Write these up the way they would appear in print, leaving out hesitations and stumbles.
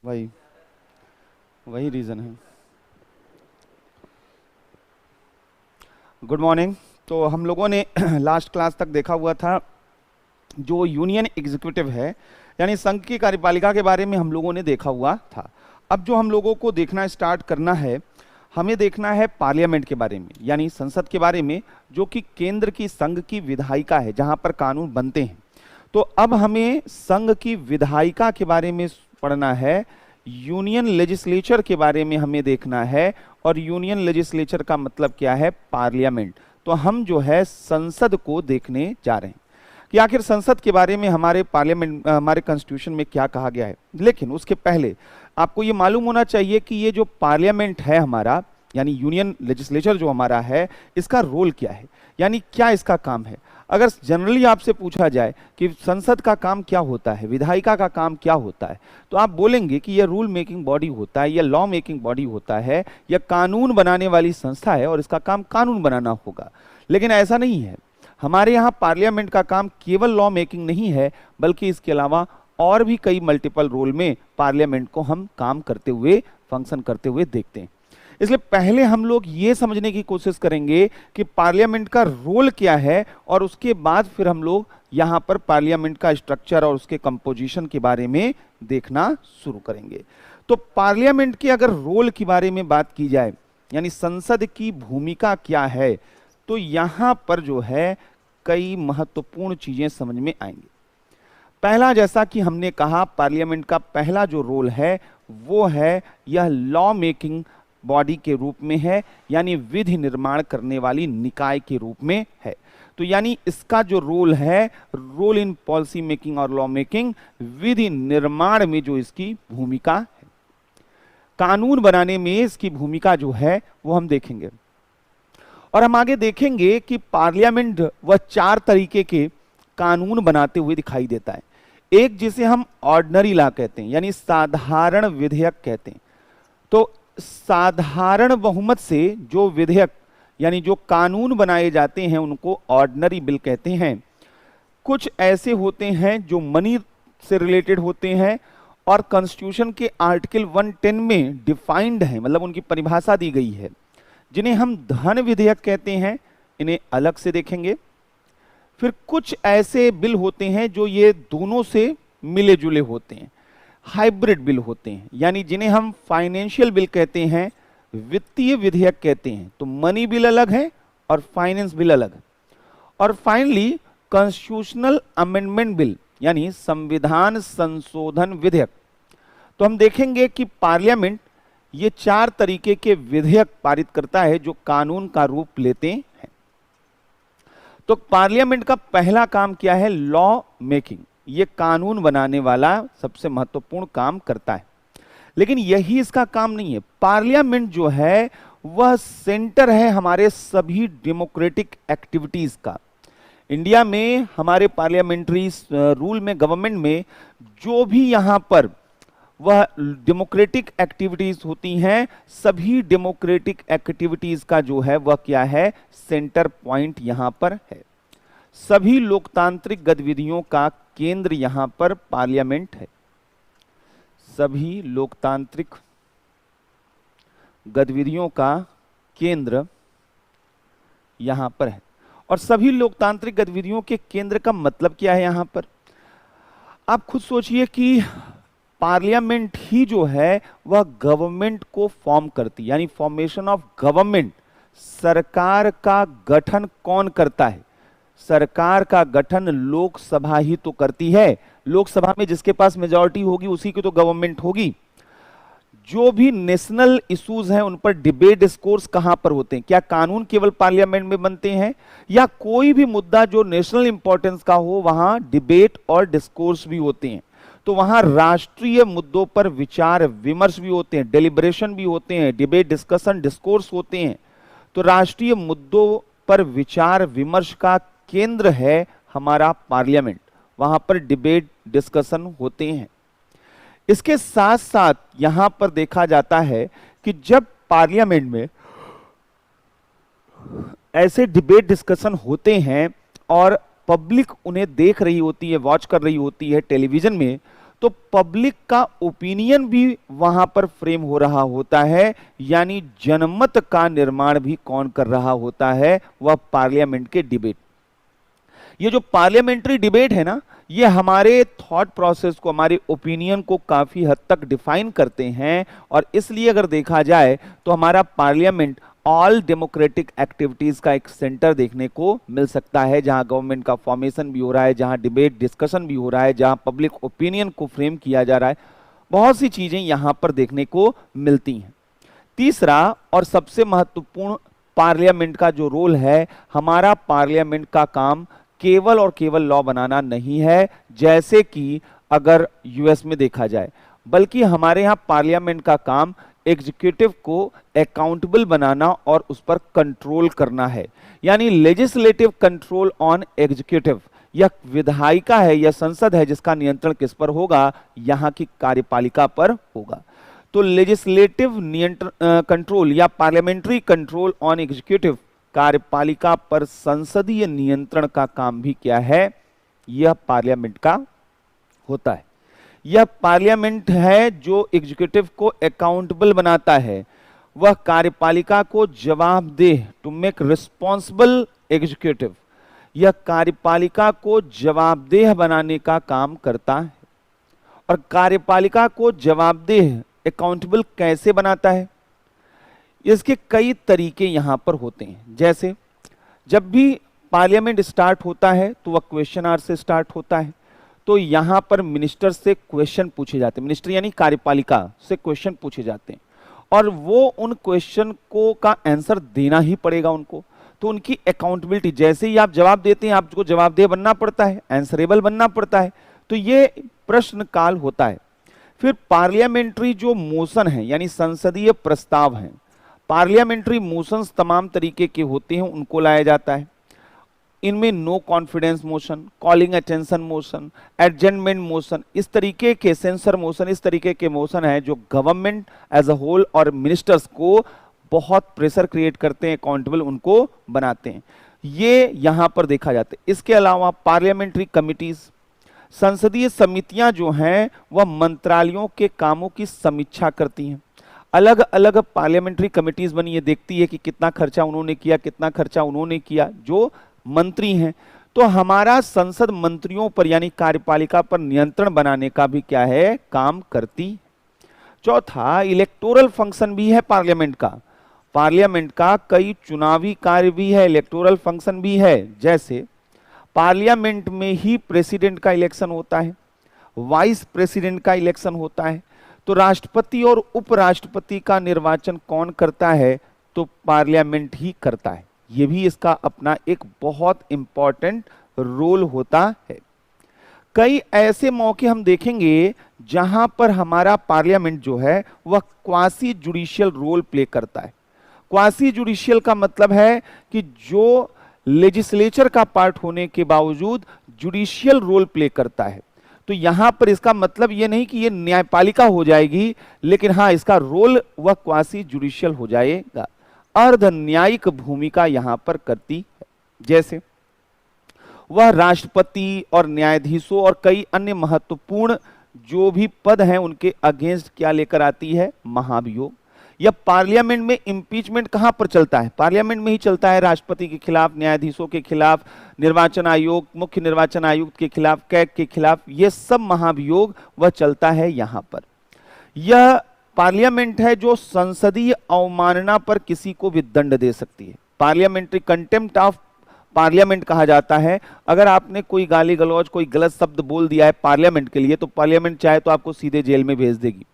वही वही रीज़न है। Good morning. तो हम लोगों ने लास्ट क्लास तक देखा हुआ था जो यूनियन एग्जीक्यूटिव है, यानी संघ की कार्यपालिका के बारे में हम लोगों ने देखा हुआ था। अब जो हम लोगों को देखना स्टार्ट करना है, हमें देखना है पार्लियामेंट के बारे में, यानी संसद के बारे में, जो कि केंद्र की संघ की विधायिका है, जहां पर कानून बनते हैं। तो अब हमें संघ की विधायिका के बारे में पढ़ना है, यूनियन लेजिस्लेचर के बारे में हमें देखना है, और यूनियन लेजिस्लेचर का मतलब क्या है? पार्लियामेंट। तो हम जो है संसद को देखने जा रहे हैं कि आखिर संसद के बारे में हमारे पार्लियामेंट, हमारे कॉन्स्टिट्यूशन में क्या कहा गया है। लेकिन उसके पहले आपको ये मालूम होना चाहिए कि ये जो पार्लियामेंट है हमारा, यानी यूनियन लेजिस्लेचर जो हमारा है, इसका रोल क्या है, यानी क्या इसका काम है। अगर जनरली आपसे पूछा जाए कि संसद का काम क्या होता है, विधायिका का काम क्या होता है, तो आप बोलेंगे कि यह रूल मेकिंग बॉडी होता है, यह लॉ मेकिंग बॉडी होता है, यह कानून बनाने वाली संस्था है और इसका काम कानून बनाना होगा। लेकिन ऐसा नहीं है। हमारे यहाँ पार्लियामेंट का काम केवल लॉ मेकिंग नहीं है, बल्कि इसके अलावा और भी कई मल्टीपल रोल में पार्लियामेंट को हम काम करते हुए, फंक्शन करते हुए देखते हैं। इसलिए पहले हम लोग ये समझने की कोशिश करेंगे कि पार्लियामेंट का रोल क्या है, और उसके बाद फिर हम लोग यहाँ पर पार्लियामेंट का स्ट्रक्चर और उसके कंपोजिशन के बारे में देखना शुरू करेंगे। तो पार्लियामेंट के अगर रोल के बारे में बात की जाए, यानी संसद की भूमिका क्या है, तो यहाँ पर जो है कई महत्वपूर्ण चीजें समझ में आएंगी। पहला, जैसा कि हमने कहा, पार्लियामेंट का पहला जो रोल है वो है यह लॉ मेकिंग बॉडी के रूप में है, यानी विधि निर्माण करने वाली निकाय के रूप में है। तो यानी इसका जो रोल है, रोल इन पॉलिसी मेकिंग और लॉ मेकिंग, विधि निर्माण में जो इसकी भूमिका है, कानून बनाने में इसकी भूमिका जो है वो हम देखेंगे। और हम आगे देखेंगे कि पार्लियामेंट वह 4 तरीके के कानून बनाते हुए दिखाई देता है। एक जिसे हम ऑर्डिनरी लॉ कहते हैं, यानी साधारण विधेयक कहते हैं। तो साधारण बहुमत से जो विधेयक, यानी जो कानून बनाए जाते हैं, उनको ऑर्डिनरी बिल कहते हैं। कुछ ऐसे होते हैं जो मनी से रिलेटेड होते हैं और कॉन्स्टिट्यूशन के आर्टिकल 110 में डिफाइंड है, मतलब उनकी परिभाषा दी गई है, जिन्हें हम धन विधेयक कहते हैं। इन्हें अलग से देखेंगे। फिर कुछ ऐसे बिल होते हैं जो ये दोनों से मिले जुले होते हैं, हाइब्रिड बिल होते हैं, यानी जिन्हें हम फाइनेंशियल बिल कहते हैं, वित्तीय विधेयक कहते हैं। तो मनी बिल अलग है और फाइनेंस बिल अलग है। और फाइनली कॉन्स्टिट्यूशनल अमेंडमेंट बिल, यानी संविधान संशोधन विधेयक। तो हम देखेंगे कि पार्लियामेंट ये 4 तरीके के विधेयक पारित करता है जो कानून का रूप लेते हैं। तो पार्लियामेंट का पहला काम क्या है? Law making. ये कानून बनाने वाला सबसे महत्वपूर्ण काम करता है। लेकिन यही इसका काम नहीं है। पार्लियामेंट जो है वह सेंटर है हमारे सभी डेमोक्रेटिक एक्टिविटीज का। इंडिया में हमारे पार्लियामेंट्री रूल में, गवर्नमेंट में जो भी यहां पर वह डेमोक्रेटिक एक्टिविटीज होती हैं, सभी डेमोक्रेटिक एक्टिविटीज का जो है वह क्या है? सेंटर पॉइंट यहां पर है। सभी लोकतांत्रिक गतिविधियों का केंद्र यहां पर पार्लियामेंट है। सभी लोकतांत्रिक गतिविधियों का केंद्र यहां पर है। और सभी लोकतांत्रिक गतिविधियों के केंद्र का मतलब क्या है यहां पर? आप खुद सोचिए कि पार्लियामेंट ही जो है वह गवर्नमेंट को फॉर्म करती है, यानी फॉर्मेशन ऑफ गवर्नमेंट। सरकार का गठन कौन करता है? सरकार का गठन लोकसभा ही तो करती है। लोकसभा में जिसके पास मेजॉरिटी होगी उसी की तो गवर्नमेंट होगी। जो भी नेशनल इश्यूज हैं उन पर डिबेट डिस्कोर्स कहां पर होते हैं? क्या कानून केवल पार्लियामेंट में बनते हैं, या कोई भी मुद्दा जो नेशनल इंपॉर्टेंस का हो वहां डिबेट और डिस्कोर्स भी होते हैं? तो वहां राष्ट्रीय मुद्दों पर विचार विमर्श भी होते हैं, डेलिब्रेशन भी होते हैं, डिबेट डिस्कशन डिस्कोर्स होते हैं। तो राष्ट्रीय मुद्दों पर विचार विमर्श का केंद्र है हमारा पार्लियामेंट। वहां पर डिबेट डिस्कशन होते हैं। इसके साथ साथ यहां पर देखा जाता है कि जब पार्लियामेंट में ऐसे डिबेट डिस्कशन होते हैं और पब्लिक उन्हें देख रही होती है, वॉच कर रही होती है टेलीविजन में, तो पब्लिक का ओपिनियन भी वहां पर फ्रेम हो रहा होता है, यानी जनमत का निर्माण भी कौन कर रहा होता है, वह पार्लियामेंट के डिबेट। ये जो पार्लियामेंट्री डिबेट है ना, ये हमारे थॉट प्रोसेस को, हमारे ओपिनियन को काफी हद तक डिफाइन करते हैं। और इसलिए अगर देखा जाए तो हमारा पार्लियामेंट ऑल डेमोक्रेटिक एक्टिविटीज का एक सेंटर देखने को मिल सकता है, जहां गवर्नमेंट का फॉर्मेशन भी हो रहा है, जहां डिबेट डिस्कशन भी हो रहा है, जहां पब्लिक ओपिनियन को फ्रेम किया जा रहा है। बहुत सी चीजें यहां पर देखने को मिलती हैं। तीसरा और सबसे महत्वपूर्ण पार्लियामेंट का जो रोल है, हमारा पार्लियामेंट का काम केवल और केवल लॉ बनाना नहीं है, जैसे कि अगर यूएस में देखा जाए, बल्कि हमारे यहाँ पार्लियामेंट का काम एग्जीक्यूटिव को अकाउंटेबल बनाना और उस पर कंट्रोल करना है, यानी लेजिस्लेटिव कंट्रोल ऑन एग्जीक्यूटिव। यह विधायिका है, यह संसद है, जिसका नियंत्रण किस पर होगा, यहाँ की कार्यपालिका पर होगा। तो लेजिस्लेटिव नियंत्रण कंट्रोल या पार्लियामेंट्री कंट्रोल ऑन एग्जीक्यूटिव, कार्यपालिका पर संसदीय नियंत्रण का काम भी क्या है, यह पार्लियामेंट का होता है। यह पार्लियामेंट है जो एग्जीक्यूटिव को अकाउंटेबल बनाता है, वह कार्यपालिका को जवाबदेह, टू मेक रिस्पॉन्सिबल एग्जीक्यूटिव, यह कार्यपालिका को जवाबदेह बनाने का काम करता है। और कार्यपालिका को जवाबदेह, अकाउंटेबल कैसे बनाता है, इसके कई तरीके यहां पर होते हैं। जैसे जब भी पार्लियामेंट स्टार्ट होता है तो वह क्वेश्चन आवर से स्टार्ट होता है, तो यहां पर मिनिस्टर से क्वेश्चन पूछे जाते हैं, मिनिस्टर यानी कार्यपालिका से क्वेश्चन पूछे जाते हैं, और वो उन क्वेश्चन को का आंसर देना ही पड़ेगा उनको। तो उनकी अकाउंटेबिलिटी, जैसे ही आप जवाब देते हैं आपको जवाबदेह बनना पड़ता है, आंसरेबल बनना पड़ता है। तो ये प्रश्न काल होता है। फिर पार्लियामेंट्री जो मोशन है, यानी संसदीय प्रस्ताव हैं, पार्लियामेंट्री मोशंस तमाम तरीके के होते हैं, उनको लाया जाता है। इनमें no confidence motion, calling attention motion, adjournment motion, इस तरीके के सेंसर मोशन, इस तरीके के मोशन है जो गवर्नमेंट एज अ होल और मिनिस्टर्स को बहुत प्रेशर क्रिएट करते हैं, अकाउंटेबल उनको बनाते हैं। ये यहां पर देखा जाता है। इसके अलावा पार्लियामेंट्री कमिटीज, संसदीय समितियां जो हैं वह मंत्रालयों के कामों की समीक्षा करती हैं। अलग अलग पार्लियामेंट्री कमिटीज बनी है, देखती है कि कितना खर्चा उन्होंने किया, कितना खर्चा उन्होंने किया, जो मंत्री हैं। तो हमारा संसद मंत्रियों पर यानी कार्यपालिका पर नियंत्रण बनाने का भी क्या है, काम करती। चौथा, इलेक्टोरल फंक्शन भी है पार्लियामेंट का। पार्लियामेंट का कई चुनावी कार्य भी है, इलेक्टोरल फंक्शन भी है। जैसे पार्लियामेंट में ही प्रेसिडेंट का इलेक्शन होता है, वाइस प्रेसिडेंट का इलेक्शन होता है। तो राष्ट्रपति और उपराष्ट्रपति का निर्वाचन कौन करता है, तो पार्लियामेंट ही करता है। यह भी इसका अपना एक बहुत इंपॉर्टेंट रोल होता है। कई ऐसे मौके हम देखेंगे जहां पर हमारा पार्लियामेंट जो है वह क्वासी जुडिशियल रोल प्ले करता है। क्वासी जुडिशियल का मतलब है कि जो लेजिस्लेचर का पार्ट होने के बावजूद जुडिशियल रोल प्ले करता है। तो यहां पर इसका मतलब यह नहीं कि यह न्यायपालिका हो जाएगी, लेकिन हां इसका रोल वह क्वासी जुडिशियल हो जाएगा, अर्ध न्यायिक भूमिका यहां पर करती है। जैसे वह राष्ट्रपति और न्यायाधीशों और कई अन्य महत्वपूर्ण जो भी पद हैं उनके अगेंस्ट क्या लेकर आती है, महाभियोग। या पार्लियामेंट में इंपीचमेंट कहां पर चलता है, पार्लियामेंट में ही चलता है, राष्ट्रपति के खिलाफ, न्यायाधीशों के खिलाफ, निर्वाचन आयोग, मुख्य निर्वाचन आयुक्त के खिलाफ, कैग के खिलाफ, यह सब महाभियोग वह चलता है यहां पर। यह पार्लियामेंट है जो संसदीय अवमानना पर किसी को भी दंड दे सकती है। पार्लियामेंट्री कंटेम्प्ट ऑफ पार्लियामेंट कहा जाता है। अगर आपने कोई गाली गलौज, कोई गलत शब्द बोल दिया है पार्लियामेंट के लिए, तो पार्लियामेंट चाहे तो आपको सीधे जेल में भेज देगी।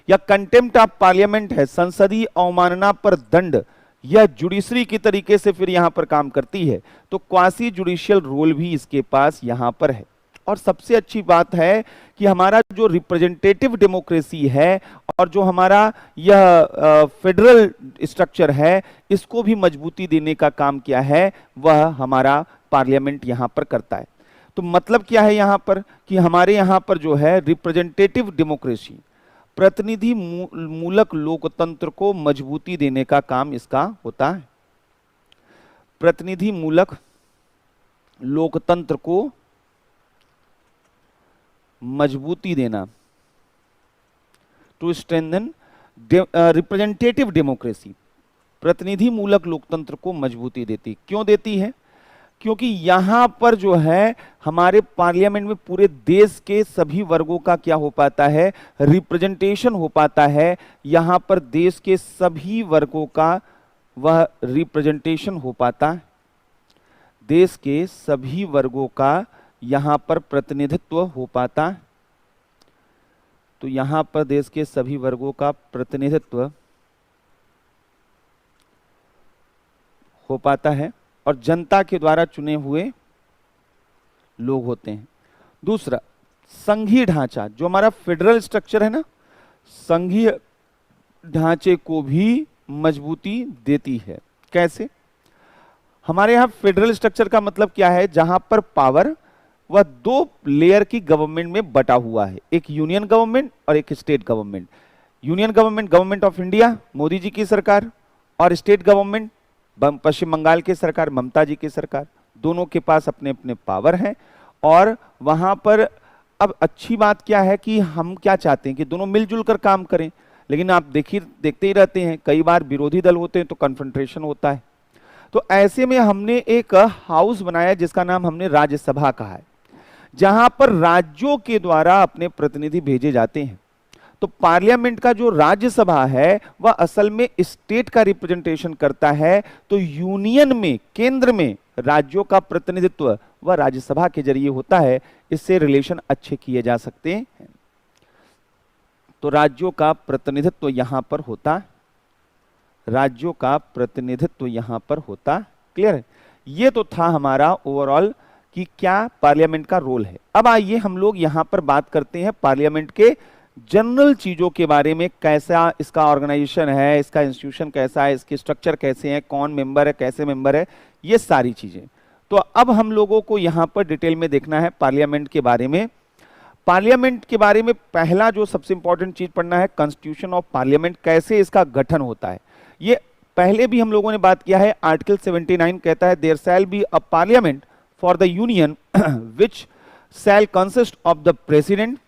या कंटेम्प्ट ऑफ पार्लियामेंट है, संसदीय अवमानना पर दंड, यह जुडिशरी की तरीके से फिर यहां पर काम करती है। तो क्वासी जुडिशियल रोल भी इसके पास यहां पर है। और सबसे अच्छी बात है कि हमारा जो रिप्रेजेंटेटिव डेमोक्रेसी है और जो हमारा यह फेडरल स्ट्रक्चर है, इसको भी मजबूती देने का काम किया है, वह हमारा पार्लियामेंट यहां पर करता है। तो मतलब क्या है यहां पर कि हमारे यहां पर जो है रिप्रेजेंटेटिव डेमोक्रेसी, प्रतिनिधि मूलक लोकतंत्र को मजबूती देने का काम इसका होता है। प्रतिनिधि मूलक लोकतंत्र को मजबूती देना, टू स्ट्रेंथन रिप्रेजेंटेटिव डेमोक्रेसी, प्रतिनिधि मूलक लोकतंत्र को मजबूती देती। क्यों देती है? क्योंकि यहां पर जो है हमारे पार्लियामेंट में पूरे देश के सभी वर्गों का क्या हो पाता है, रिप्रेजेंटेशन हो पाता है। यहां पर देश के सभी वर्गों का वह रिप्रेजेंटेशन हो पाता है, देश के सभी वर्गों का यहां पर प्रतिनिधित्व हो पाता है। तो यहां पर देश के सभी वर्गों का प्रतिनिधित्व हो पाता है और जनता के द्वारा चुने हुए लोग होते हैं। दूसरा, संघीय ढांचा, जो हमारा फेडरल स्ट्रक्चर है ना, संघीय ढांचे को भी मजबूती देती है। कैसे? हमारे यहां फेडरल स्ट्रक्चर का मतलब क्या है? जहां पर पावर वह दो लेयर की गवर्नमेंट में बटा हुआ है, एक यूनियन गवर्नमेंट और एक state government. Union government government of India, Modi ji की सरकार, और स्टेट गवर्नमेंट पश्चिम बंगाल की सरकार, ममता जी की सरकार। दोनों के पास अपने अपने पावर हैं और वहां पर अब अच्छी बात क्या है कि हम क्या चाहते हैं कि दोनों मिलजुल कर काम करें, लेकिन आप देखते ही रहते हैं कई बार विरोधी दल होते हैं तो कन्फ्रंटेशन होता है। तो ऐसे में हमने एक हाउस बनाया जिसका नाम हमने राज्यसभा कहा है, जहां पर राज्यों के द्वारा अपने प्रतिनिधि भेजे जाते हैं। तो पार्लियामेंट का जो राज्यसभा है वह असल में स्टेट का रिप्रेजेंटेशन करता है। तो यूनियन में, केंद्र में राज्यों का प्रतिनिधित्व वह राज्यसभा के जरिए होता है। इससे रिलेशन अच्छे किए जा सकते हैं। तो राज्यों का प्रतिनिधित्व यहां पर होता, राज्यों का प्रतिनिधित्व यहां पर होता। क्लियर है? ये तो था हमारा ओवरऑल कि क्या पार्लियामेंट का रोल है। अब आइए हम लोग यहां पर बात करते हैं पार्लियामेंट के जनरल चीजों के बारे में, कैसा इसका ऑर्गेनाइजेशन है, इसका इंस्टीट्यूशन कैसा है, इसके स्ट्रक्चर कैसे हैं, कौन मेंबर है, कैसे मेंबर है, ये सारी चीजें। तो अब हम लोगों को यहां पर डिटेल में देखना है पार्लियामेंट के बारे में। पार्लियामेंट के बारे में पहला जो सबसे इंपॉर्टेंट चीज पढ़ना है, कॉन्स्टिट्यूशन ऑफ पार्लियामेंट, कैसे इसका गठन होता है। ये पहले भी हम लोगों ने बात किया है। आर्टिकल 79 कहता है there shall be a parliament for the union which shall consist of the president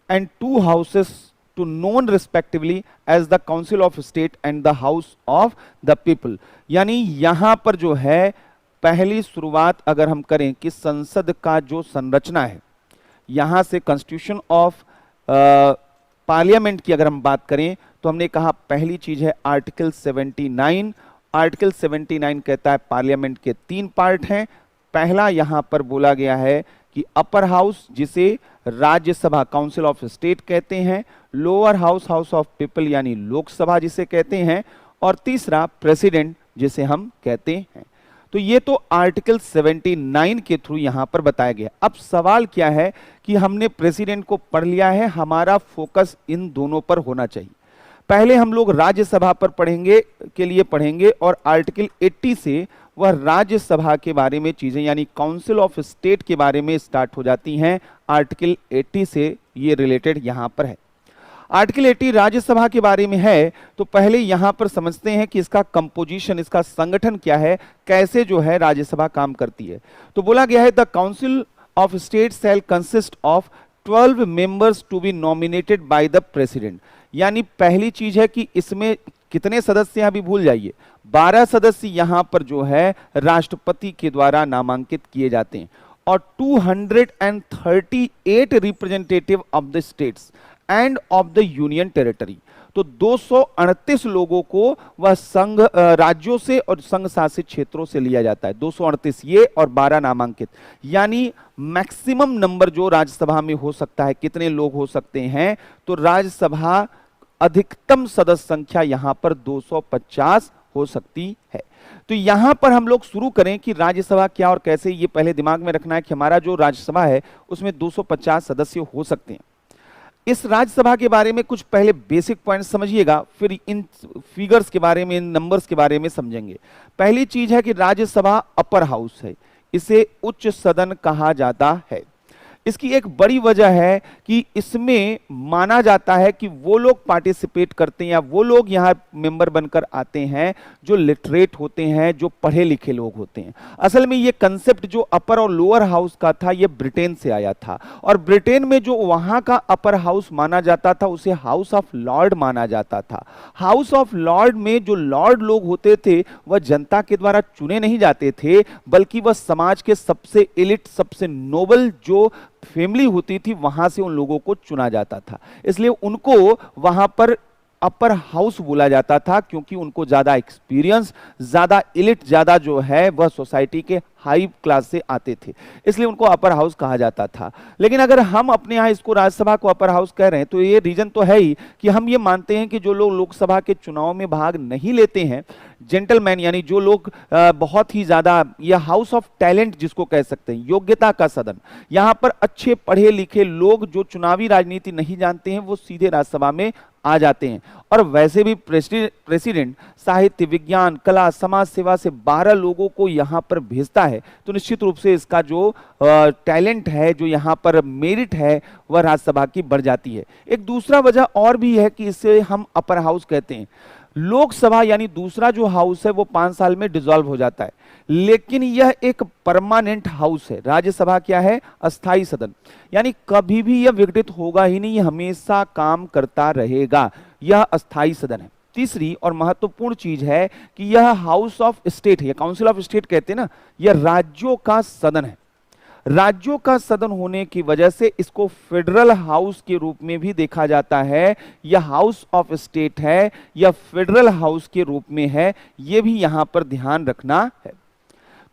and two houses to known respectively as the council of state and the house of the people। यानी यहां पर जो है पहली शुरुआत अगर हम करें कि संसद का जो संरचना है, यहां से कॉन्स्टिट्यूशन ऑफ पार्लियामेंट की अगर हम बात करें तो हमने कहा पहली चीज है आर्टिकल 79। आर्टिकल 79 कहता है पार्लियामेंट के 3 पार्ट हैं। पहला यहां पर बोला गया है कि अपर हाउस, जिसे राज्यसभा काउंसिल ऑफ स्टेट कहते हैं, lower house House of people यानी लोकसभा जिसे कहते हैं, और तीसरा प्रेसिडेंट जिसे हम कहते हैं। तो ये तो आर्टिकल 79 के थ्रू यहां पर बताया गया। अब सवाल क्या है कि हमने प्रेसिडेंट को पढ़ लिया है, हमारा फोकस इन दोनों पर होना चाहिए। पहले हम लोग राज्यसभा पर पढ़ेंगे और आर्टिकल 80 से वह राज्यसभा के बारे में चीजें यानी काउंसिल ऑफ स्टेट के बारे में स्टार्ट हो जाती हैं। आर्टिकल 80 से ये रिलेटेड यहां पर है। आर्टिकल 80 राज्यसभा के बारे में है। तो पहले यहां पर समझते हैं कि इसका कंपोजिशन, इसका संगठन क्या है, कैसे जो है राज्यसभा काम करती है। तो बोला गया है the council of state shall consist of 12 members to be nominated by the president. यानी पहली चीज है कि इसमें कितने सदस्य हैं अभी भूल जाइए, 12 सदस्य यहां पर जो है राष्ट्रपति के द्वारा नामांकित किए जाते हैं और 238 representative of the states and of the union territory. तो 238 लोगों को वह संघ राज्यों से और संघ शासित क्षेत्रों से लिया जाता है। 238 ये और 12 नामांकित, यानी मैक्सिमम नंबर जो राज्यसभा में हो सकता है। कितने लोग हो सकते हैं? तो राज्यसभा अधिकतम सदस्य संख्या यहां पर 250 हो सकती है। तो यहां पर हम लोग शुरू करें कि राज्यसभा क्या और कैसे, ये पहले दिमाग में रखना है कि हमारा जो राज्यसभा है उसमें 250 सदस्य हो सकते हैं। इस राज्यसभा के बारे में कुछ पहले बेसिक पॉइंट्स समझिएगा, फिर इन फिगर्स के बारे में, इन नंबर्स के बारे में समझेंगे। पहली चीज है कि राज्यसभा अपर हाउस है, इसे उच्च सदन कहा जाता है। इसकी एक बड़ी वजह है कि इसमें माना जाता है कि वो लोग पार्टिसिपेट करते हैं या वो लोग यहाँ मेंबर बनकर आते हैं जो लिटरेट होते हैं, जो पढ़े लिखे लोग होते हैं। असल में ये कंसेप्ट जो अपर और लोअर हाउस का था ये ब्रिटेन से आया था, और ब्रिटेन में जो वहां का अपर हाउस माना जाता था उसे हाउस ऑफ लॉर्ड माना जाता था। हाउस ऑफ लॉर्ड में जो लॉर्ड लोग होते थे वह जनता के द्वारा चुने नहीं जाते थे, बल्कि वह समाज के सबसे एलिट, सबसे नोबल जो फैमिली होती थी वहां से उन लोगों को चुना जाता था। इसलिए उनको वहां पर अपर हाउस बोला जाता था, क्योंकि उनको ज्यादा एक्सपीरियंस, ज्यादा एलिट, ज्यादा जो है वह सोसाइटी के हाई क्लास से आते थे, इसलिए उनको अपर हाउस कहा जाता था। लेकिन अगर हम अपने यहाँ इसको राज्यसभा को अपर हाउस कह रहे हैं तो ये रीजन तो है ही कि हम ये मानते हैं कि जो लोग लोकसभा के चुनाव में भाग नहीं लेते हैं, जेंटलमैन, यानी जो लोग बहुत ही ज्यादा, यह हाउस ऑफ टैलेंट जिसको कह सकते हैं, योग्यता का सदन, यहाँ पर अच्छे पढ़े लिखे लोग जो चुनावी राजनीति नहीं जानते हैं वो सीधे राज्यसभा में आ जाते हैं। और वैसे भी प्रेसिडेंट साहित्य, विज्ञान, कला, समाज सेवा से 12 लोगों को यहाँ पर भेजता है, तो निश्चित रूप से इसका जो टैलेंट है, जो यहाँ पर मेरिट है, वह राज्यसभा की बढ़ जाती है। एक दूसरा वजह और भी है कि इसे हम अपर हाउस कहते हैं। लोकसभा यानी दूसरा जो हाउस है वो 5 साल में डिसॉल्व हो जाता है, लेकिन यह एक परमानेंट हाउस है। राज्यसभा क्या है? अस्थाई सदन, यानी कभी भी यह विघटित होगा ही नहीं, यह हमेशा काम करता रहेगा, यह अस्थाई सदन है। तीसरी और महत्वपूर्ण चीज है कि यह हाउस ऑफ स्टेट है, काउंसिल ऑफ स्टेट कहते हैं ना, यह राज्यों का सदन है। राज्यों का सदन होने की वजह से इसको फेडरल हाउस के रूप में भी देखा जाता है। यह हाउस ऑफ स्टेट है, यह फेडरल हाउस के रूप में है, यह भी यहां पर ध्यान रखना है।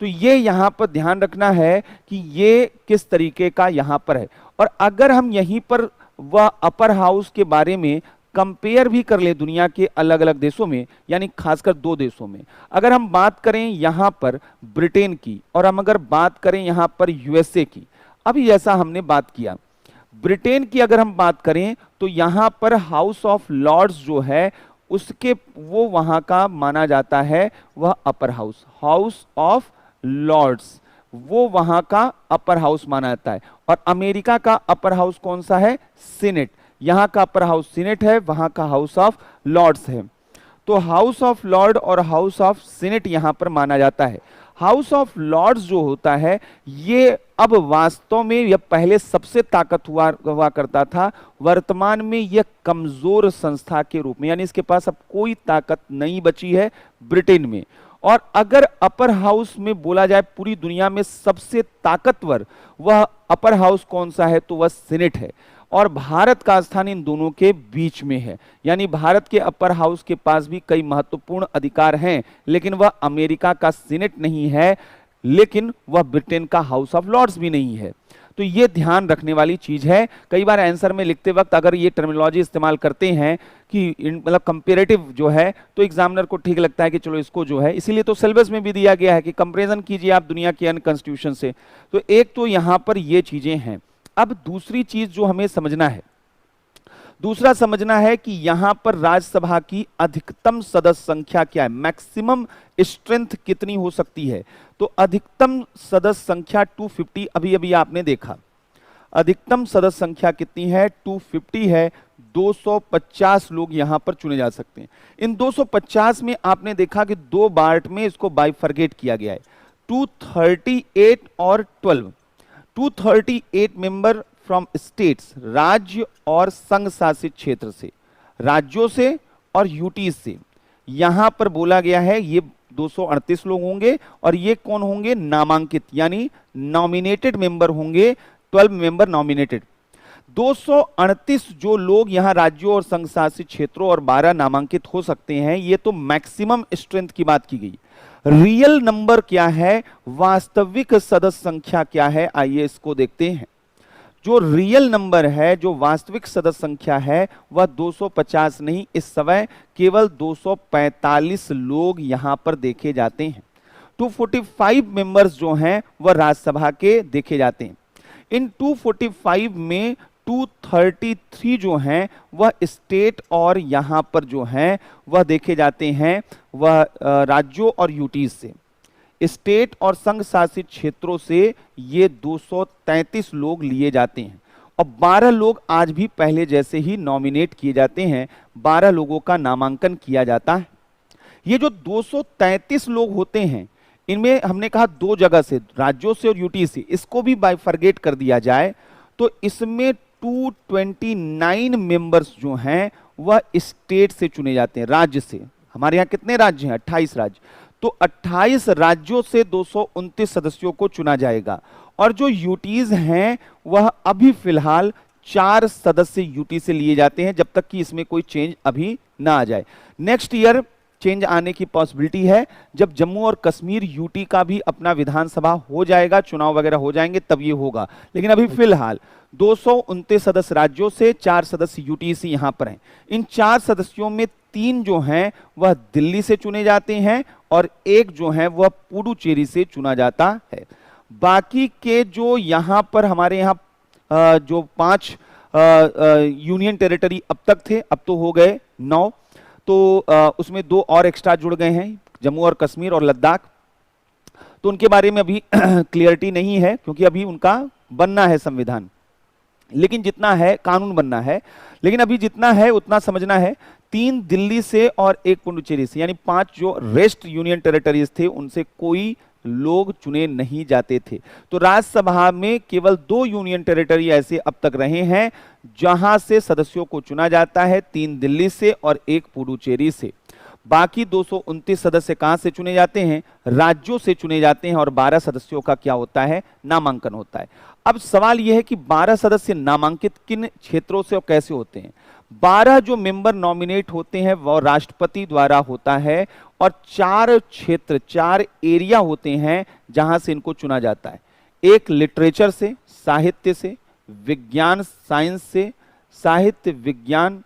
तो ये यहां पर ध्यान रखना है कि ये किस तरीके का यहां पर है। और अगर हम यहीं पर वह अपर हाउस के बारे में कंपेयर भी कर ले दुनिया के अलग अलग देशों में, यानी खासकर 2 देशों में, अगर हम बात करें यहां पर ब्रिटेन की और हम अगर बात करें यहां पर यूएसए की, अभी जैसा हमने बात किया, ब्रिटेन की अगर हम बात करें तो यहां पर हाउस ऑफ लॉर्ड्स जो है उसके वो वहां का माना जाता है वह upper house, House of Lords, वो वहां का अपर हाउस माना जाता है। और अमेरिका का अपर हाउस कौन सा है? सीनेट। यहां का अपर हाउस सीनेट है, वहां का हाउस ऑफ लॉर्ड्स है। तो हाउस ऑफ लॉर्ड और हाउस ऑफ सीनेट यहां पर माना जाता है। हाउस ऑफ लॉर्ड्स जो होता है ये अब वास्तव में यह पहले सबसे ताकत हुआ करता था, वर्तमान में यह कमजोर संस्था के रूप में, यानी इसके पास अब कोई ताकत नहीं बची है ब्रिटेन में। और अगर अपर हाउस में बोला जाए पूरी दुनिया में सबसे ताकतवर वह अपर हाउस कौन सा है, तो वह सीनेट है। और भारत का स्थान इन दोनों के बीच में है, यानी भारत के अपर हाउस के पास भी कई महत्वपूर्ण अधिकार हैं, लेकिन वह अमेरिका का सीनेट नहीं है, लेकिन वह ब्रिटेन का हाउस ऑफ लॉर्ड्स भी नहीं है। तो ये ध्यान रखने वाली चीज है। कई बार आंसर में लिखते वक्त अगर ये टर्मिनोलॉजी इस्तेमाल करते हैं कि मतलब कंपेरेटिव जो है, तो एग्जामिनर को ठीक लगता है कि चलो इसको जो है, इसीलिए तो सिलेबस में भी दिया गया है कि कंपैरिजन कीजिए आप दुनिया के अन्य कॉन्स्टिट्यूशन से। तो एक तो यहां पर ये चीजें हैं। अब दूसरी चीज जो हमें समझना है, दूसरा समझना है कि यहां पर राज्यसभा की अधिकतम सदस्य संख्या क्या है, मैक्सिमम स्ट्रेंथ कितनी हो सकती है। तो अधिकतम सदस्य संख्या 250, अभी अभी आपने देखा अधिकतम सदस्य संख्या कितनी है, 250 है। 250 लोग यहां पर चुने जा सकते हैं। इन 250 में आपने देखा कि 2 पार्ट में इसको बाइफरगेट किया गया है, 238 और 12। 238 मेंबर फ्रॉम स्टेट्स, राज्य और संघ शासित क्षेत्र से, राज्यों से और यूटीज से। यहां पर बोला गया है ये 238 लोग होंगे, और ये कौन होंगे? नामांकित, यानी नॉमिनेटेड मेंबर होंगे, 12 मेंबर नॉमिनेटेड। 238 जो लोग यहां राज्यों और संघ शासित क्षेत्रों और 12 नामांकित हो सकते हैं, ये तो मैक्सिमम स्ट्रेंथ की बात की गई। रियल नंबर क्या है, वास्तविक सदस्य संख्या क्या है, आइए इसको देखते हैं। जो रियल नंबर है, जो वास्तविक सदस्य संख्या है, वह 250 नहीं, इस समय केवल 245 लोग यहां पर देखे जाते हैं। 245 मेंबर्स जो हैं वह राज्यसभा के देखे जाते हैं। इन 245 में 233 जो हैं वह स्टेट और यहां पर जो हैं वह देखे जाते हैं वह राज्यों और यूटीज से। स्टेट और संघ शासित क्षेत्रों से ये 233 लोग लिए जाते हैं और 12 लोग आज भी पहले जैसे ही नॉमिनेट किए जाते हैं, 12 लोगों का नामांकन किया जाता है। ये जो 233 लोग होते हैं, इनमें हमने कहा दो जगह से, राज्यों से और यूटी से, इसको भी बाइफरगेट कर दिया जाए तो इसमें 229 मेंबर्स जो हैं वह स्टेट से चुने जाते हैं, राज्य से। हमारे यहाँ कितने राज्य हैं? 28 राज्य। तो 28 राज्यों से 229 सदस्यों को चुना जाएगा और जो यूटीज हैं वह अभी फिलहाल 4 सदस्य यूटी से लिए जाते हैं, जब तक कि इसमें कोई चेंज अभी ना आ जाए। नेक्स्ट ईयर चेंज आने की पॉसिबिलिटी है, जब जम्मू और कश्मीर यूटी का भी अपना विधानसभा हो जाएगा, चुनाव वगैरह हो जाएंगे, तब ये होगा। लेकिन अभी फिलहाल 229 सदस्य राज्यों से, 4 सदस्य यूटी से यहां पर हैं। इन 4 सदस्यों में 3 जो हैं वह दिल्ली से चुने जाते हैं और 1 जो है वह पुडुचेरी से चुना जाता है। बाकी के जो यहां पर हमारे यहाँ जो 5 यूनियन टेरिटरी अब तक थे, अब तो हो गए 9, तो उसमें 2 और एक्स्ट्रा जुड़ गए हैं, जम्मू और कश्मीर और लद्दाख। तो उनके बारे में अभी क्लियरिटी नहीं है क्योंकि अभी उनका बनना है संविधान, लेकिन जितना है कानून बनना है, लेकिन अभी जितना है उतना समझना है। 3 दिल्ली से और 1 पुडुचेरी से, यानी 5 जो रेस्ट यूनियन टेरिटरीज थे उनसे कोई लोग चुने नहीं जाते थे। तो राज्यसभा में केवल 2 यूनियन टेरिटरी ऐसे अब तक रहे हैं जहां से सदस्यों को चुना जाता है, 3 दिल्ली से और 1 पुडुचेरी से। बाकी 229 सदस्य कहां से चुने जाते हैं? राज्यों से चुने जाते हैं और 12 सदस्यों का क्या होता है? नामांकन होता है। अब सवाल यह है कि 12 सदस्य नामांकित किन क्षेत्रों से और कैसे होते हैं? 12 जो मेंबर नॉमिनेट होते हैं वह राष्ट्रपति द्वारा होता है और 4 क्षेत्र, 4 एरिया होते हैं जहां से इनको चुना जाता है। एक लिटरेचर से, साहित्य से, विज्ञान साइंस से, साहित्य विज्ञान,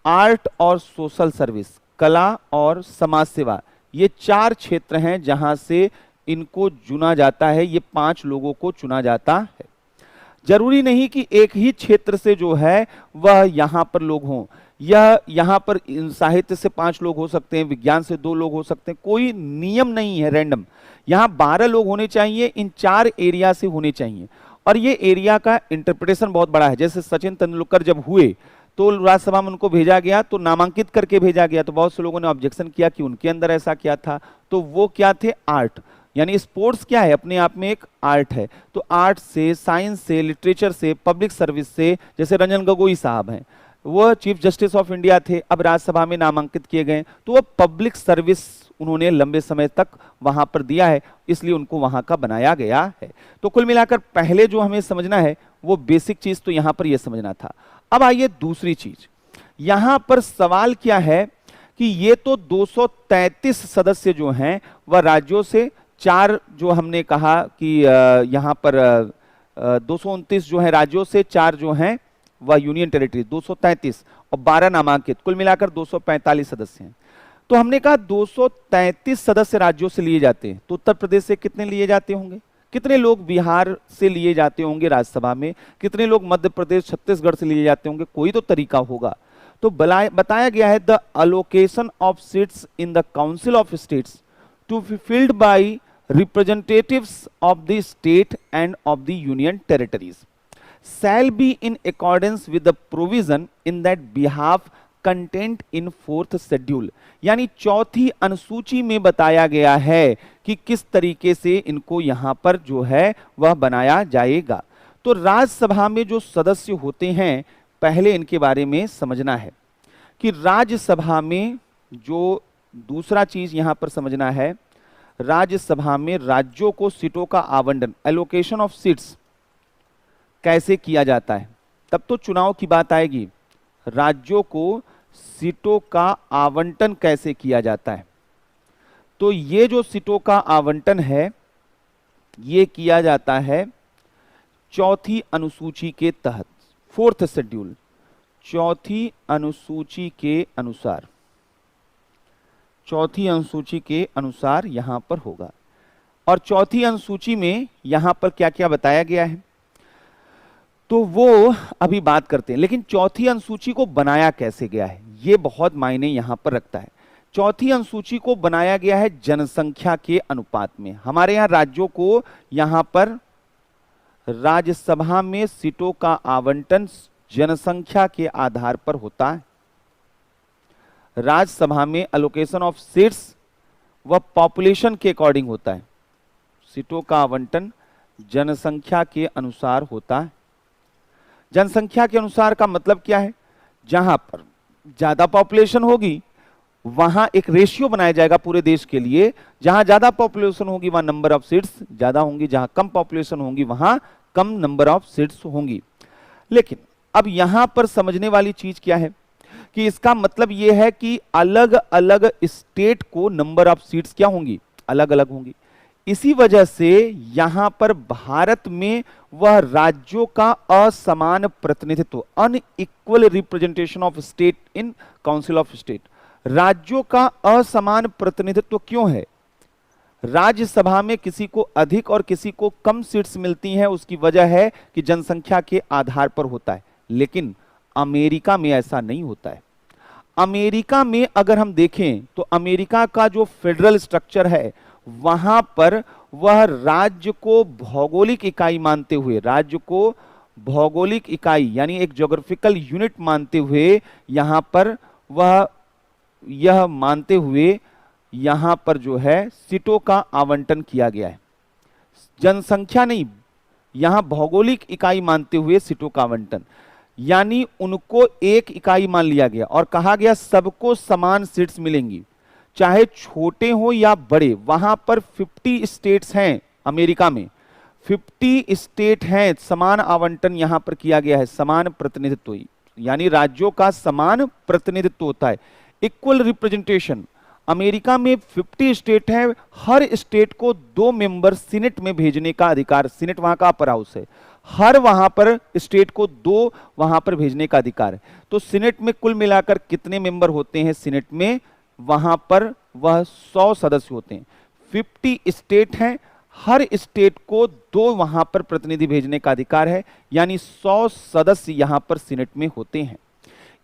आर्ट और सोशल सर्विस, कला और समाज सेवा, ये 4 क्षेत्र हैं जहां से इनको चुना जाता है। ये 5 लोगों को चुना जाता है। जरूरी नहीं कि एक ही क्षेत्र से जो है वह यहां पर लोग हों, यह यहां पर साहित्य से 5 लोग हो सकते हैं, विज्ञान से 2 लोग हो सकते हैं, कोई नियम नहीं है रैंडम। यहां 12 लोग होने चाहिए, इन 4 एरिया से होने चाहिए। और ये एरिया का इंटरप्रिटेशन बहुत बड़ा है। जैसे सचिन तेंदुलकर जब हुए तो राज्यसभा में उनको भेजा गया, तो नामांकित करके भेजा गया, तो बहुत से लोगों ने ऑब्जेक्शन किया कि उनके अंदर ऐसा क्या था। तो वो क्या थे? आर्ट, यानी स्पोर्ट्स क्या है? अपने आप में एक आर्ट है। तो आर्ट से, साइंस से, लिटरेचर से, पब्लिक सर्विस से, जैसे रंजन गोगोई साहब हैं, वह चीफ जस्टिस ऑफ इंडिया थे, अब राज्यसभा में नामांकित किए गए, तो वह पब्लिक सर्विस उन्होंने लंबे समय तक वहां पर दिया है, इसलिए उनको वहां का बनाया गया है। तो कुल मिलाकर पहले जो हमें समझना है वो बेसिक चीज तो यहां पर यह समझना था। अब आइए दूसरी चीज, यहां पर सवाल क्या है कि ये तो 233 सदस्य जो हैं वह राज्यों से, 4 जो हमने कहा कि यहां पर 229 जो है राज्यों से, 4 जो हैं वह यूनियन टेरिटरी, 233 और 12 नामांकित, कुल मिलाकर 245 सदस्य हैं। तो हमने कहा 233 सदस्य राज्यों से लिए जाते हैं, तो उत्तर प्रदेश से कितने लिए जाते होंगे? कितने लोग बिहार से लिए जाते होंगे राज्यसभा में? कितने लोग मध्य प्रदेश, छत्तीसगढ़ से लिए जाते होंगे? कोई तो तरीका होगा। तो बताया गया है the allocation of seats in the council of states to be filled by representatives of the state and of the union territories shall be in accordance with the provision in that behalf content in 4th schedule। यानी 4थी अनुसूची में बताया गया है कि किस तरीके से इनको यहां पर जो है वह बनाया जाएगा। तो राज्यसभा में जो सदस्य होते हैं, पहले इनके बारे में समझना है कि राज्यसभा में जो दूसरा चीज यहां पर समझना है, राज्यसभा में राज्यों को सीटों का आवंटन, एलोकेशन ऑफ सीट्स कैसे किया जाता है, तब तो चुनाव की बात आएगी। राज्यों को सीटों का आवंटन कैसे किया जाता है, तो ये जो सीटों का आवंटन है ये किया जाता है 4थी अनुसूची के तहत, 4th शेड्यूल, 4थी अनुसूची के अनुसार, 4थी अनुसूची के अनुसार यहां पर होगा। और 4थी अनुसूची में यहां पर क्या क्या बताया गया है तो वो अभी बात करते हैं। लेकिन 4थी अनुसूची को बनाया कैसे गया है ये बहुत मायने यहां पर रखता है। चौथी अनुसूची को बनाया गया है जनसंख्या के अनुपात में। हमारे यहाँ राज्यों को यहाँ पर राज्यसभा में सीटों का आवंटन जनसंख्या के आधार पर होता है। राज्यसभा में एलोकेशन ऑफ सीट्स वह पॉपुलेशन के अकॉर्डिंग होता है। सीटों का आवंटन जनसंख्या के अनुसार होता है। जनसंख्या के अनुसार का मतलब क्या है? जहां पर ज्यादा पॉपुलेशन होगी वहां एक रेशियो बनाया जाएगा पूरे देश के लिए। जहां ज्यादा पॉपुलेशन होगी वहां नंबर ऑफ सीट्स ज्यादा होंगी, जहां कम पॉपुलेशन होंगी वहां कम नंबर ऑफ सीट्स होंगी। लेकिन अब यहां पर समझने वाली चीज क्या है कि इसका मतलब यह है कि अलग अलग स्टेट को नंबर ऑफ सीट्स क्या होंगी? अलग अलग होंगी। इसी वजह से यहां पर भारत में वह राज्यों का असमान प्रतिनिधित्व, unequal representation of state in council of state, राज्यों का असमान प्रतिनिधित्व क्यों है? राज्यसभा में किसी को अधिक और किसी को कम सीट्स मिलती हैं, उसकी वजह है कि जनसंख्या के आधार पर होता है। लेकिन अमेरिका में ऐसा नहीं होता है। अमेरिका में अगर हम देखें तो अमेरिका का जो फेडरल स्ट्रक्चर है वहां पर वह राज्य को भौगोलिक इकाई मानते हुए, राज्य को भौगोलिक इकाई यानी एक ज्योग्राफिकल यूनिट मानते हुए यहां पर वह यह मानते हुए यहां पर जो है सीटों का आवंटन किया गया है। जनसंख्या नहीं, यहां भौगोलिक इकाई मानते हुए सीटों का आवंटन, यानी उनको एक इकाई मान लिया गया और कहा गया सबको समान सीट्स मिलेंगी, चाहे छोटे हो या बड़े। वहां पर 50 स्टेट्स हैं अमेरिका में, 50 स्टेट हैं, समान आवंटन यहां पर किया गया है, समान प्रतिनिधित्व, यानी राज्यों का समान प्रतिनिधित्व होता है, इक्वल रिप्रेजेंटेशन। अमेरिका में 50 स्टेट हैं, हर स्टेट को 2 मेंबर सीनेट में भेजने का अधिकार, सीनेट वहां का अपर हाउस है, हर वहां पर स्टेट को 2 वहां पर भेजने का अधिकार है। तो सीनेट में कुल मिलाकर कितने मेंबर होते हैं सीनेट में? वहां पर वह 100 सदस्य होते हैं। 50 स्टेट हैं, हर स्टेट को 2 वहां पर प्रतिनिधि भेजने का अधिकार है, यानी 100 सदस्य यहां पर सीनेट में होते हैं।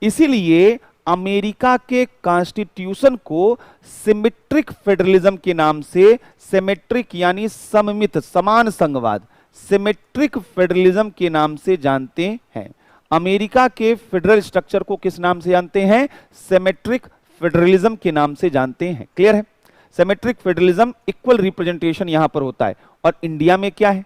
इसीलिए अमेरिका के कॉन्स्टिट्यूशन को सिमेट्रिक फेडरलिज्म के नाम से, सिमेट्रिक यानी सममित, समान संघवाद, सिमेट्रिक फेडरलिज्म के नाम से जानते हैं। अमेरिका के फेडरल स्ट्रक्चर को किस नाम से जानते हैं? सिमेट्रिक फेडरलिज्म के नाम से जानते हैं। क्लियर है? सिमेट्रिक फेडरलिज्म, इक्वल रिप्रेजेंटेशन यहां पर होता है। और इंडिया में क्या है?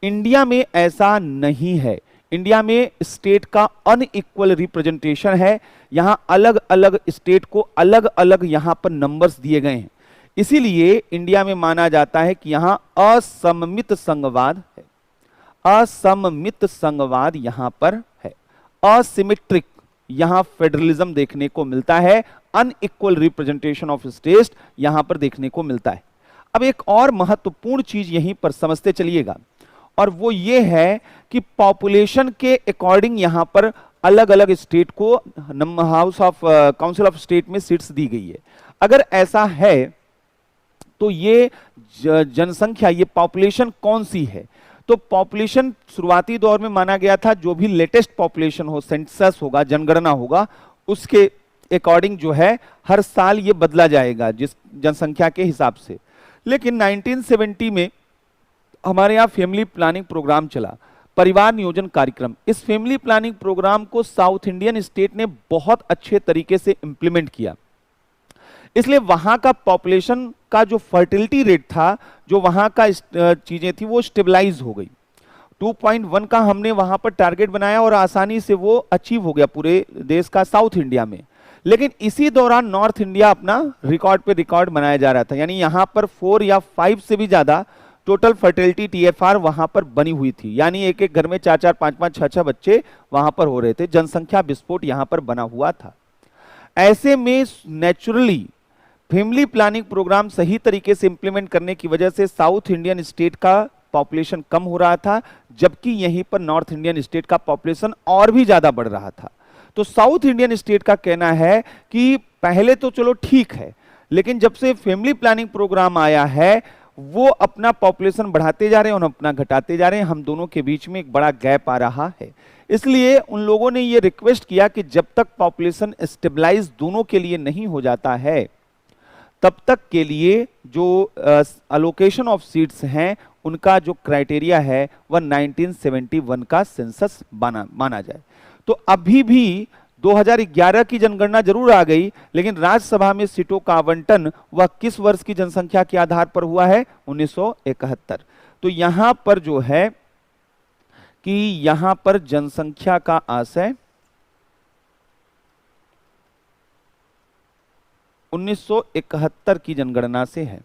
इंडिया में ऐसा नहीं है। इंडिया में स्टेट का अनइक्वल रिप्रेजेंटेशन है। यहां अलग अलग स्टेट को अलग अलग यहां पर नंबर्स दिए गए हैं। इसीलिए इंडिया में माना जाता है कि यहां असममित संघवाद है, असममित संघवाद यहां पर है, असिमेट्रिक यहां फेडरलिज्म देखने को मिलता है, अनइक्वल रिप्रेजेंटेशन ऑफ स्टेट यहां पर देखने को मिलता है। अब एक और महत्वपूर्ण चीज यहीं पर समझते चलिएगा, और वो ये है कि पॉपुलेशन के अकॉर्डिंग यहां पर अलग अलग स्टेट को house of council of state में सीट्स दी गई है। अगर ऐसा है तो ये जनसंख्या, ये पॉपुलेशन कौन सी है? तो पॉपुलेशन शुरुआती दौर में माना गया था जो भी लेटेस्ट पॉपुलेशन हो, सेंसस होगा, जनगणना होगा, उसके अकॉर्डिंग जो है हर साल ये बदला जाएगा जिस जनसंख्या के हिसाब से। लेकिन 1970 में हमारे यहाँ फैमिली प्लानिंग प्रोग्राम चला, परिवार नियोजन कार्यक्रम। इस फैमिली प्लानिंग प्रोग्राम को साउथ इंडियन स्टेट ने बहुत अच्छे तरीके से इंप्लीमेंट किया, इसलिए वहां का पॉपुलेशन का जो फर्टिलिटी रेट था, जो वहां का चीजें थी, वो स्टेबलाइज हो गई। 2.1 का हमने वहां पर टारगेट बनाया और आसानी से वो अचीव हो गया पूरे देश का, साउथ इंडिया में। लेकिन इसी दौरान नॉर्थ इंडिया अपना रिकॉर्ड पे रिकॉर्ड बनाया जा रहा था, यानी यहां पर 4 या 5 से भी ज्यादा टोटल फर्टिलिटी TFR वहां पर बनी हुई थी, यानी एक एक घर में 4-4, 5-5, 6-6 बच्चे वहां पर हो रहे थे। जनसंख्या विस्फोट यहां पर बना हुआ था। ऐसे में नेचुरली फैमिली प्लानिंग प्रोग्राम सही तरीके से इंप्लीमेंट करने की वजह से साउथ इंडियन स्टेट का पॉपुलेशन कम हो रहा था, जबकि यहीं पर नॉर्थ इंडियन स्टेट का पॉपुलेशन और भी ज्यादा बढ़ रहा था। तो साउथ इंडियन स्टेट का कहना है कि पहले तो चलो ठीक है, लेकिन जब से फैमिली प्लानिंग प्रोग्राम आया है वो अपना पॉपुलेशन बढ़ाते जा रहे हैं और अपना घटाते जा रहे हैं, हम दोनों के बीच में एक बड़ा गैप आ रहा है। इसलिए उन लोगों ने ये रिक्वेस्ट किया कि जब तक पॉपुलेशन स्टेबलाइज दोनों के लिए नहीं हो जाता है, तब तक के लिए जो अलोकेशन ऑफ सीट्स हैं उनका जो क्राइटेरिया है वह 1971 का सेंसस माना जाए। तो अभी भी 2011 की जनगणना जरूर आ गई, लेकिन राज्यसभा में सीटों का आवंटन वह किस वर्ष की जनसंख्या के आधार पर हुआ है? 1971। तो यहां पर जो है कि यहां पर जनसंख्या का आशय 1971 की जनगणना से है,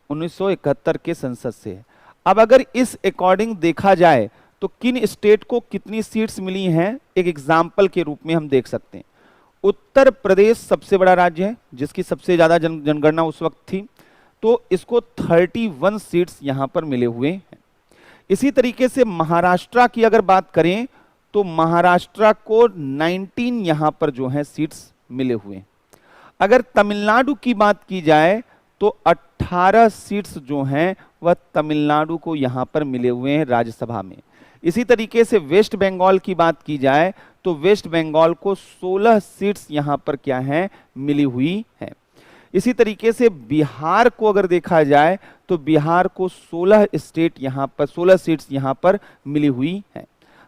1971 के सेंसस से है। अब अगर इस अकॉर्डिंग देखा जाए तो किन स्टेट को कितनी सीट्स मिली हैं, एक एग्जाम्पल के रूप में हम देख सकते हैं। उत्तर प्रदेश सबसे बड़ा राज्य है जिसकी सबसे ज्यादा जनगणना उस वक्त थी, तो इसको 31 सीट्स यहां पर मिले हुए हैं। इसी तरीके से महाराष्ट्र की अगर बात करें तो महाराष्ट्र को 19 यहां पर जो है सीट्स मिले हुए हैं। अगर तमिलनाडु की बात की जाए तो 18 सीट्स जो हैं वह तमिलनाडु को यहां पर मिले हुए हैं राज्यसभा में। इसी तरीके से वेस्ट बंगाल की बात की जाए तो वेस्ट बंगाल को 16 सीट्स यहां पर क्या है? मिली हुई है। इसी तरीके से बिहार को अगर देखा जाए तो बिहार को 16 सीट्स यहां पर मिली हुई है।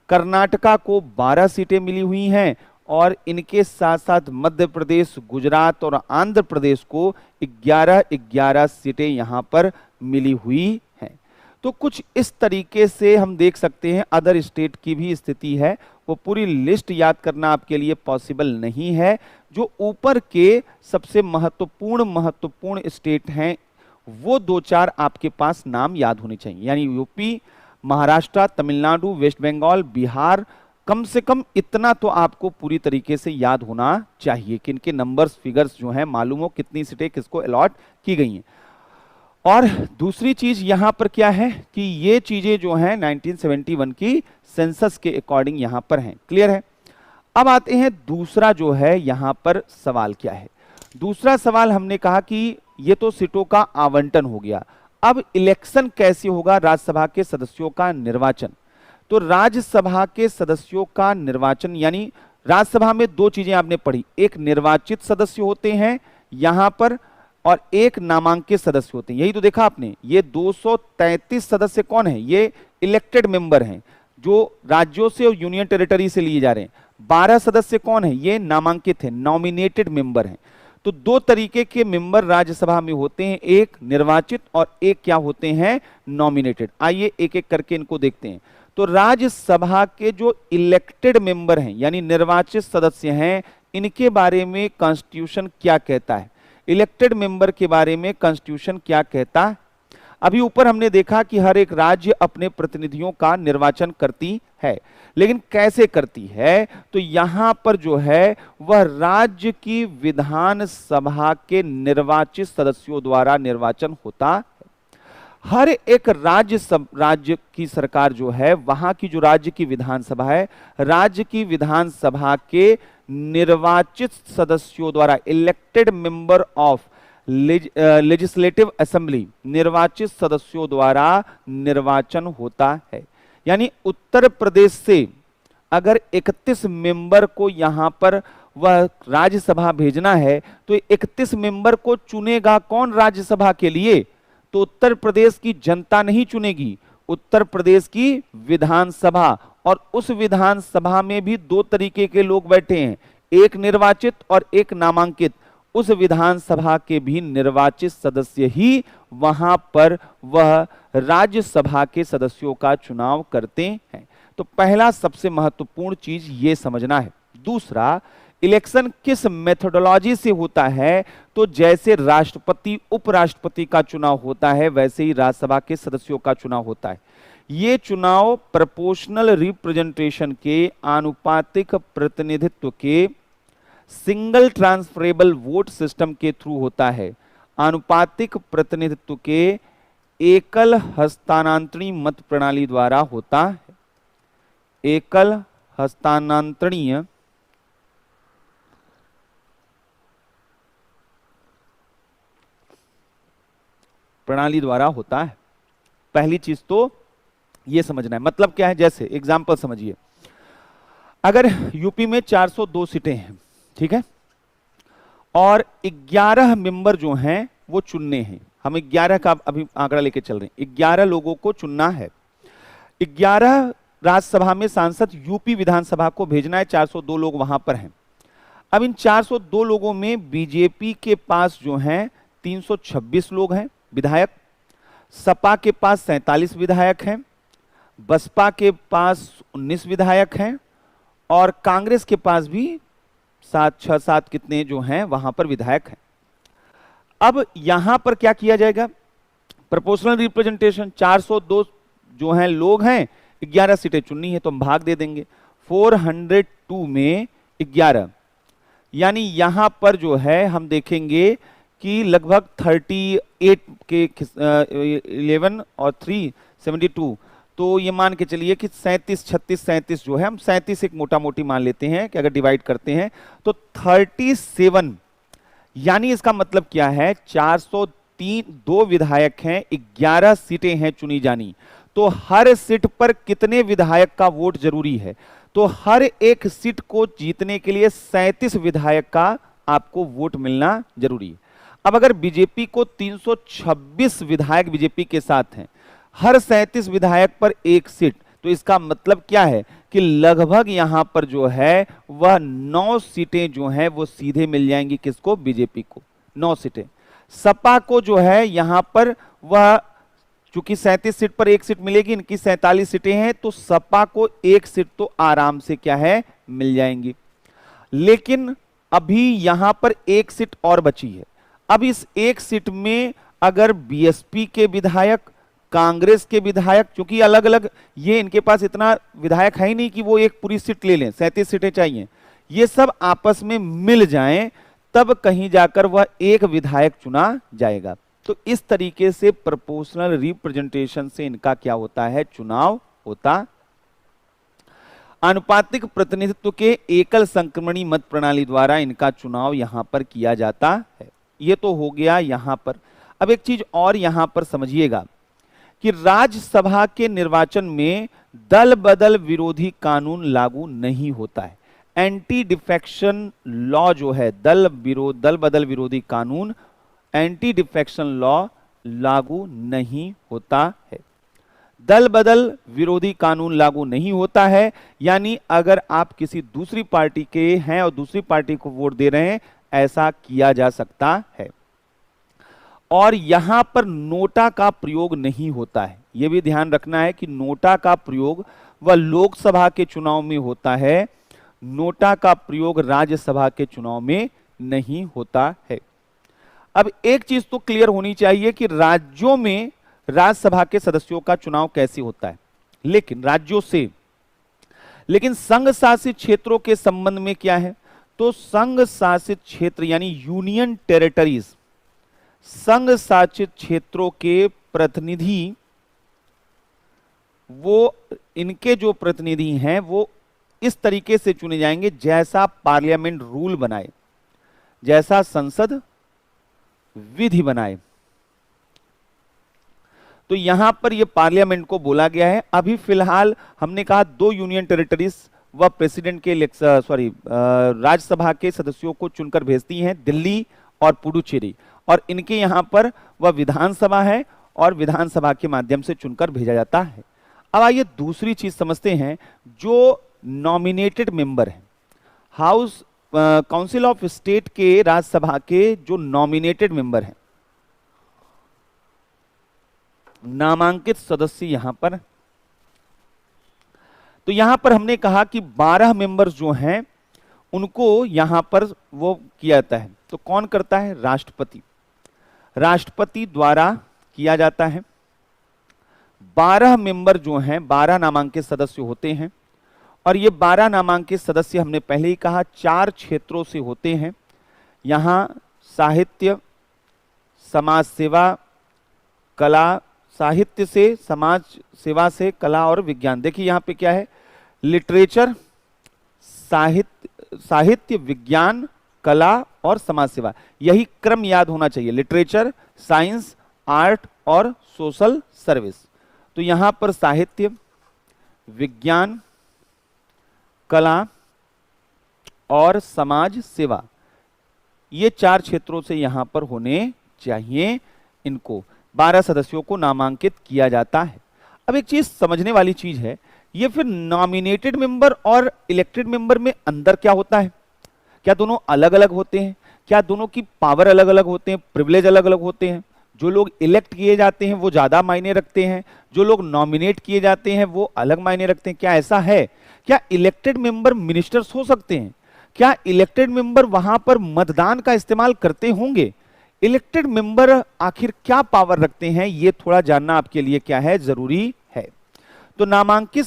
कर्नाटका को 12 सीटें मिली हुई हैं और इनके साथ साथ मध्य प्रदेश, गुजरात और आंध्र प्रदेश को 11 सीटें यहां पर मिली हुई हैं। तो कुछ इस तरीके से हम देख सकते हैं अदर स्टेट की भी स्थिति है। वो पूरी लिस्ट याद करना आपके लिए पॉसिबल नहीं है। जो ऊपर के सबसे महत्वपूर्ण स्टेट हैं वो 2-4 आपके पास नाम याद होने चाहिए, यानी यूपी, महाराष्ट्र, तमिलनाडु, वेस्ट बंगाल, बिहार, कम से कम इतना तो आपको पूरी तरीके से याद होना चाहिए कि इनके नंबर्स, फिगर्स जो हैं मालूम हो कितनी सीटें किसको अलॉट की गई हैं। और दूसरी चीज यहां पर क्या है कि ये चीजें जो हैं 1971 की सेंसस के अकॉर्डिंग यहां पर हैं। क्लियर है? अब आते हैं दूसरा जो है यहां पर सवाल क्या है। दूसरा सवाल हमने कहा कि ये तो सीटों का आवंटन हो गया, अब इलेक्शन कैसे होगा? राज्यसभा के सदस्यों का निर्वाचन। तो राज्यसभा के सदस्यों का निर्वाचन यानी राज्यसभा में 2 चीजें आपने पढ़ी, एक निर्वाचित सदस्य होते हैं यहां पर और एक नामांकित सदस्य होते हैं। यही तो देखा आपने, ये 233 सदस्य कौन है? ये इलेक्टेड मेंबर हैं जो राज्यों से और यूनियन टेरिटरी से लिए जा रहे हैं। 12 सदस्य कौन है? ये नामांकित है, नॉमिनेटेड मेंबर हैं। तो 2 तरीके के मेंबर राज्यसभा में होते हैं, एक निर्वाचित और एक क्या होते हैं? नॉमिनेटेड। आइए एक एक करके इनको देखते हैं। तो राज्यसभा के जो इलेक्टेड मेंबर हैं यानी निर्वाचित सदस्य हैं, इनके बारे में कॉन्स्टिट्यूशन क्या कहता है? इलेक्टेड मेंबर के बारे में कॉन्स्टिट्यूशन क्या कहता है? अभी ऊपर हमने देखा कि हर एक राज्य अपने प्रतिनिधियों का निर्वाचन करती है, लेकिन कैसे करती है? तो यहां पर जो है वह राज्य की विधानसभा के निर्वाचित सदस्यों द्वारा निर्वाचन होता है। हर एक राज्य की सरकार जो है, वहां की जो राज्य की विधानसभा है, राज्य की विधानसभा के निर्वाचित सदस्यों द्वारा, elected member of legislative assembly, निर्वाचित सदस्यों द्वारा निर्वाचन होता है। यानी उत्तर प्रदेश से अगर 31 मेंबर को यहां पर वह राज्यसभा भेजना है तो 31 मेंबर को चुनेगा कौन राज्यसभा के लिए? तो उत्तर प्रदेश की जनता नहीं चुनेगी, उत्तर प्रदेश की विधानसभा। और उस विधानसभा में भी 2 तरीके के लोग बैठे हैं, एक निर्वाचित और एक नामांकित। उस विधानसभा के भी निर्वाचित सदस्य ही वहां पर वह राज्यसभा के सदस्यों का चुनाव करते हैं। तो पहला सबसे महत्वपूर्ण चीज ये समझना है। दूसरा, इलेक्शन किस मेथोडोलॉजी से होता है? तो जैसे राष्ट्रपति, उपराष्ट्रपति का चुनाव होता है वैसे ही राज्यसभा के सदस्यों का चुनाव होता है। ये चुनाव प्रोपोर्शनल रिप्रेजेंटेशन के, आनुपातिक प्रतिनिधित्व के, सिंगल ट्रांसफरेबल वोट सिस्टम के थ्रू होता है। आनुपातिक प्रतिनिधित्व के एकल हस्तांतरणीय मत प्रणाली द्वारा होता है। एकल हस्तांतरणीय प्रणाली द्वारा होता है। पहली चीज तो यह समझना है। मतलब क्या है? जैसे एग्जाम्पल समझिए, अगर यूपी में 402 सीटें हैं, ठीक है, और 11 मेंबर जो हैं वो चुनने हैं। हम 11 का अभी आंकड़ा लेके चल रहे हैं, 11 लोगों को चुनना है। 11 राज्यसभा में सांसद यूपी विधानसभा को भेजना है, 402 लोग वहां पर हैं। अब इन 402 लोगों में बीजेपी के पास जो हैं 326 लोग हैं विधायक, सपा के पास 47 विधायक हैं, बसपा के पास 19 विधायक हैं और कांग्रेस के पास भी 7 कितने जो हैं वहां पर विधायक हैं। अब यहां पर क्या किया जाएगा, प्रोपोर्शनल रिप्रेजेंटेशन, 402 जो हैं लोग हैं, 11 सीटें चुननी है तो हम भाग दे देंगे 402 में 11, यानी यहां पर जो है हम देखेंगे कि लगभग 38 के 11 और 3 72, तो ये मान के चलिए कि 37 36 37 जो है, हम 37 एक मोटा मोटी मान लेते हैं कि अगर डिवाइड करते हैं तो 37, यानी इसका मतलब क्या है 403, 2 विधायक हैं, 11 सीटें हैं चुनी जानी, तो हर सीट पर कितने विधायक का वोट जरूरी है, तो हर एक सीट को जीतने के लिए 37 विधायक का आपको वोट मिलना जरूरी है। अब अगर बीजेपी को 326 विधायक बीजेपी के साथ हैं, हर 37 विधायक पर एक सीट, तो इसका मतलब क्या है कि लगभग यहां पर जो है वह 9 सीटें जो हैं वो सीधे मिल जाएंगी किसको, बीजेपी को 9 सीटें। सपा को जो है यहां पर वह चूंकि 37 सीट पर एक सीट मिलेगी, इनकी 47 सीटें हैं, तो सपा को एक सीट तो आराम से क्या है मिल जाएंगी। लेकिन अभी यहां पर एक सीट और बची है। अब इस एक सीट में अगर बीएसपी के विधायक, कांग्रेस के विधायक, क्योंकि अलग अलग ये इनके पास इतना विधायक है ही नहीं कि वो एक पूरी सीट ले लें, 37 सीटें चाहिए, ये सब आपस में मिल जाएं तब कहीं जाकर वह एक विधायक चुना जाएगा। तो इस तरीके से प्रोपोर्शनल रिप्रेजेंटेशन से इनका क्या होता है, चुनाव होता। आनुपातिक प्रतिनिधित्व के एकल संक्रमणी मत प्रणाली द्वारा इनका चुनाव यहां पर किया जाता है। ये तो हो गया यहां पर। अब एक चीज और यहां पर समझिएगा कि राज्यसभा के निर्वाचन में दल बदल विरोधी कानून लागू नहीं होता है। एंटी डिफेक्शन लॉ जो है, दल बदल विरोधी कानून, एंटी डिफेक्शन लॉ लागू नहीं होता है। दल बदल विरोधी कानून लागू नहीं होता है, यानी अगर आप किसी दूसरी पार्टी के हैं और दूसरी पार्टी को वोट दे रहे हैं, ऐसा किया जा सकता है। और यहां पर नोटा का प्रयोग नहीं होता है। यह भी ध्यान रखना है कि नोटा का प्रयोग वह लोकसभा के चुनाव में होता है, नोटा का प्रयोग राज्यसभा के चुनाव में नहीं होता है। अब एक चीज तो क्लियर होनी चाहिए कि राज्यों में राज्यसभा के सदस्यों का चुनाव कैसे होता है, लेकिन राज्यों से, लेकिन संघ शासित क्षेत्रों के संबंध में क्या है, तो संघ शासित क्षेत्र यानी यूनियन टेरिटरीज, संघ शासित क्षेत्रों के प्रतिनिधि, वो इनके जो प्रतिनिधि हैं वो इस तरीके से चुने जाएंगे जैसा पार्लियामेंट रूल बनाए, जैसा संसद विधि बनाए। तो यहां पर यह पार्लियामेंट को बोला गया है। अभी फिलहाल हमने कहा 2 यूनियन टेरिटरीज वह प्रेसिडेंट के राज्यसभा के सदस्यों को चुनकर भेजती हैं, दिल्ली और पुडुचेरी, और इनके यहां पर वह विधानसभा है और विधानसभा के माध्यम से चुनकर भेजा जाता है। अब आइए दूसरी चीज समझते हैं, जो नॉमिनेटेड मेंबर हैं, हाउस काउंसिल ऑफ स्टेट के राज्यसभा के जो नॉमिनेटेड मेंबर हैं, नामांकित सदस्य यहां पर, तो यहां पर हमने कहा कि 12 मेंबर्स जो हैं उनको यहां पर वो किया जाता है। तो कौन करता है, राष्ट्रपति, राष्ट्रपति द्वारा किया जाता है। 12 मेंबर जो हैं, 12 नामांकित सदस्य होते हैं, और ये 12 नामांकित सदस्य हमने पहले ही कहा 4 क्षेत्रों से होते हैं। यहां साहित्य, समाज सेवा, कला, साहित्य से, समाज सेवा से, कला और विज्ञान। देखिए यहां पे क्या है, लिटरेचर, साहित्य, विज्ञान, कला और समाज सेवा, यही क्रम याद होना चाहिए, लिटरेचर, साइंस, आर्ट और सोशल सर्विस। तो यहां पर साहित्य, विज्ञान, कला और समाज सेवा, ये 4 क्षेत्रों से यहां पर होने चाहिए। इनको 12 सदस्यों को नामांकित किया जाता है। अब एक चीज समझने वाली चीज है, ये फिर नॉमिनेटेड मेंबर और इलेक्टेड मेंबर में अंदर क्या होता है? क्या दोनों अलग अलग होते हैं? क्या दोनों की पावर अलग अलग होते हैं, प्रिविलेज अलग अलग होते हैं? जो लोग इलेक्ट किए जाते हैं वो ज्यादा मायने रखते हैं, जो लोग नॉमिनेट किए जाते हैं वो अलग मायने रखते हैं। क्या ऐसा है? क्या इलेक्टेड मेंबर मिनिस्टर्स हो सकते हैं? क्या इलेक्टेड मेंबर वहां पर मतदान का इस्तेमाल करते होंगे? इलेक्टेड मेंबर आखिर क्या पावर रखते हैं, ये थोड़ा जानना आपके लिए क्या है, जरूरी है। तो नामांकित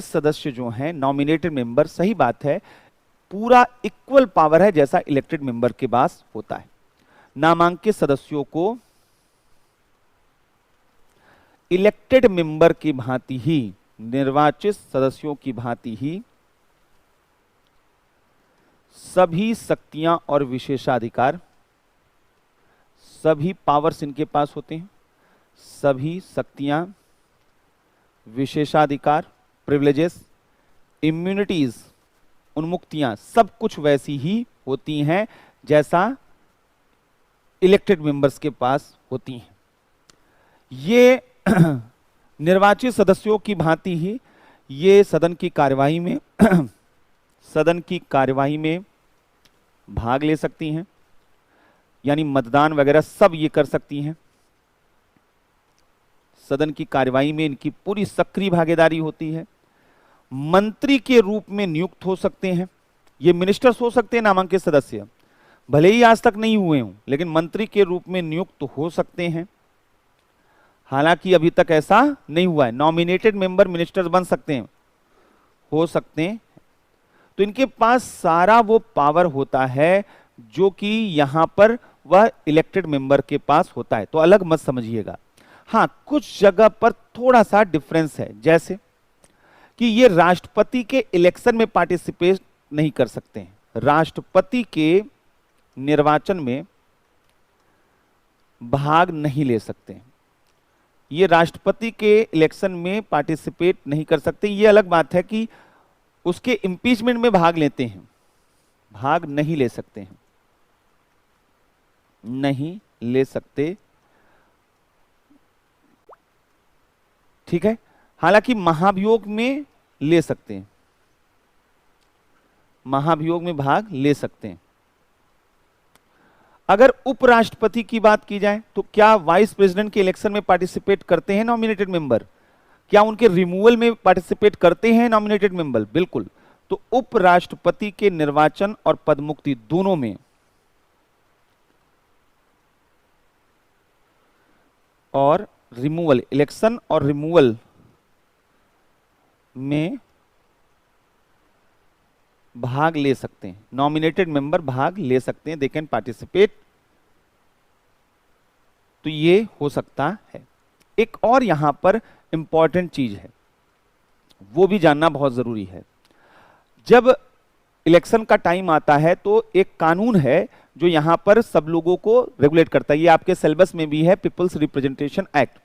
सदस्य जो हैं, नॉमिनेटेड मेंबर, सही बात है, पूरा इक्वल पावर है जैसा इलेक्टेड मेंबर के पास होता है। नामांकित सदस्यों को इलेक्टेड मेंबर की भांति ही, निर्वाचित सदस्यों की भांति ही सभी शक्तियां और विशेषाधिकार, सभी पावर्स इनके पास होते हैं। सभी शक्तियां, विशेषाधिकार, प्रिविलेजेस, इम्यूनिटीज, उन्मुक्तियां, सब कुछ वैसी ही होती हैं जैसा इलेक्टेड मेंबर्स के पास होती हैं। ये निर्वाचित सदस्यों की भांति ही ये सदन की कार्यवाही में भाग ले सकती हैं, यानी मतदान वगैरह सब ये कर सकती हैं। सदन की कार्यवाही में इनकी पूरी सक्रिय भागीदारी होती है। मंत्री के रूप में नियुक्त हो सकते हैं, ये मिनिस्टर्स हो सकते हैं नामांकित सदस्य, भले ही आज तक नहीं हुए हों, लेकिन मंत्री के रूप में नियुक्त हो सकते हैं। हालांकि अभी तक ऐसा नहीं हुआ है। नॉमिनेटेड मेंबर मिनिस्टर्स बन सकते हैं, हो सकते हैं। तो इनके पास सारा वो पावर होता है जो कि यहां पर वह इलेक्टेड मेंबर के पास होता है। तो अलग मत समझिएगा। हाँ, कुछ जगह पर थोड़ा सा डिफरेंस है, जैसे कि ये राष्ट्रपति के इलेक्शन में पार्टिसिपेट नहीं कर सकते हैं। राष्ट्रपति के निर्वाचन में भाग नहीं ले सकते हैं। ये राष्ट्रपति के इलेक्शन में पार्टिसिपेट नहीं कर सकते। ये अलग बात है कि उसके इंपीचमेंट में भाग लेते हैं, भाग नहीं ले सकते हैं, नहीं ले सकते, ठीक है। हालांकि महाभियोग में ले सकते हैं, महाभियोग में भाग ले सकते हैं। अगर उपराष्ट्रपति की बात की जाए तो क्या वाइस प्रेसिडेंट के इलेक्शन में पार्टिसिपेट करते हैं नॉमिनेटेड मेंबर? क्या उनके रिमूवल में पार्टिसिपेट करते हैं नॉमिनेटेड मेंबर? बिल्कुल। तो उपराष्ट्रपति के निर्वाचन और पदमुक्ति दोनों में और रिमूवल, इलेक्शन और रिमूवल में भाग ले सकते हैं। नॉमिनेटेड मेंबर भाग ले सकते हैं, दे कैन पार्टिसिपेट। तो ये हो सकता है। एक और यहां पर इंपॉर्टेंट चीज है, वो भी जानना बहुत जरूरी है। जब इलेक्शन का टाइम आता है तो एक कानून है जो यहां पर सब लोगों को रेगुलेट करता है। ये आपके सिलेबस में भी है, पीपल्स रिप्रेजेंटेशन एक्ट।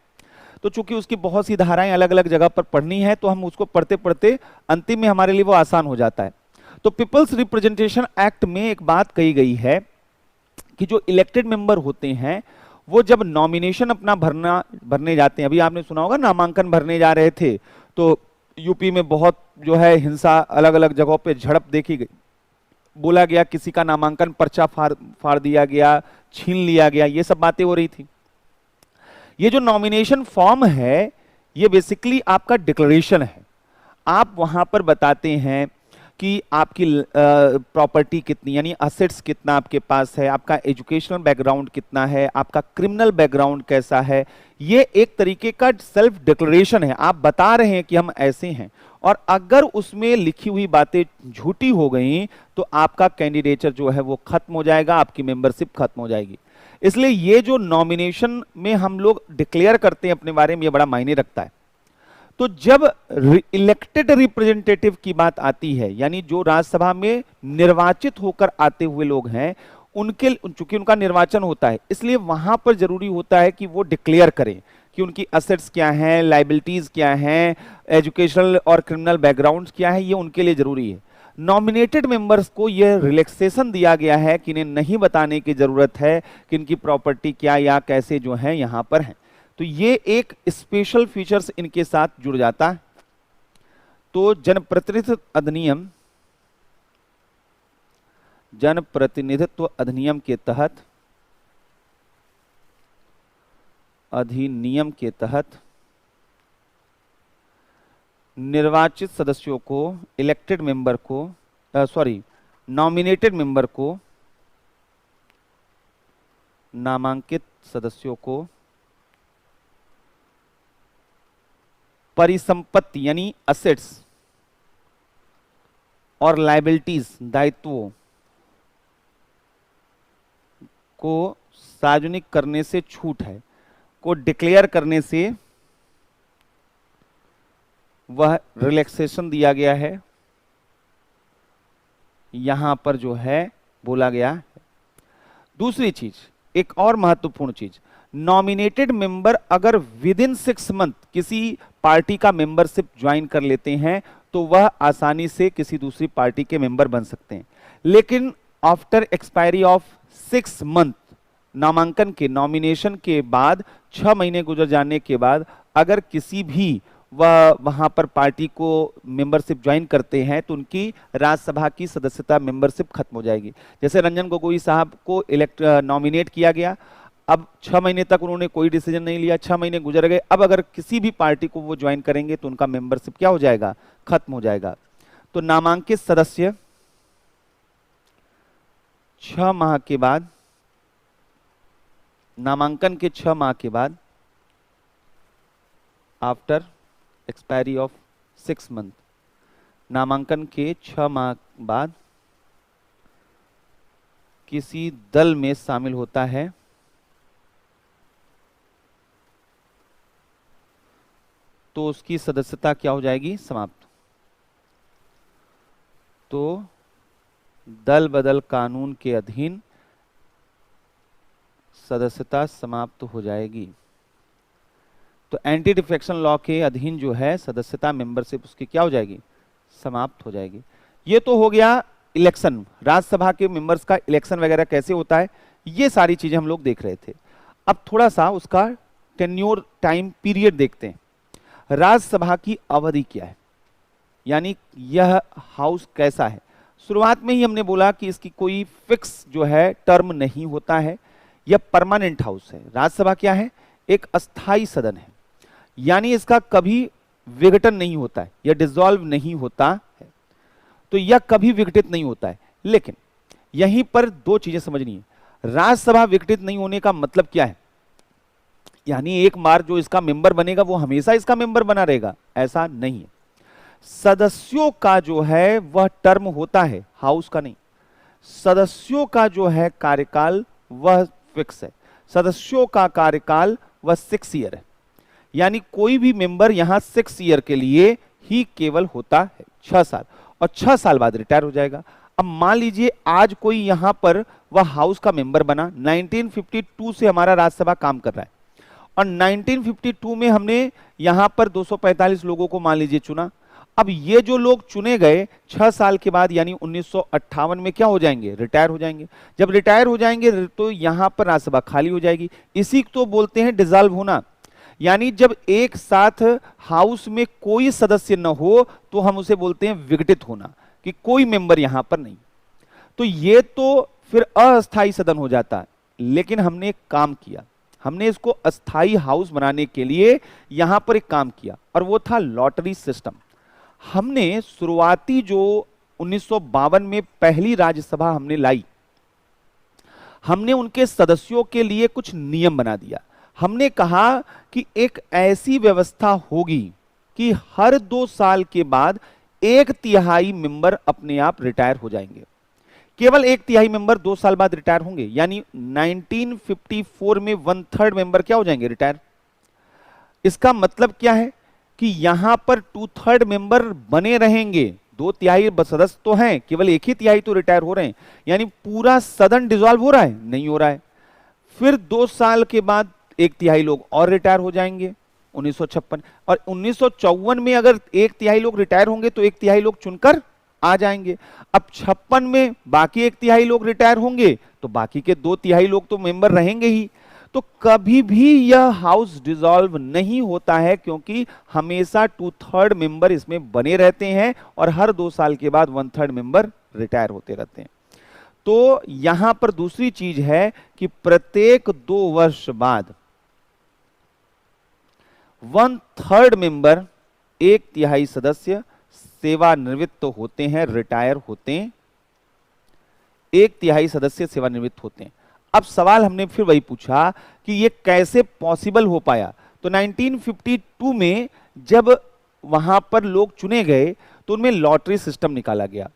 तो चूंकि उसकी बहुत सी धाराएं अलग अलग जगह पर पढ़नी है, तो हम उसको पढ़ते पढ़ते अंतिम में हमारे लिए वो आसान हो जाता है। तो पीपल्स रिप्रेजेंटेशन एक्ट में एक बात कही गई है कि जो इलेक्टेड मेंबर होते हैं वो जब नॉमिनेशन अपना भरने जाते हैं, अभी आपने सुना होगा नामांकन भरने जा रहे थे तो यूपी में बहुत जो है हिंसा, अलग अलग जगहों पे झड़प देखी गई, बोला गया किसी का नामांकन पर्चा फाड़ दिया गया, छीन लिया गया, ये सब बातें हो रही थी। ये जो नॉमिनेशन फॉर्म है ये बेसिकली आपका डिक्लेरेशन है। आप वहां पर बताते हैं कि आपकी प्रॉपर्टी कितनी, यानी असेट्स कितना आपके पास है, आपका एजुकेशनल बैकग्राउंड कितना है, आपका क्रिमिनल बैकग्राउंड कैसा है। ये एक तरीके का सेल्फ डिक्लेरेशन है। आप बता रहे हैं कि हम ऐसे हैं, और अगर उसमें लिखी हुई बातें झूठी हो गई तो आपका कैंडिडेचर जो है वो खत्म हो जाएगा, आपकी मेंबरशिप खत्म हो जाएगी। इसलिए ये जो नॉमिनेशन में हम लोग डिक्लेयर करते हैं अपने बारे में, ये बड़ा मायने रखता है। तो जब इलेक्टेड रिप्रेजेंटेटिव की बात आती है, यानी जो राज्यसभा में निर्वाचित होकर आते हुए लोग हैं, उनके चूंकि उनका निर्वाचन होता है, इसलिए वहां पर जरूरी होता है कि वो डिक्लेयर करें कि उनकी असेट्स क्या हैं, लाइबिलिटीज क्या हैं, एजुकेशनल और क्रिमिनल बैकग्राउंड क्या है, ये उनके लिए जरूरी है। नॉमिनेटेड मेंबर्स को यह रिलैक्सेशन दिया गया है कि इन्हें नहीं बताने की जरूरत है कि इनकी प्रॉपर्टी क्या या कैसे जो है यहां पर है। तो ये एक स्पेशल फीचर्स इनके साथ जुड़ जाता है। तो जनप्रतिनिधित्व अधिनियम के तहत निर्वाचित सदस्यों को, इलेक्टेड मेंबर को, नॉमिनेटेड मेंबर को, नामांकित सदस्यों को परिसंपत्ति यानी असेट्स और लायबिलिटीज दायित्वों को सार्वजनिक करने से छूट है, को डिक्लेयर करने से वह रिलैक्सेशन दिया गया है, यहां पर जो है बोला गया है। दूसरी चीज, एक और महत्वपूर्ण चीज, नॉमिनेटेड मेंबर अगर विद इन 6 मंथ किसी पार्टी का मेंबरशिप ज्वाइन कर लेते हैं तो वह आसानी से किसी दूसरी पार्टी के मेंबर बन सकते हैं। लेकिन आफ्टर एक्सपायरी ऑफ 6 मंथ, नामांकन के, नॉमिनेशन के बाद 6 महीने गुजर जाने के बाद अगर किसी भी वह वहां पर पार्टी को मेंबरशिप ज्वाइन करते हैं तो उनकी राज्यसभा की सदस्यता मेंबरशिप खत्म हो जाएगी। जैसे रंजन गोगोई साहब को नॉमिनेट किया गया, अब 6 महीने तक उन्होंने कोई डिसीजन नहीं लिया, 6 महीने गुजर गए, अब अगर किसी भी पार्टी को वो ज्वाइन करेंगे तो उनका मेंबरशिप क्या हो जाएगा, खत्म हो जाएगा। तो नामांकित सदस्य 6 माह के बाद, नामांकन के 6 माह के बाद, आफ्टर एक्सपायरी ऑफ 6 मंथ, नामांकन के 6 माह बाद किसी दल में शामिल होता है तो उसकी सदस्यता क्या हो जाएगी, समाप्त। तो दल बदल कानून के अधीन सदस्यता समाप्त हो जाएगी। तो एंटी डिफेक्शन लॉ के अधीन जो है सदस्यता, मेंबरशिप उसकी क्या हो जाएगी, समाप्त हो जाएगी। ये तो हो गया इलेक्शन, राज्यसभा के मेंबर्स का इलेक्शन वगैरह कैसे होता है, ये सारी चीजें हम लोग देख रहे थे। अब थोड़ा सा उसका टेन्योर टाइम पीरियड देखते हैं। राज्यसभा की अवधि क्या है, यानी यह हाउस कैसा है। शुरुआत में ही हमने बोला कि इसकी कोई फिक्स जो है टर्म नहीं होता है, यह परमानेंट हाउस है। राज्यसभा क्या है, एक अस्थाई सदन है, यानी इसका कभी विघटन नहीं होता है, यह डिसॉल्व नहीं होता है, तो यह कभी विघटित नहीं होता है। लेकिन यहीं पर 2 चीजें समझनी है। राज्यसभा विघटित नहीं होने का मतलब क्या है, यानी एक बार जो इसका मेंबर बनेगा वो हमेशा इसका मेंबर बना रहेगा, ऐसा नहीं है। सदस्यों का जो है वह टर्म होता है, हाउस का नहीं। सदस्यों का जो है कार्यकाल वह फिक्स है, सदस्यों का कार्यकाल वह 6 ईयर है, यानी कोई भी मेंबर यहां 6 ईयर के लिए ही केवल होता है, 6 साल, और 6 साल बाद रिटायर हो जाएगा। अब मान लीजिए आज कोई यहां पर वह हाउस का मेंबर बना, 1952 से हमारा राज्यसभा काम कर रहा है, और 1952 में हमने यहां पर 245 लोगों को मान लीजिए चुना। अब ये जो लोग चुने गए 6 साल के बाद यानी 1958 में क्या हो जाएंगे, रिटायर हो जाएंगे। जब रिटायर हो जाएंगे तो यहां पर राज्यसभा खाली हो जाएगी। इसी को बोलते हैं डिसॉल्व होना, यानी जब एक साथ हाउस में कोई सदस्य न हो तो हम उसे बोलते हैं विघटित होना, कि कोई मेंबर यहां पर नहीं। तो ये तो फिर अस्थाई सदन हो जाता है। लेकिन हमने एक काम किया, हमने इसको अस्थाई हाउस बनाने के लिए यहां पर एक काम किया, और वो था लॉटरी सिस्टम। हमने शुरुआती जो 1952 में पहली राज्यसभा हमने लाई, हमने उनके सदस्यों के लिए कुछ नियम बना दिया। हमने कहा कि एक ऐसी व्यवस्था होगी कि हर 2 साल के बाद 1/3 मेंबर अपने आप रिटायर हो जाएंगे। केवल 1/3 मेंबर 2 साल बाद रिटायर होंगे, यानी 1954 में 1/3 मेंबर क्या हो जाएंगे, रिटायर। इसका मतलब क्या है कि यहां पर 2/3 मेंबर बने रहेंगे, 2/3 सदस्य तो हैं, केवल 1/3 तो रिटायर हो रहे हैं, यानी पूरा सदन डिसॉल्व हो रहा है, नहीं हो रहा है। फिर 2 साल के बाद 1/3 लोग और रिटायर हो जाएंगे 1956, और 1954 में अगर 1/3 लोग रिटायर होंगे तो 1/3 लोग चुनकर आ जाएंगे। अब 56 में बाकी 1/3 लोग रिटायर होंगे तो बाकी के 2/3 लोग तो मेंबर रहेंगे ही। तो कभी भी यह हाउस डिसॉल्व नहीं होता है, क्योंकि हमेशा 2/3 मेंबर इसमें बने रहते हैं और हर 2 साल के बाद 1/3 मेंबर रिटायर होते रहते हैं। तो यहां पर दूसरी चीज है कि प्रत्येक 2 वर्ष बाद 1/3 मेंबर, 1/3 सदस्य सेवानिवृत्त होते हैं, रिटायर होते हैं, 1/3 सदस्य सेवानिवृत्त होते हैं। अब सवाल हमने फिर वही पूछा कि ये कैसे पॉसिबल हो पाया। तो 1952 में जब वहां पर लोग चुने गए तो उनमें लॉटरी सिस्टम निकाला गया।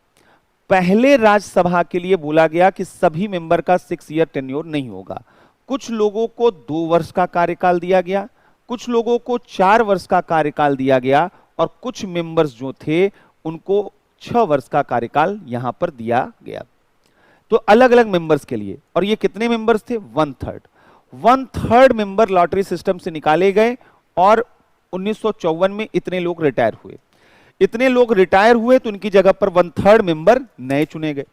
पहले राज्यसभा के लिए बोला गया कि सभी मेंबर का 6 ईयर टेन्योर नहीं होगा। कुछ लोगों को 2 वर्ष का कार्यकाल दिया गया, कुछ लोगों को 4 वर्ष का कार्यकाल दिया गया और कुछ मेंबर्स जो थे उनको 6 वर्ष का कार्यकाल यहां पर दिया गया। तो अलग अलग मेंबर्स के लिए। और ये कितने मेंबर्स थे? 1/3 मेंबर लॉटरी सिस्टम से निकाले गए और 1954 में इतने लोग रिटायर हुए। इतने लोग रिटायर हुए तो उनकी जगह पर 1/3 मेंबर नए चुने गए।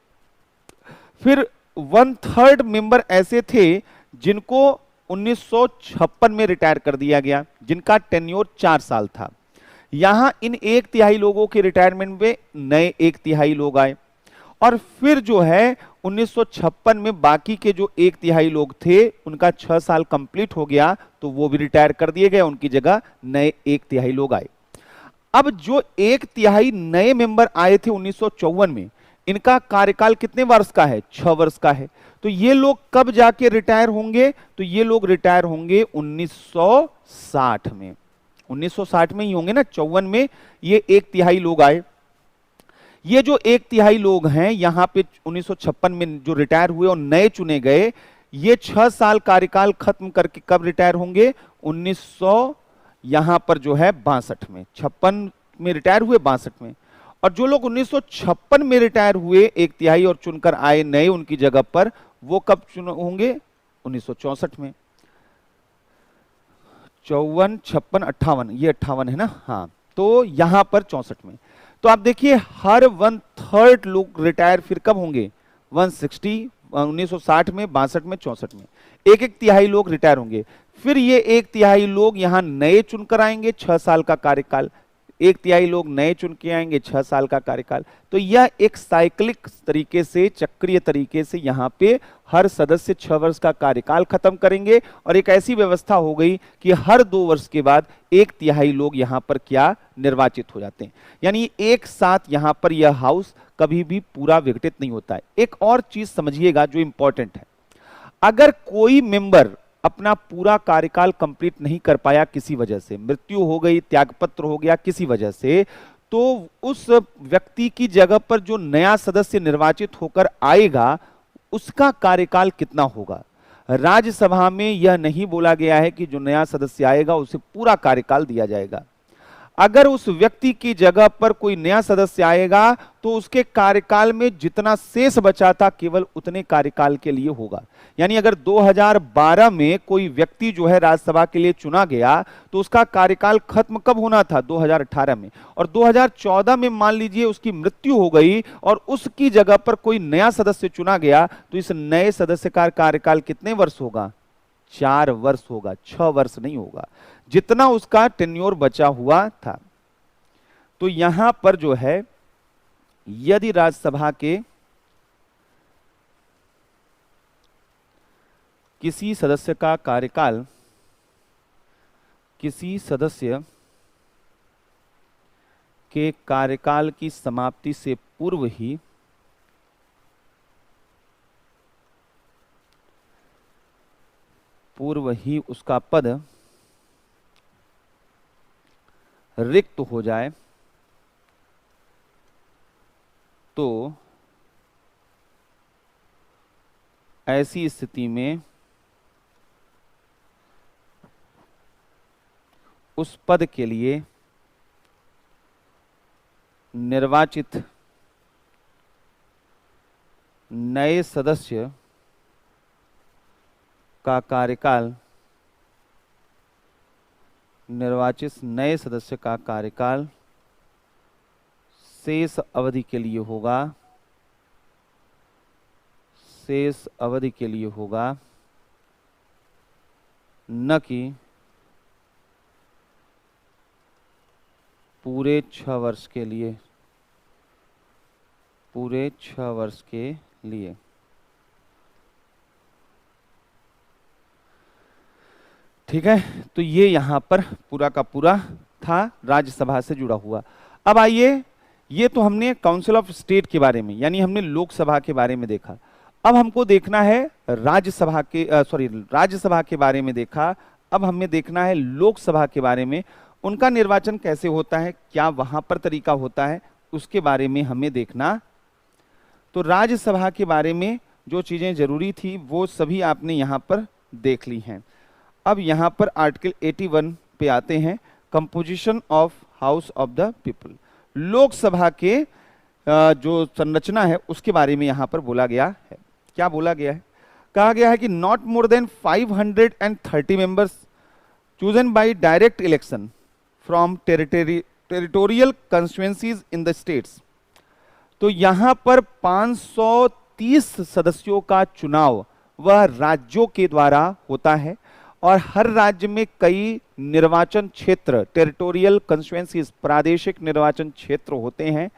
फिर 1/3 मेंबर ऐसे थे जिनको 1956 में रिटायर कर दिया गया, जिनका टेन्योर 4 साल था। यहां इन 1/3 लोगों के रिटायरमेंट में नए 1/3 लोग आए और फिर जो है 1956 में बाकी के जो 1/3 लोग थे उनका 6 साल कंप्लीट हो गया तो वो भी रिटायर कर दिए गए, उनकी जगह नए 1/3 लोग आए। अब जो 1/3 नए मेंबर आए थे 1954 में, इनका कार्यकाल कितने वर्ष का है? 6 वर्ष का है। तो ये लोग कब जाके रिटायर होंगे? तो ये लोग रिटायर होंगे 1960 में। 1960 में ही होंगे ना, 54 में ये 1/3 लोग आए। ये जो 1/3 लोग हैं यहां पे 1956 में जो रिटायर हुए और नए चुने गए, ये 6 साल कार्यकाल खत्म करके कब रिटायर होंगे? 1900 यहां पर जो है 62 में। 56 में रिटायर हुए, 62 में। और जो लोग 1956 में रिटायर हुए 1/3 और चुनकर आए नए उनकी जगह पर, वो कब चुन होंगे? 1964 में। 54, 56, 58, ये 58 है ना, हाँ। तो यहां पर 64 में। तो आप देखिए हर 1/3 लोग रिटायर फिर कब होंगे? 160, 1960 में, 62 में, 64 में। 1/3 लोग रिटायर होंगे। फिर ये 1/3 लोग यहां नए चुनकर आएंगे, 6 साल का कार्यकाल। 1/3 लोग नए चुन के आएंगे, 6 साल का कार्यकाल। तो यह एक साइक्लिक तरीके से, चक्रीय तरीके से यहां पे हर सदस्य 6 वर्ष का कार्यकाल खत्म करेंगे और एक ऐसी व्यवस्था हो गई कि हर 2 वर्ष के बाद 1/3 लोग यहां पर क्या निर्वाचित हो जाते हैं। यानी एक साथ यहां पर यह हाउस कभी भी पूरा विघटित नहीं होता है। एक और चीज समझिएगा जो इंपॉर्टेंट है, अगर कोई मेंबर अपना पूरा कार्यकाल कंप्लीट नहीं कर पाया, किसी वजह से मृत्यु हो गई, त्यागपत्र हो गया किसी वजह से, तो उस व्यक्ति की जगह पर जो नया सदस्य निर्वाचित होकर आएगा उसका कार्यकाल कितना होगा? राज्यसभा में यह नहीं बोला गया है कि जो नया सदस्य आएगा उसे पूरा कार्यकाल दिया जाएगा। अगर उस व्यक्ति की जगह पर कोई नया सदस्य आएगा तो उसके कार्यकाल में जितना शेष बचा था केवल उतने कार्यकाल के लिए होगा। यानी अगर 2012 में कोई व्यक्ति जो है राज्यसभा के लिए चुना गया तो उसका कार्यकाल खत्म कब होना था? 2018 में। और 2014 में मान लीजिए उसकी मृत्यु हो गई और उसकी जगह पर कोई नया सदस्य चुना गया तो इस नए सदस्य का कार्यकाल कितने वर्ष होगा? 4 वर्ष होगा, 6 वर्ष नहीं होगा, जितना उसका टेन्योर बचा हुआ था। तो यहां पर जो है यदि राज्यसभा के किसी सदस्य का कार्यकाल किसी सदस्य के कार्यकाल की समाप्ति से पूर्व ही उसका पद रिक्त हो जाए तो ऐसी स्थिति में उस पद के लिए निर्वाचित नए सदस्य का कार्यकाल शेष अवधि के लिए होगा, शेष अवधि के लिए होगा, न कि पूरे 6 वर्ष के लिए, पूरे 6 वर्ष के लिए। ठीक है, तो ये यहां पर पूरा का पूरा था राज्यसभा से जुड़ा हुआ। अब आइए, ये तो हमने काउंसिल ऑफ स्टेट के बारे में, यानी हमने लोकसभा के बारे में देखा। अब हमको देखना है राज्यसभा के राज्यसभा के बारे में देखा। अब हमें देखना है लोकसभा के बारे में, उनका निर्वाचन कैसे होता है, क्या वहां पर तरीका होता है, उसके बारे में हमें देखना। तो राज्यसभा के बारे में जो चीजें जरूरी थी वो सभी आपने यहां पर देख ली हैं। अब यहां पर आर्टिकल 81 पे आते हैं, composition of house of the people. Lok Sabha के जो संरचना है उसके बारे में यहां पर बोला गया है। क्या बोला गया है? कहा गया है कि not more then 530 members chosen bye direct election from territorial constituencies in the states. तो यहां पर 530 सदस्यों का चुनाव वह राज्यों के द्वारा होता है, और हर राज्य में कई निर्वाचन क्षेत्र, टेरिटोरियल कंस्टिट्यूएंसीज, प्रादेशिक निर्वाचन क्षेत्र होते हैं,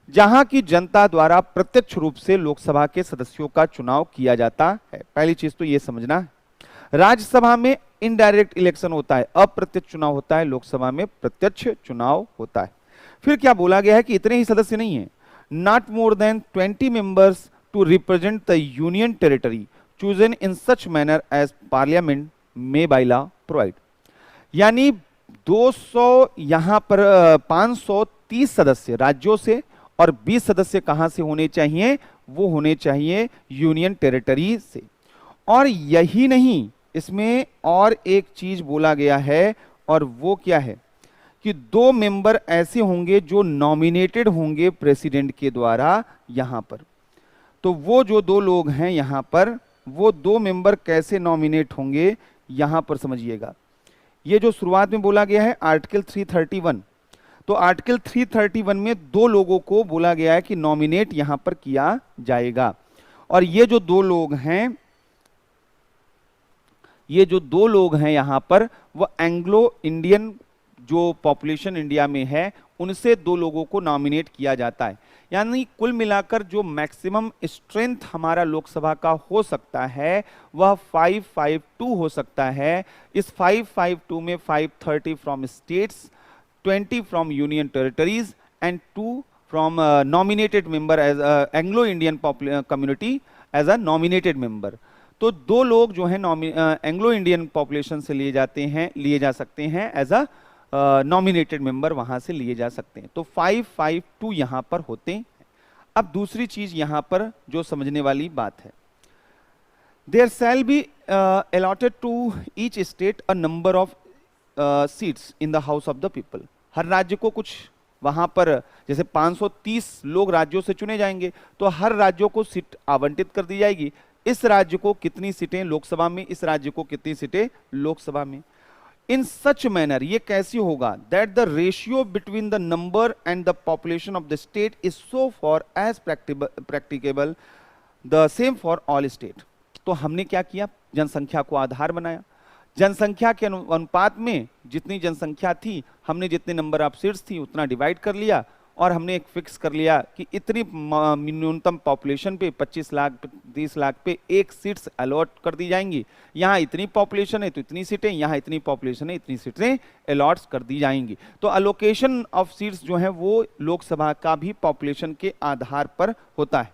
जहां की जनता द्वारा प्रत्यक्ष रूप से लोकसभा के सदस्यों का चुनाव किया जाता है। पहली चीज तो ये समझना है। राज्यसभा में इनडायरेक्ट इलेक्शन होता है, अप्रत्यक्ष चुनाव होता है, लोकसभा में प्रत्यक्ष चुनाव होता है। फिर क्या बोला गया है कि इतने ही सदस्य नहीं है, not more than 20 members to represent the union territory chosen in such manner as parliament में बाय लॉ प्रोवाइड। यानी 200 यहां पर 530 सदस्य राज्यों से और 20 सदस्य कहां से होने चाहिए? वो होने चाहिए यूनियन टेरिटरी से। और यही नहीं, इसमें और एक चीज बोला गया है, और वो क्या है कि 2 मेंबर ऐसे होंगे जो नॉमिनेटेड होंगे प्रेसिडेंट के द्वारा यहां पर। तो वो जो 2 लोग हैं यहां पर, वो 2 मेंबर कैसे नॉमिनेट होंगे यहां पर समझिएगा। ये जो शुरुआत में बोला गया है आर्टिकल 331, तो आर्टिकल 331 में 2 लोगों को बोला गया है कि नॉमिनेट यहां पर किया जाएगा। और ये जो 2 लोग हैं, ये जो 2 लोग हैं यहां पर, वो एंग्लो इंडियन जो पॉपुलेशन इंडिया में है उनसे 2 लोगों को नॉमिनेट किया जाता है। यानी कुल मिलाकर जो मैक्सिमम स्ट्रेंथ हमारा लोकसभा का हो सकता है वह 552 हो सकता है। इस 552 में 530 from states, 20 from union territories and 2 from nominated member as Anglo Indian community as a nominated member. तो 2 लोग जो है एंग्लो इंडियन पॉपुलेशन से लिए जा सकते हैं एज अ नॉमिनेटेड मेंबर, वहां से लिए जा सकते हैं। तो 552 यहां पर होते हैं। अब दूसरी चीज यहां पर जो समझने वाली बात है, there shall be allotted to each state a number of seats in the house of the people. हर राज्य को कुछ वहां पर, जैसे 530 लोग राज्यों से चुने जाएंगे, तो हर राज्यों को सीट आवंटित कर दी जाएगी। इस राज्य को कितनी सीटें लोकसभा में, इस राज्य को कितनी सीटें लोकसभा में। इन सच मैनर, ये कैसे होगा, that the ratio between the number and the population of the state is so far as practicable the same for all state. तो हमने क्या किया, जनसंख्या को आधार बनाया। जनसंख्या के अनुपात में जितनी जनसंख्या थी, हमने जितने नंबर ऑफ सीट्स थी उतना डिवाइड कर लिया, और हमने एक फिक्स कर लिया कि इतनी न्यूनतम पॉपुलेशन पे 25 लाख 30 लाख पे 1 सीट्स अलॉट कर दी जाएंगी। यहाँ इतनी पॉपुलेशन है तो इतनी सीटें, यहाँ इतनी पॉपुलेशन है इतनी सीटें अलॉट कर दी जाएंगी। तो अलोकेशन ऑफ सीट्स जो है वो लोकसभा का भी पॉपुलेशन के आधार पर होता है।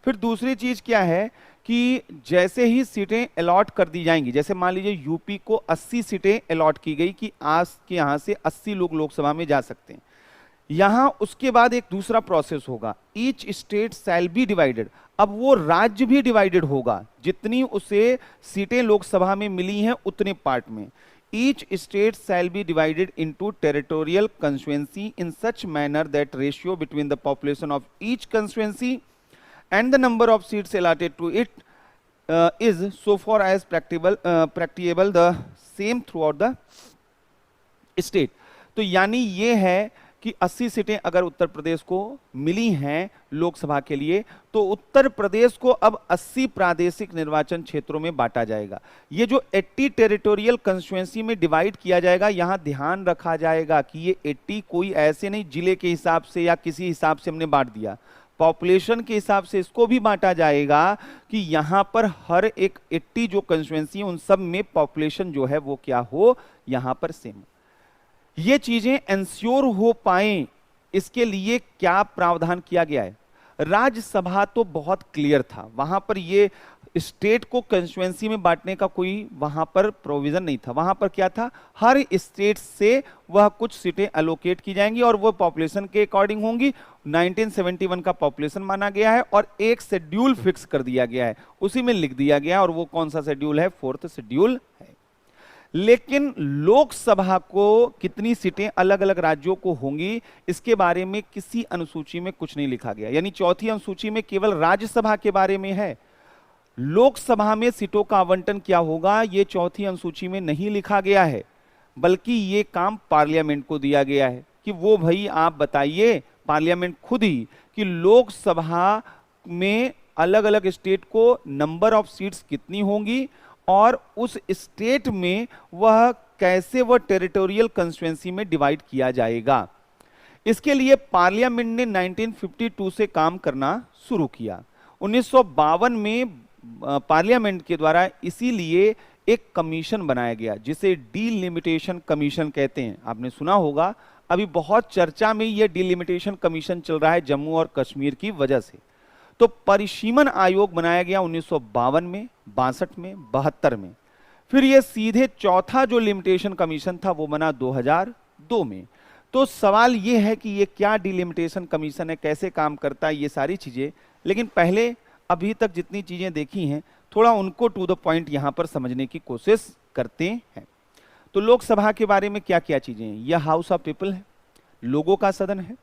फिर दूसरी चीज क्या है कि जैसे ही सीटें अलॉट कर दी जाएंगी, जैसे मान लीजिए यूपी को 80 सीटें अलॉट की गई कि आज के यहाँ से 80 लोग लोकसभा में जा सकते हैं। यहां उसके बाद एक दूसरा प्रोसेस होगा, each state shall be divided. अब वो राज्य भी डिवाइडेड होगा, जितनी उसे सीटें लोकसभा में मिली हैं उतने पार्ट में। Each state shall be divided into territorial constituency in such manner that ratio between the population of each constituency and the number of seats allotted to it is so far as practicable the same throughout the state। तो यानी ये है कि 80 सीटें अगर उत्तर प्रदेश को मिली हैं लोकसभा के लिए, तो उत्तर प्रदेश को अब 80 प्रादेशिक निर्वाचन क्षेत्रों में बांटा जाएगा। ये जो 80 टेरिटोरियल कंस्टिट्यूएंसी में डिवाइड किया जाएगा, यहां ध्यान रखा जाएगा कि ये 80 कोई ऐसे नहीं जिले के हिसाब से या किसी हिसाब से हमने बांट दिया, पॉपुलेशन के हिसाब से इसको भी बांटा जाएगा कि यहां पर हर एक 80 जो कंस्टिट्यूएंसी है उन सब में पॉपुलेशन जो है वो क्या हो, यहां पर सेम। ये चीजें इंश्योर हो पाए, इसके लिए क्या प्रावधान किया गया है? राज्यसभा तो बहुत क्लियर था, वहां पर ये स्टेट को कंस्टिट्यूएंसी में बांटने का कोई वहां पर प्रोविजन नहीं था। वहां पर क्या था, हर स्टेट से वह कुछ सीटें एलोकेट की जाएंगी और वो पॉपुलेशन के अकॉर्डिंग होंगी। 1971 का पॉपुलेशन माना गया है और एक शेड्यूल फिक्स कर दिया गया है, उसी में लिख दिया गया है, और वो कौन सा शेड्यूल है? 4th शेड्यूल है। लेकिन लोकसभा को कितनी सीटें अलग अलग राज्यों को होंगी, इसके बारे में किसी अनुसूची में कुछ नहीं लिखा गया। यानी चौथी अनुसूची में केवल राज्यसभा के बारे में है, लोकसभा में सीटों का आवंटन क्या होगा ये चौथी अनुसूची में नहीं लिखा गया है, बल्कि ये काम पार्लियामेंट को दिया गया है कि वो भाई आप बताइए, पार्लियामेंट खुद ही, कि लोकसभा में अलग अलग स्टेट को नंबर ऑफ सीट्स कितनी होंगी और उस स्टेट में वह कैसे वह टेरिटोरियल कंस्टिट्यूएंसी में डिवाइड किया जाएगा। इसके लिए पार्लियामेंट ने 1952 से काम करना शुरू किया। 1952 में पार्लियामेंट के द्वारा इसीलिए एक कमीशन बनाया गया जिसे डीलिमिटेशन कमीशन कहते हैं। आपने सुना होगा, अभी बहुत चर्चा में यह डीलिमिटेशन कमीशन चल रहा है जम्मू और कश्मीर की वजह से। तो परिसीमन आयोग बनाया गया 1952 में, 62 में, 72 में। फिर यह सीधे चौथा जो लिमिटेशन कमीशन था वो बना 2002 में। तो सवाल यह है कि ये क्या डीलिमिटेशन कमीशन है, कैसे काम करता है, ये सारी चीजें। लेकिन पहले अभी तक जितनी चीजें देखी हैं थोड़ा उनको टू द पॉइंट यहां पर समझने की कोशिश करते हैं। तो लोकसभा के बारे में क्या क्या चीजें हैं? यह हाउस ऑफ पीपल है, लोगों का सदन है।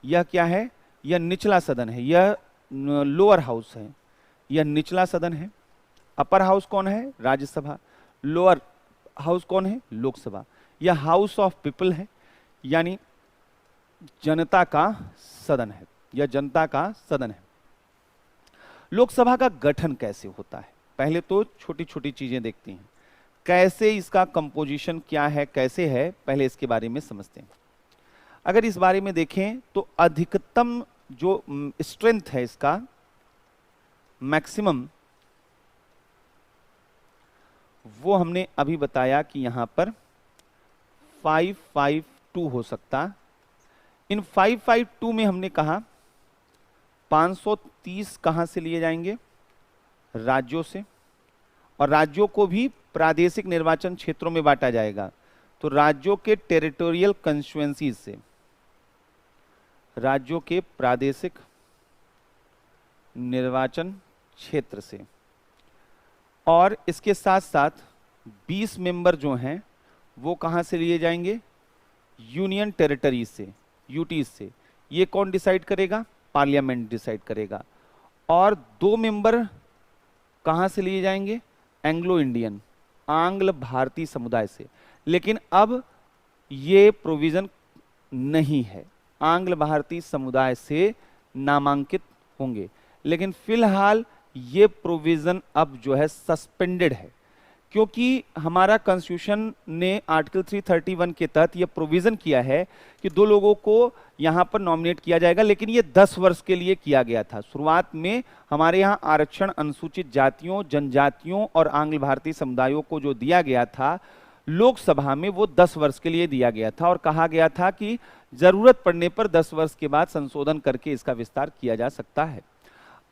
यह क्या है? यह निचला सदन है, यह लोअर हाउस है, यह निचला सदन है। अपर हाउस कौन है? राज्यसभा। लोअर हाउस कौन है? लोकसभा। यह हाउस ऑफ पीपल है, यानी जनता का सदन है, यह जनता का सदन है। लोकसभा का गठन कैसे होता है? पहले तो छोटी छोटी चीजें देखते हैं, कैसे इसका कंपोजिशन क्या है, कैसे है, पहले इसके बारे में समझते हैं। अगर इस बारे में देखें तो अधिकतम जो स्ट्रेंथ है इसका, मैक्सिमम, वो हमने अभी बताया कि यहां पर 552 हो सकता। इन 552 में हमने कहा 530 कहां से लिए जाएंगे? राज्यों से, और राज्यों को भी प्रादेशिक निर्वाचन क्षेत्रों में बांटा जाएगा। तो राज्यों के टेरिटोरियल कंस्टिट्यूएंसीज से, राज्यों के प्रादेशिक निर्वाचन क्षेत्र से, और इसके साथ साथ 20 मेंबर जो हैं वो कहां से लिए जाएंगे? यूनियन टेरिटरीज से, यूटीज से। ये कौन डिसाइड करेगा? पार्लियामेंट डिसाइड करेगा। और 2 मेंबर कहां से लिए जाएंगे? एंग्लो इंडियन, आंग्ल भारतीय समुदाय से। लेकिन अब ये प्रोविजन नहीं है, आंग्ल भारतीय समुदाय से नामांकित होंगे। लेकिन फिलहाल ये प्रोविजन अब जो है सस्पेंडेड है, क्योंकि हमारा कॉन्स्टिट्यूशन ने आर्टिकल 331 के तहत यह प्रोविजन किया है कि 2 लोगों को यहां पर नॉमिनेट किया जाएगा, लेकिन यह 10 वर्ष के लिए किया गया था। शुरुआत में हमारे यहां आरक्षण अनुसूचित जातियों, जनजातियों और आंग्ल भारतीय समुदायों को जो दिया गया था लोकसभा में, वो 10 वर्ष के लिए दिया गया था, और कहा गया था कि जरूरत पड़ने पर 10 वर्ष के बाद संशोधन करके इसका विस्तार किया जा सकता है।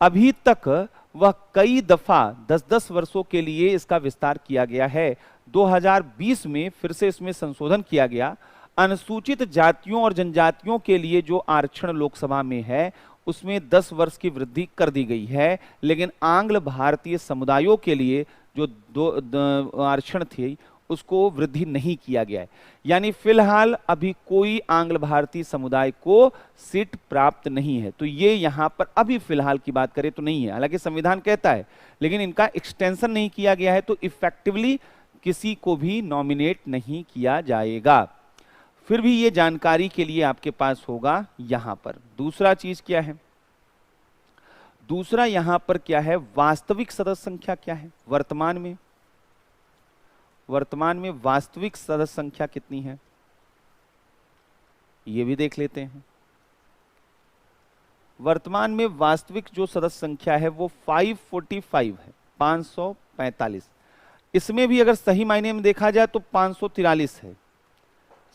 अभी तक वह कई दफा 10-10 वर्षों के लिए इसका विस्तार किया गया है। 2020 में फिर से इसमें संशोधन किया गया। अनुसूचित जातियों और जनजातियों के लिए जो आरक्षण लोकसभा में है उसमें 10 वर्ष की वृद्धि कर दी गई है, लेकिन आंग्ल भारतीय समुदायों के लिए जो 2 आरक्षण थे उसको वृद्धि नहीं किया गया है। यानी फिलहाल अभी कोई आंग्ल भारतीय समुदाय को सीट प्राप्त नहीं है। तो ये यहां पर अभी फिलहाल की बात करें तो नहीं है, हालांकि संविधान कहता है, लेकिन इनका एक्सटेंशन नहीं किया गया है, तो इफेक्टिवली किसी को भी नॉमिनेट नहीं किया जाएगा। फिर भी ये जानकारी के लिए आपके पास होगा यहां पर। दूसरा चीज क्या है, दूसरा यहां पर क्या है, वास्तविक सदस्य संख्या क्या है, वर्तमान में वास्तविक सदस्य संख्या कितनी है, ये भी देख लेते हैं। वर्तमान में वास्तविक जो सदस्य संख्या है वो 545 है, 545। इसमें भी अगर सही मायने में देखा जाए तो 543 है।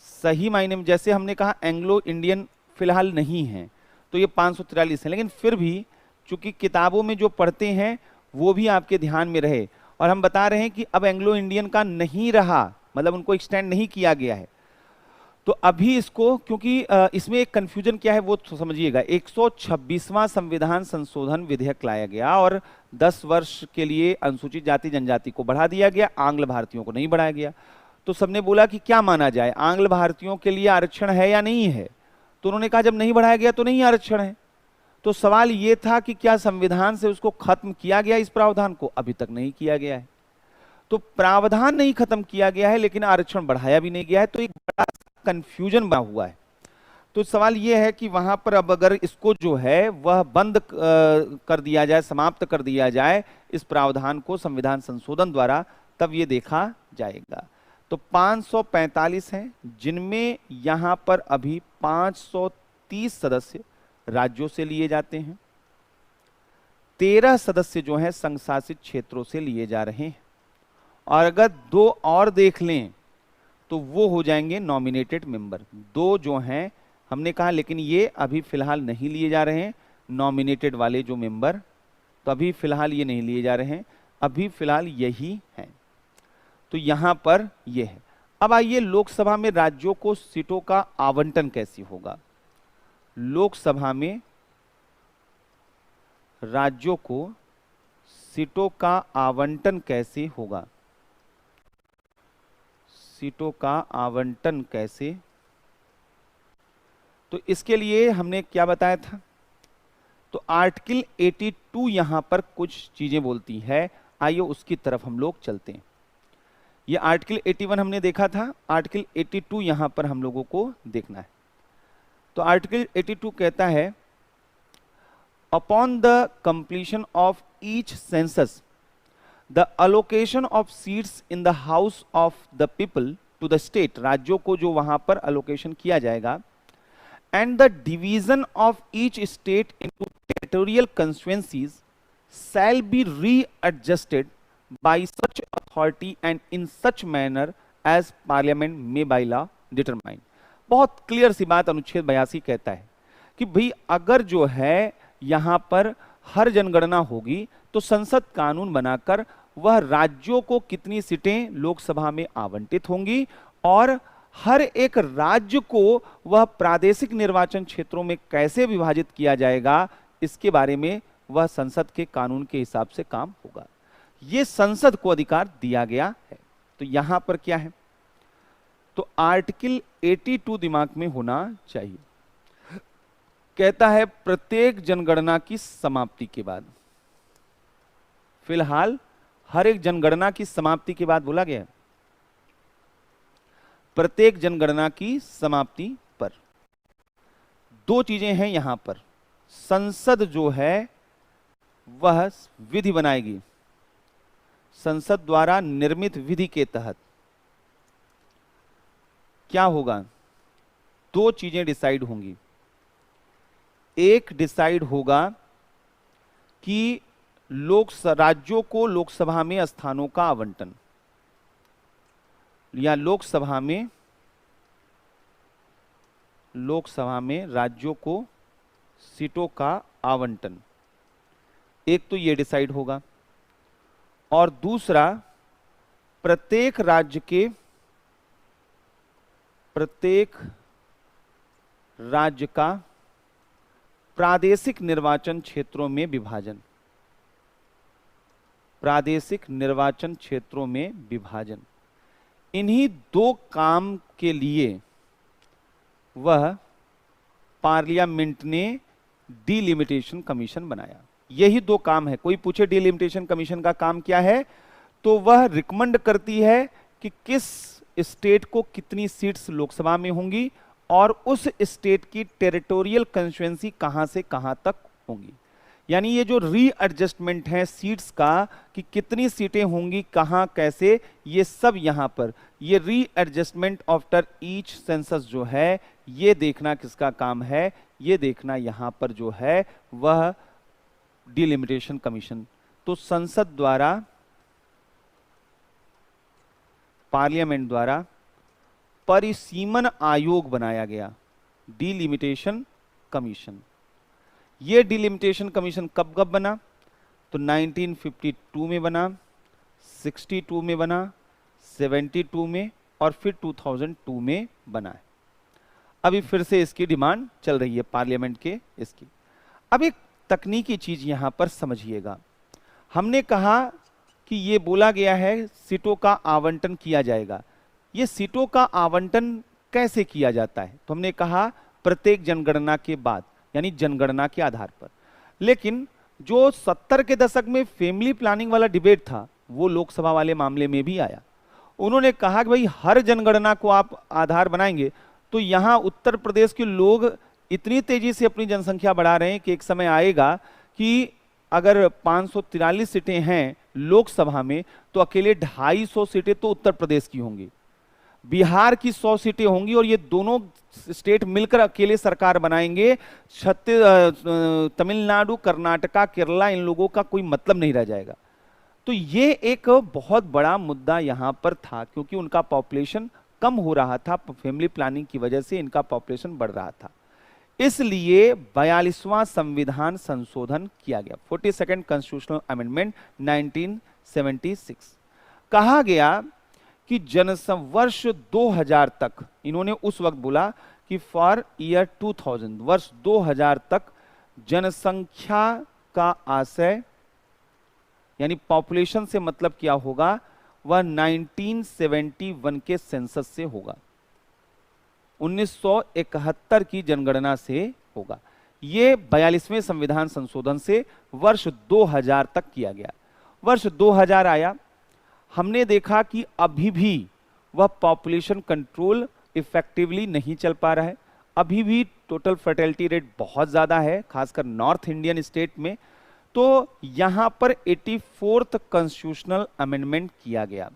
सही मायने में, जैसे हमने कहा एंग्लो इंडियन फिलहाल नहीं है तो ये 543 है, लेकिन फिर भी चूंकि किताबों में जो पढ़ते हैं वो भी आपके ध्यान में रहे। और हम बता रहे हैं कि अब एंग्लो इंडियन का नहीं रहा, मतलब उनको एक्सटेंड नहीं किया गया है, तो अभी इसको, क्योंकि इसमें एक कंफ्यूजन क्या है वो समझिएगा। 126वां संविधान संशोधन विधेयक लाया गया और 10 वर्ष के लिए अनुसूचित जाति जनजाति को बढ़ा दिया गया, आंग्ल भारतीयों को नहीं बढ़ाया गया। तो सबने बोला कि क्या माना जाए, आंग्ल भारतीयों के लिए आरक्षण है या नहीं है, तो उन्होंने कहा जब नहीं बढ़ाया गया तो नहीं आरक्षण है। तो सवाल ये था कि क्या संविधान से उसको खत्म किया गया इस प्रावधान को, अभी तक नहीं किया गया है। तो प्रावधान नहीं खत्म किया गया है लेकिन आरक्षण बढ़ाया भी नहीं गया है, तो एक बड़ा कंफ्यूजन बना हुआ है। तो सवाल यह है कि वहां पर अब अगर इसको जो है वह बंद कर दिया जाए, समाप्त कर दिया जाए इस प्रावधान को संविधान संशोधन द्वारा, तब ये देखा जाएगा। तो 545 हैं, जिनमें यहां पर अभी 530 सदस्य राज्यों से लिए जाते हैं, 13 सदस्य जो हैं संघ शासित क्षेत्रों से लिए जा रहे हैं, और अगर 2 और देख लें तो वो हो जाएंगे नॉमिनेटेड मेंबर। 2 जो हैं हमने कहा, लेकिन ये अभी फिलहाल नहीं लिए जा रहे हैं नॉमिनेटेड वाले जो मेंबर, तो अभी फिलहाल ये नहीं लिए जा रहे हैं, अभी फिलहाल यही हैं। तो यहां पर ये है। अब आइए लोकसभा में राज्यों को सीटों का आवंटन कैसे होगा। लोकसभा में राज्यों को सीटों का आवंटन कैसे होगा, सीटों का आवंटन कैसे, तो इसके लिए हमने क्या बताया था, तो आर्टिकल 82 यहां पर कुछ चीजें बोलती है, आइए उसकी तरफ हम लोग चलते हैं। ये आर्टिकल 81 हमने देखा था, आर्टिकल 82 यहां पर हम लोगों को देखना है। तो आर्टिकल 82 कहता है, upon the completion of each census the allocation of seats in the house of the people to the state, राज्यों को जो वहां पर अलोकेशन किया जाएगा, and the division of each state into territorial constituencies shall be readjusted by such authority and in such manner as parliament में by law determine. बहुत clear सी बात अनुच्छेद 82 कहता है कि भाई अगर जो है यहां पर हर जनगणना होगी तो संसद कानून बनाकर वह राज्यों को कितनी सीटें लोकसभा में आवंटित होंगी और हर एक राज्य को वह प्रादेशिक निर्वाचन क्षेत्रों में कैसे विभाजित किया जाएगा, इसके बारे में वह संसद के कानून के हिसाब से काम होगा। यह संसद को अधिकार दिया गया है। तो यहां पर क्या है, तो आर्टिकल 82 दिमाग में होना चाहिए। कहता है प्रत्येक जनगणना की समाप्ति के बाद, फिलहाल हर एक जनगणना की समाप्ति के बाद बोला गया है, प्रत्येक जनगणना की समाप्ति पर 2 चीजें हैं यहां पर। संसद जो है वह विधि बनाएगी, संसद द्वारा निर्मित विधि के तहत क्या होगा, 2 चीजें डिसाइड होंगी। एक डिसाइड होगा कि राज्यों को लोकसभा में स्थानों का आवंटन, या लोकसभा में राज्यों को सीटों का आवंटन, एक तो ये डिसाइड होगा, और दूसरा प्रत्येक राज्य का प्रादेशिक निर्वाचन क्षेत्रों में विभाजन, प्रादेशिक निर्वाचन क्षेत्रों में विभाजन। इन्हीं 2 काम के लिए वह पार्लियामेंट ने डिलिमिटेशन कमीशन बनाया। यही 2 काम है। कोई पूछे डिलिमिटेशन कमीशन का काम क्या है, तो वह रिकमेंड करती है कि किस स्टेट को कितनी सीट्स लोकसभा में होंगी और उस स्टेट की टेरिटोरियल कंस्टिट्यूएंसी कहां से कहां तक होंगी। यानी ये जो रीएडजस्टमेंट है सीट्स का कि कितनी सीटें होंगी कहां कैसे, ये सब यहां पर ये रीएडजस्टमेंट आफ्टर ईच सेंसस जो है ये देखना किसका काम है, ये देखना यहां पर जो है वह डिलिमिटेशन कमीशन। तो संसद द्वारा, पार्लियामेंट द्वारा परिसीमन आयोग बनाया गया, डिलिमिटेशन कमीशन। ये डिलिमिटेशन कमीशन कब कब बना? तो 1952 में बना, 62 में बना, 72 में और फिर 2002 में बना है। अभी फिर से इसकी डिमांड चल रही है पार्लियामेंट के इसकी। अब एक तकनीकी चीज यहां पर समझिएगा। हमने कहा कि ये बोला गया है सीटों का आवंटन किया जाएगा। ये सीटों का आवंटन कैसे किया जाता है? तो हमने कहा प्रत्येक जनगणना के बाद, यानी जनगणना के आधार पर। लेकिन जो 70 के दशक में फैमिली प्लानिंग वाला डिबेट था वो लोकसभा वाले मामले में भी आया। उन्होंने कहा कि भाई हर जनगणना को आप आधार बनाएंगे तो यहां उत्तर प्रदेश के लोग इतनी तेजी से अपनी जनसंख्या बढ़ा रहे हैं कि एक समय आएगा कि अगर 543 सीटें हैं लोकसभा में तो अकेले 250 सीटें तो उत्तर प्रदेश की होंगी, बिहार की 100 सीटें होंगी और ये दोनों स्टेट मिलकर अकेले सरकार बनाएंगे। तमिलनाडु, कर्नाटका, केरला, इन लोगों का कोई मतलब नहीं रह जाएगा। तो ये एक बहुत बड़ा मुद्दा यहां पर था क्योंकि उनका पॉपुलेशन कम हो रहा था, फैमिली प्लानिंग की वजह से इनका पॉपुलेशन बढ़ रहा था। इसलिए 42वां संविधान संशोधन किया गया, 42nd कॉन्स्टिट्यूशनल अमेंडमेंट 1976। कहा गया कि वर्ष 2000 तक, इन्होंने उस वक्त बोला कि फॉर ईयर 2000, वर्ष 2000 तक जनसंख्या का आशय यानी पॉपुलेशन से मतलब क्या होगा, वह 1971 के सेंसस से होगा, 1971 की जनगणना से होगा। ये 42वें संविधान संशोधन से वर्ष 2000 तक किया गया। वर्ष 2000 आया, हमने देखा कि अभी भी वह पॉपुलेशन कंट्रोल इफेक्टिवली नहीं चल पा रहा है। अभी भी टोटल फर्टिलिटी रेट बहुत ज्यादा है, खासकर नॉर्थ इंडियन स्टेट में। तो यहां पर 84th कॉन्स्टिट्यूशनल अमेंडमेंट किया गया।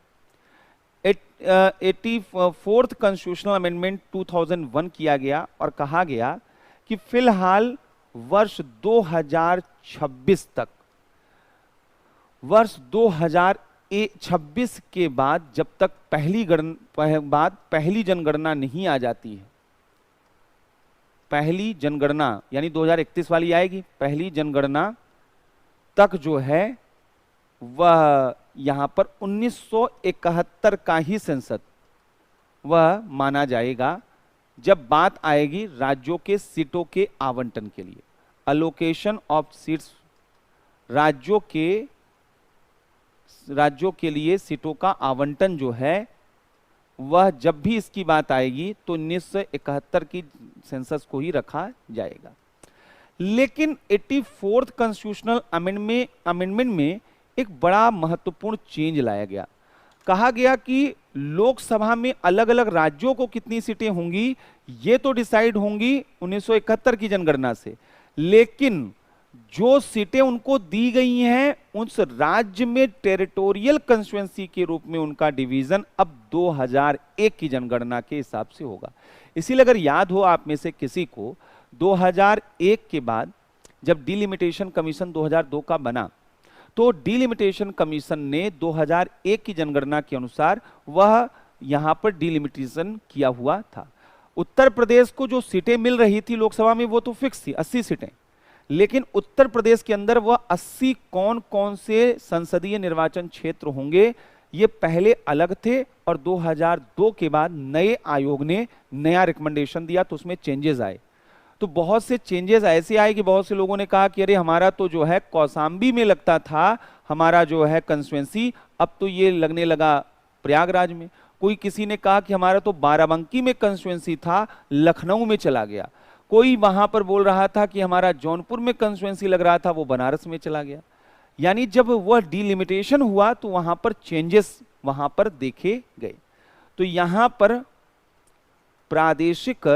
84th कॉन्स्टिट्यूशनल अमेंडमेंट 2001 किया गया और कहा गया कि फिलहाल वर्ष 2026 तक, वर्ष 2026 के बाद जब तक पहली जनगणना नहीं आ जाती है, पहली जनगणना यानी 2031 वाली आएगी, पहली जनगणना तक जो है वह यहां पर 1971 का ही सेंसस वह माना जाएगा जब बात आएगी राज्यों के सीटों के आवंटन के लिए, अलोकेशन ऑफ सीट्स, राज्यों के लिए सीटों का आवंटन जो है वह जब भी इसकी बात आएगी तो 1971 की सेंसस को ही रखा जाएगा। लेकिन 84th कॉन्स्टिट्यूशनल अमेंडमेंट में एक बड़ा महत्वपूर्ण चेंज लाया गया। कहा गया कि लोकसभा में अलग अलग राज्यों को कितनी सीटें होंगी ये तो डिसाइड होंगी 1971 की जनगणना से, लेकिन जो सीटें उनको दी गई हैं उस राज्य में टेरिटोरियल कंस्टिट्यूएंसी के रूप में उनका डिवीजन अब 2001 की जनगणना के हिसाब से होगा। इसीलिए अगर याद हो आप में से किसी को, 2001 के बाद जब डिलिमिटेशन कमीशन 2002 का बना तो डिलिमिटेशन कमीशन ने 2001 की जनगणना के अनुसार वह यहां पर डिलिमिटेशन किया हुआ था। उत्तर प्रदेश को जो सीटें मिल रही थी लोकसभा में वो तो फिक्स थी 80 सीटें, लेकिन उत्तर प्रदेश के अंदर वह 80 कौन कौन से संसदीय निर्वाचन क्षेत्र होंगे ये पहले अलग थे और 2002 के बाद नए आयोग ने नया रिकमेंडेशन दिया तो उसमें चेंजेस आए। तो बहुत से चेंजेस ऐसे आए कि बहुत से लोगों ने कहा कि अरे हमारा तो जो है कौसाम्बी में लगता था हमारा जो है कंस्टिट्यूएंसी, अब तो ये लगने लगा प्रयागराज में। कोई किसी ने कहा कि हमारा तो बाराबंकी में कंस्टिट्यूएंसी था, लखनऊ में चला गया। कोई वहां पर बोल रहा था कि हमारा जौनपुर में कंस्टिट्यूएंसी लग रहा था, वो बनारस में चला गया। यानी जब वह डिलिमिटेशन हुआ तो वहां पर चेंजेस वहां पर देखे गए। तो यहां पर प्रादेशिक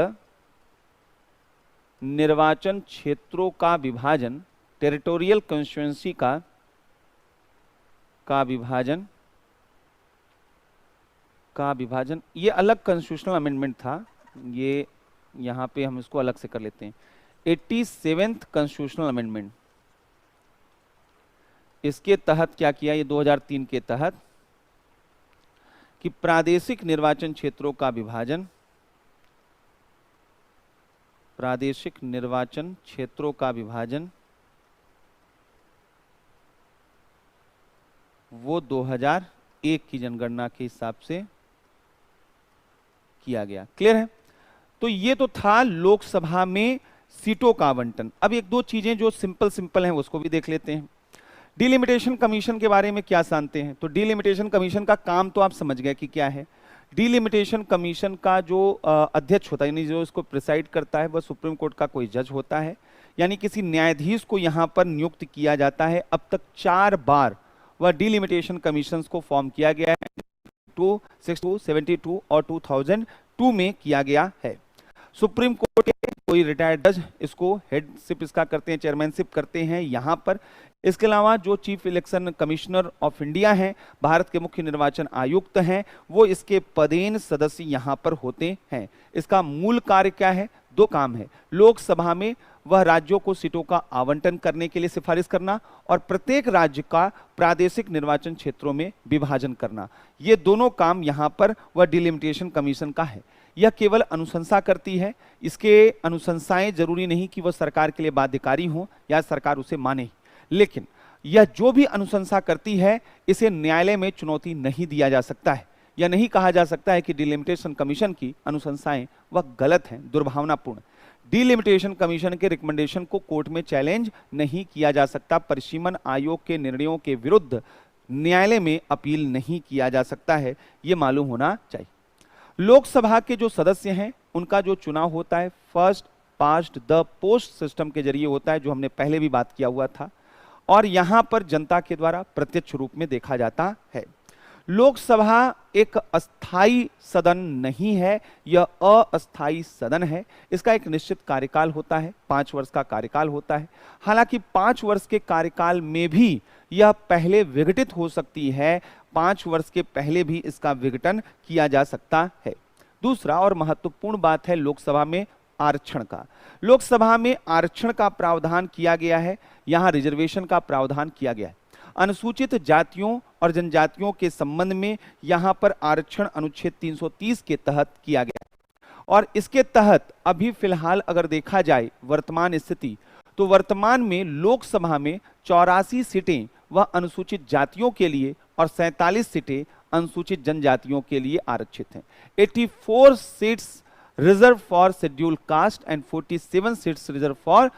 निर्वाचन क्षेत्रों का विभाजन, टेरिटोरियल कॉन्स्टिट्यूएंसी का विभाजन, ये अलग कॉन्स्टिट्यूशनल अमेंडमेंट था, ये यहां पे हम इसको अलग से कर लेते हैं। 87th कॉन्स्टिट्यूशनल अमेंडमेंट, इसके तहत क्या किया, ये 2003 के तहत, कि प्रादेशिक निर्वाचन क्षेत्रों का विभाजन, प्रादेशिक निर्वाचन क्षेत्रों का विभाजन वो 2001 की जनगणना के हिसाब से किया गया। क्लियर है? तो ये तो था लोकसभा में सीटों का आवंटन। अब एक दो चीजें जो सिंपल हैं उसको भी देख लेते हैं। डिलिमिटेशन कमीशन के बारे में क्या जानते हैं? तो डिलिमिटेशन कमीशन का काम तो आप समझ गए कि क्या है। डिलिमिटेशन कमीशन का जो अध्यक्ष होता है, यानी जो इसको प्रिसाइड करता है, वह सुप्रीम कोर्ट का कोई जज होता है, यानी किसी न्यायाधीश को यहां पर नियुक्त किया जाता है। अब तक 4 बार वह डिलिमिटेशन कमीशन को फॉर्म किया गया है, 262, 72 और 2002 में किया गया है। सुप्रीम कोर्ट के कोई रिटायर्ड जज इसको हेडशिप इसका करते हैं, चेयरमैनशिप करते हैं यहां पर। इसके अलावा जो chief election commissioner of India हैं, भारत के मुख्य निर्वाचन आयुक्त हैं, वो इसके पदेन सदस्य यहां पर होते हैं। इसका मूल कार्य क्या है? 2 काम है। लोकसभा में वह राज्यों को सीटों का आवंटन करने के लिए सिफारिश करना और प्रत्येक राज्य का प्रादेशिक निर्वाचन क्षेत्रों में विभाजन करना। ये दोनों काम यहां पर वह डिलिमिटेशन कमीशन का है। यह केवल अनुशंसा करती है। इसके अनुशंसाएं जरूरी नहीं कि वह सरकार के लिए बाध्यकारी हो या सरकार उसे माने, लेकिन यह जो भी अनुशंसा करती है, इसे न्यायालय में चुनौती नहीं दिया जा सकता है। यह नहीं कहा जा सकता है कि डिलिमिटेशन कमीशन की अनुशंसाएं वह गलत हैं, दुर्भावनापूर्ण। डिलिमिटेशन कमीशन के रिकमेंडेशन को कोर्ट में चैलेंज नहीं किया जा सकता। परिसीमन आयोग के निर्णयों के विरुद्ध न्यायालय में अपील नहीं किया जा सकता है, यह मालूम होना चाहिए। लोकसभा के जो सदस्य हैं, उनका जो चुनाव होता है first past the post system के जरिए होता है, जो हमने पहले भी बात किया हुआ था, और यहां पर जनता के द्वारा प्रत्यक्ष रूप में देखा जाता है। लोकसभा एक अस्थाई सदन नहीं है, यह अस्थाई सदन है। इसका एक निश्चित कार्यकाल होता है, 5 वर्ष का कार्यकाल होता है। हालांकि 5 वर्ष के कार्यकाल में भी यह पहले विघटित हो सकती है, 5 वर्ष के पहले भी इसका विघटन किया जा सकता है। दूसरा और महत्वपूर्ण बात है लोकसभा में आरक्षण का। लोकसभा में आरक्षण का प्रावधान किया गया है, यहां रिजर्वेशन का प्रावधान किया गया है। अनुसूचित जातियों और जनजातियों के संबंध में यहां पर आरक्षण अनुच्छेद 330 के तहत किया गया है। और इसके तहत अभी फिलहाल अगर देखा जाए वर्तमान स्थिति, तो वर्तमान में लोकसभा में 84 सीटें वह अनुसूचित जातियों के लिए और 47 सीटें अनुसूचित जनजातियों के लिए आरक्षित हैं। 84 seats reserve for schedule caste and 47 seats reserve for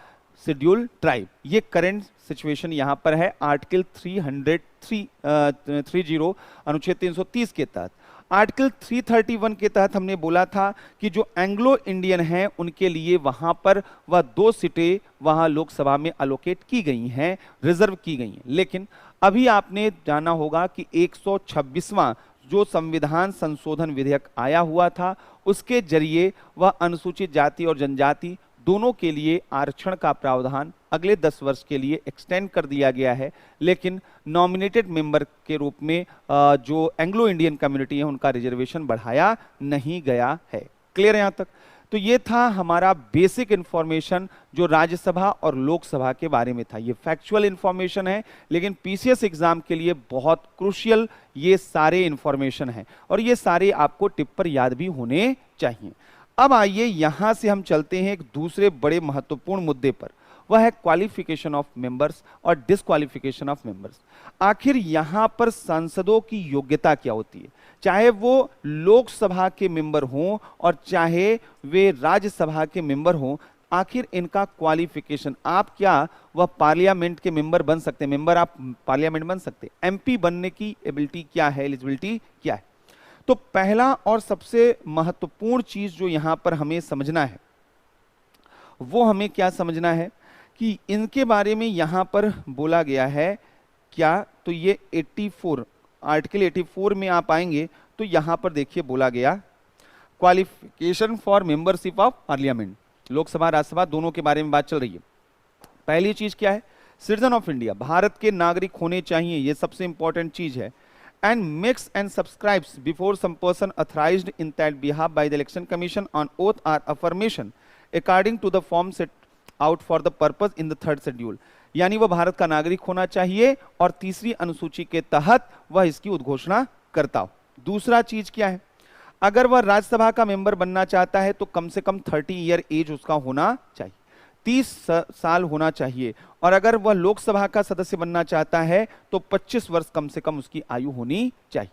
schedule tribe. ये करंट सिचुएशन यहां पर है आर्टिकल 330 अनुच्छेद 330 के तहत। आर्टिकल 331 के तहत हमने बोला था कि जो एंग्लो इंडियन हैं उनके लिए वहां पर वह 2 सीटें वहां लोकसभा में अलोकेट की गई हैं, रिजर्व की गई हैं। लेकिन अभी आपने जाना होगा कि 126वां जो संविधान संशोधन विधेयक आया हुआ था, उसके जरिए वह अनुसूचित जाति और जनजाति दोनों के लिए आरक्षण का प्रावधान अगले 10 वर्ष के लिए एक्सटेंड कर दिया गया है। लेकिन नॉमिनेटेड मेंबर के रूप में जो एंग्लो इंडियन कम्युनिटी है उनका रिजर्वेशन बढ़ाया नहीं गया है। क्लियर है यहां तक? तो ये था हमारा बेसिक इंफॉर्मेशन जो राज्यसभा और लोकसभा के बारे में था। ये फैक्चुअल इंफॉर्मेशन है, लेकिन पीसीएस एग्जाम के लिए बहुत क्रूशियल ये सारे इंफॉर्मेशन हैं और ये सारे आपको टिप पर याद भी होने चाहिए। अब आइए यहां से हम चलते हैं एक दूसरे बड़े महत्वपूर्ण मुद्दे पर, वह है क्वालिफिकेशन ऑफ मेंबर्स और डिस्क्वालिफिकेशन ऑफ मेंबर्स। आखिर यहां पर सांसदों की योग्यता क्या होती है, चाहे वो लोकसभा के मेंबर हों और चाहे वे राज्यसभा के मेंबर हों। आखिर इनका क्वालिफिकेशन, आप क्या वह पार्लियामेंट के मेंबर बन सकते हैं, मेंबर आप पार्लियामेंट बन सकते हैं, एमपी बनने की एबिलिटी क्या है, एलिजिबिलिटी क्या है। तो पहला और सबसे महत्वपूर्ण चीज जो यहां पर हमें समझना है, वो हमें क्या समझना है कि इनके बारे में यहां पर बोला गया है क्या। तो ये 84 आर्टिकल 84 में आप आएंगे तो यहां पर देखिए बोला गया qualification for membership of parliament, Lok Sabha Rajya Sabha दोनों के बारे में बात चल रही है। पहली चीज क्या है, सिटीजन ऑफ इंडिया, भारत के नागरिक होने चाहिए, ये सबसे इंपॉर्टेंट चीज है। And makes and subscribes before some person authorised in that behalf by the election commission on oath or affirmation according to the form set out for the purpose in the third schedule, यानी वह भारत का नागरिक होना चाहिए और तीसरी अनुसूची के तहत वह इसकी उद्घोषणा करता हो। दूसरा चीज क्या है, अगर वह राज्यसभा का मेंबर बनना चाहता है तो कम से कम 30 ईयर एज उसका होना चाहिए, 30 साल होना चाहिए, और अगर वह लोकसभा का सदस्य बनना चाहता है तो 25 वर्ष कम से कम उसकी आयु होनी चाहिए।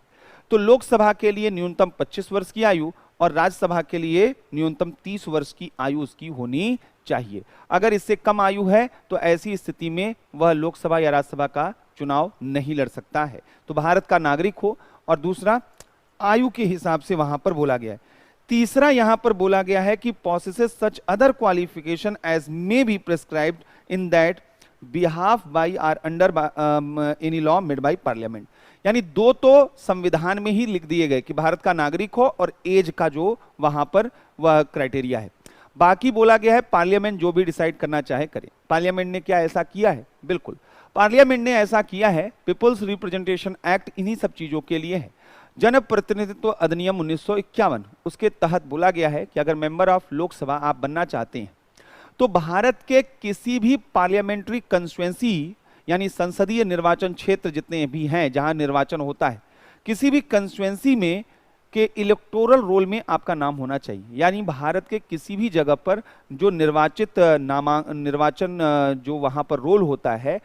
तो लोकसभा के लिए न्यूनतम 25 वर्ष की आयु और राज्यसभा के लिए न्यूनतम 30 वर्ष की आयु उसकी होनी चाहिए। अगर इससे कम आयु है तो ऐसी स्थिति में वह लोकसभा या राज्यसभा का चुनाव नहीं लड़ सकता है। तो भारत का नागरिक हो, और दूसरा आयु के हिसाब से वहां पर बोला गया है। तीसरा यहां पर बोला गया है कि possesses such other qualification as may be prescribed in that behalf by or under any law made by parliament, यानी दो तो संविधान में ही लिख दिए गए कि भारत का नागरिक हो और एज का जो वहां पर वह क्राइटेरिया है। बाकी बोला गया है पार्लियामेंट जो भी डिसाइड करना चाहे करे। पार्लियामेंट ने क्या ऐसा किया है? बिल्कुल पार्लियामेंट ने ऐसा किया है। पीपल्स रिप्रेजेंटेशन एक्ट इन्हीं सब चीजों के लिए है। जन प्रतिनिधित्व अधिनियम 1951, उसके तहत बोला गया है कि अगर मेंबर ऑफ लोकसभा आप बनना चाहते हैं तो भारत के किसी भी पार्लियामेंट्री कंस्टिट्यूएंसी यानी संसदीय निर्वाचन क्षेत्र जितने भी हैं जहां निर्वाचन होता है, किसी भी कंस्टिट्यूएंसी में के इलेक्टोरल रोल में आपका नाम होना चाहिए। यानी भारत के किसी भी जगह पर जो निर्वाचन जो वहां पर रोल होता है,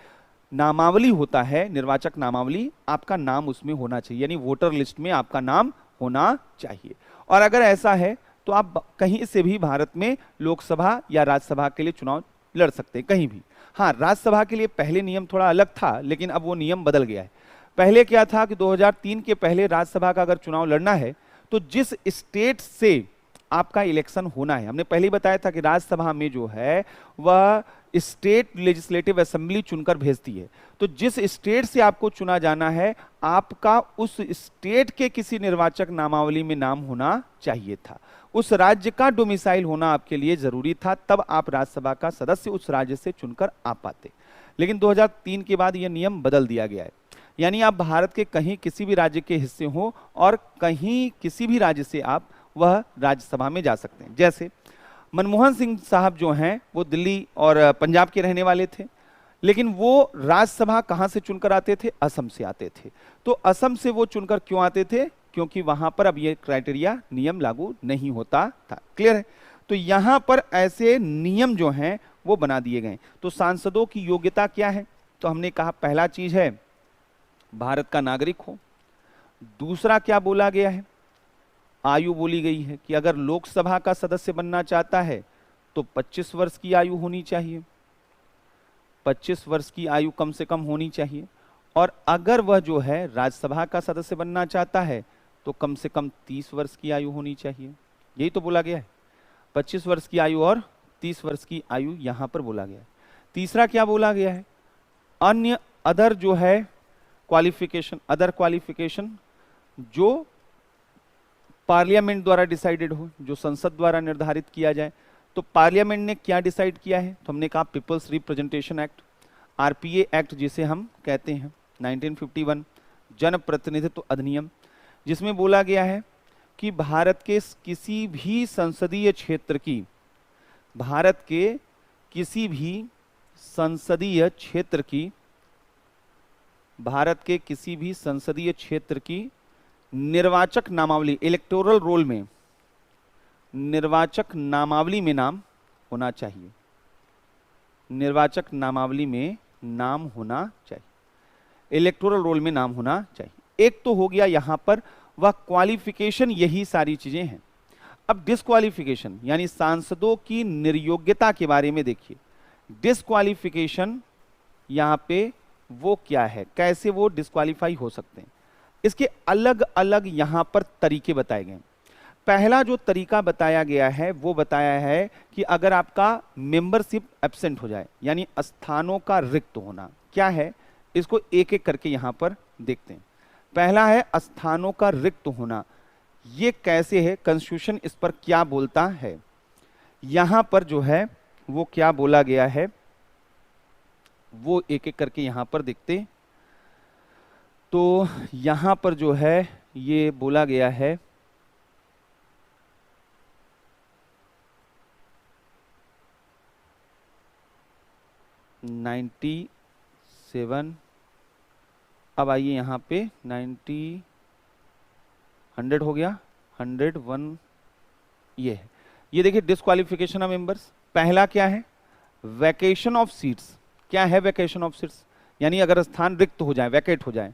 नामावली होता है, निर्वाचक नामावली, आपका नाम उसमें होना चाहिए, यानी वोटर लिस्ट में आपका नाम होना चाहिए। और अगर ऐसा है तो आप कहीं से भी भारत में लोकसभा या राज्यसभा के लिए चुनाव लड़ सकते हैं, कहीं भी। हाँ, राज्यसभा के लिए पहले नियम थोड़ा अलग था, लेकिन अब वो नियम बदल गया है। पहले क्या था कि 2003 के पहले राज्यसभा का अगर चुनाव लड़ना है तो जिस स्टेट से आपका इलेक्शन होना है, हमने पहले ही बताया था कि राज्यसभा में जो है वह स्टेट लेजिस्लेटिव असेंबली चुनकर भेजती है। तो जिस स्टेट से आपको चुना जाना है, आपका उस स्टेट के किसी निर्वाचक नामावली में नाम होना चाहिए था, उस राज्य का डोमिसाइल होना आपके लिए जरूरी था, तब आप राज्यसभा का सदस्य उस राज्य से चुनकर आ पाते। लेकिन 2003 के बाद यह नियम बदल दिया गया है, यानी आप भारत के कहीं किसी भी राज्य के हिस्से हो और कहीं किसी भी राज्य से आप वह राज्यसभा में जा सकते हैं। जैसे मनमोहन सिंह साहब जो हैं वो दिल्ली और पंजाब के रहने वाले थे, लेकिन वो राज्यसभा कहां से चुनकर आते थे? असम से आते थे। तो असम से वो चुनकर क्यों आते थे? क्योंकि वहां पर अब ये क्राइटेरिया नियम लागू नहीं होता था। क्लियर है? तो यहां पर ऐसे नियम जो हैं वो बना दिए गए। तो सांसदों की योग्यता क्या है? तो हमने कहा पहला चीज है भारत का नागरिक हो। दूसरा क्या बोला गया है? आयु बोली गई है कि अगर लोकसभा का सदस्य बनना चाहता है तो 25 वर्ष की आयु होनी चाहिए, 25 वर्ष की आयु कम से कम होनी चाहिए। और अगर वह जो है राज्यसभा का सदस्य बनना चाहता है तो कम से कम 30 वर्ष की आयु होनी चाहिए। यही तो बोला गया है, 25 वर्ष की आयु और 30 वर्ष की आयु यहां पर बोला गया है। तीसरा क्या बोला गया है? अन्य अदर जो है क्वालिफिकेशन, अदर क्वालिफिकेशन जो पार्लियामेंट द्वारा डिसाइडेड हो, जो संसद द्वारा निर्धारित किया जाए। तो पार्लियामेंट ने क्या डिसाइड किया है? तो हमने कहा peoples representation act, RPA act जिसे हम कहते हैं, 1951 जन प्रतिनिधित्व अधिनियम, जिसमें बोला गया है कि भारत के किसी भी संसदीय क्षेत्र की, भारत के किसी भी संसदीय क्षेत्र की, भारत के किसी भी संसदीय क्षेत्र की निर्वाचक नामावली, इलेक्टोरल रोल में निर्वाचक नामावली में नाम होना चाहिए, निर्वाचक नामावली में नाम होना चाहिए, इलेक्टोरल रोल में नाम होना चाहिए। एक तो हो गया यहां पर वह क्वालिफिकेशन, यही सारी चीजें हैं। अब डिस्क्वालिफिकेशन यानी सांसदों की निर्योग्यता के बारे में देखिए। डिस्क्वालिफिकेशन यहां पे वो क्या है, कैसे वो डिस्क्वालीफाई हो सकते हैं, इसके अलग अलग यहां पर तरीके बताए गए। पहला जो तरीका बताया गया है वो बताया है कि अगर आपका मेंबरशिप एब्सेंट हो जाए, यानी स्थानों का रिक्त होना। क्या है, इसको एक एक करके यहां पर देखते हैं। पहला है स्थानों का रिक्त होना। ये कैसे है, कॉन्स्टिट्यूशन इस पर क्या बोलता है। यहां पर जो है वो क्या बोला गया है वो एक एक करके यहां पर देखते। तो यहां पर जो है ये बोला गया है 97। अब आइए यहाँ पे 100 हो गया, 101 ये है। ये देखिए डिस्क्वालिफिकेशन ऑफ मेंबर्स, पहला क्या है, वैकेशन ऑफ सीट्स। क्या है वैकेशन ऑफ सीट्स, यानी अगर स्थान रिक्त हो जाए, वैकेट हो जाए।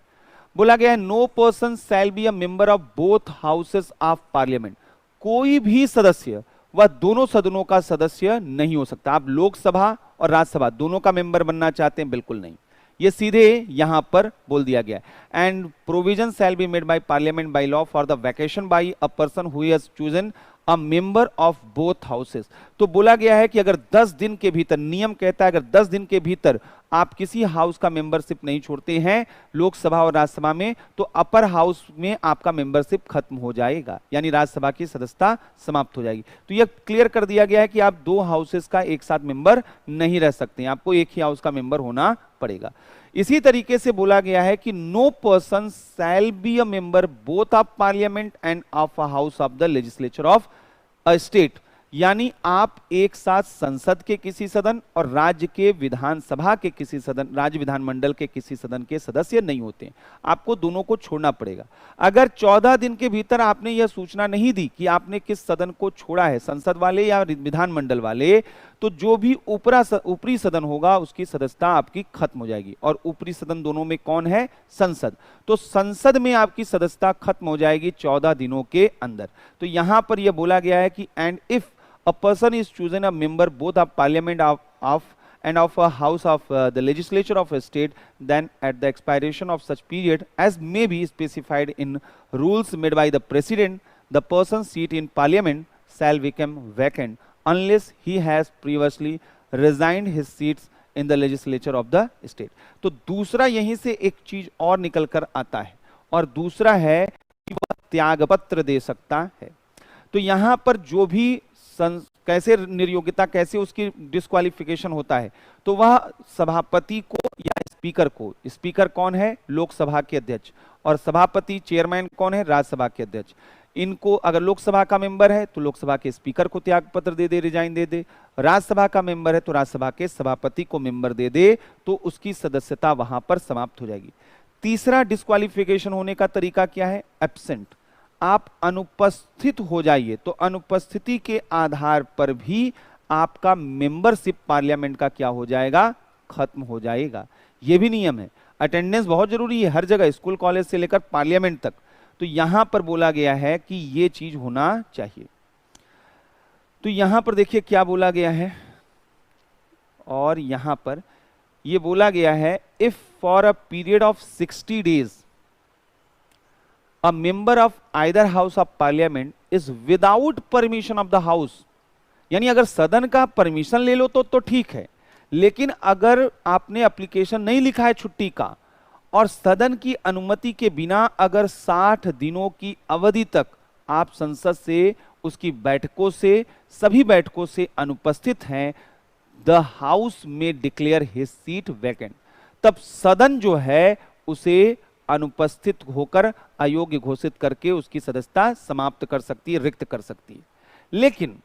बोला गया है no person shall be a member of both houses of parliament. कोई भी सदस्य वह दोनों सदनों का सदस्य नहीं हो सकता। आप लोकसभा और राज्यसभा दोनों का मेंबर बनना चाहते हैं, बिल्कुल नहीं, ये सीधे यहां पर बोल दिया गया। And provision shall be made by Parliament by law for the vacation by a person who has chosen a member of both houses. तो बोला गया है कि अगर 10 दिन के भीतर, नियम कहता है अगर 10 दिन के भीतर आप किसी हाउस का मेंबरशिप नहीं छोड़ते हैं लोकसभा और राज्यसभा में, तो अपर हाउस में आपका मेंबरशिप खत्म हो जाएगा, यानी राज्यसभा की सदस्यता समाप्त हो जाएगी। तो यह क्लियर कर दिया गया है कि आप दो हाउसेस का एक साथ मेंबर नहीं रह सकते, आपको एक ही हाउस का मेंबर होना पड़ेगा। इसी तरीके से बोला गया है कि no person shall be a member both of Parliament and of a house of the legislature of a state. यानी आप एक साथ संसद के किसी सदन और राज्य के विधानसभा के किसी सदन, राज्य विधानमंडल के किसी सदन के सदस्य नहीं होते, आपको दोनों को छोड़ना पड़ेगा। अगर 14 दिन के भीतर आपने यह सूचना नहीं दी कि आपने किस सदन को छोड़ा है, संसद वाले या विधानमंडल वाले, तो जो भी ऊपरी सदन होगा उसकी सदस्यता आपकी खत्म हो जाएगी। और ऊपरी सदन दोनों में कौन है, संसद। तो संसद में आपकी सदस्यता खत्म हो जाएगी 14 दिनों के अंदर। तो यहां पर यह बोला गया है कि and if a person is chosen a member both of parliament and of a house of the legislature of a state, then at the expiration of such period as may be specified in rules made by the president, the person's seat in parliament shall become vacant unless he has previously resigned his seats in the legislature of the state। तो दूसरा यहीं से एक चीज और निकल कर आता है, और दूसरा है कि वह त्यागपत्र दे सकता है। तो यहां पर जो भी कैसे निर्योग्यता, कैसे उसकी डिस्क्वालिफिकेशन होता है, तो वह सभापति को या स्पीकर को, स्पीकर कौन है, लोकसभा के अध्यक्ष, और सभापति चेयरमैन कौन है, राज्यसभा के अध्यक्ष। इनको अगर लोकसभा का मेंबर है तो लोकसभा के स्पीकर को त्याग पत्र दे दे, रिजाइन दे दे। राज्यसभा का मेंबर है तो राज्यसभा के सभापति को मेंबर दे दे, तो उसकी सदस्यता वहां पर समाप्त हो जाएगी। तीसरा डिस्क्वालिफिकेशन होने का तरीका क्या है, एब्सेंट। आप अनुपस्थित हो जाइए तो अनुपस्थिति के आधार पर भी आपका मेंबरशिप पार्लियामेंट का क्या हो जाएगा, खत्म हो जाएगा। यह भी नियम है। अटेंडेंस बहुत जरूरी है हर जगह, स्कूल कॉलेज से लेकर पार्लियामेंट तक। तो यहां पर बोला गया है कि यह चीज होना चाहिए। तो यहां पर देखिए क्या बोला गया है, और यहां पर यह बोला गया है if for a period of 60 days a member of either house of parliament is without permission of the house, यानी अगर सदन का परमिशन ले लो तो ठीक है, लेकिन अगर आपने एप्लीकेशन नहीं लिखा है छुट्टी का और सदन की अनुमति के बिना अगर 60 दिनों की अवधि तक आप संसद से, उसकी बैठकों से, सभी बैठकों से अनुपस्थित हैं, द हाउस में डिक्लेयर हिज सीट वैकेंट। तब सदन जो है उसे अनुपस्थित होकर अयोग्य घोषित करके उसकी सदस्यता समाप्त कर सकती है, रिक्त कर सकती है। लेकिन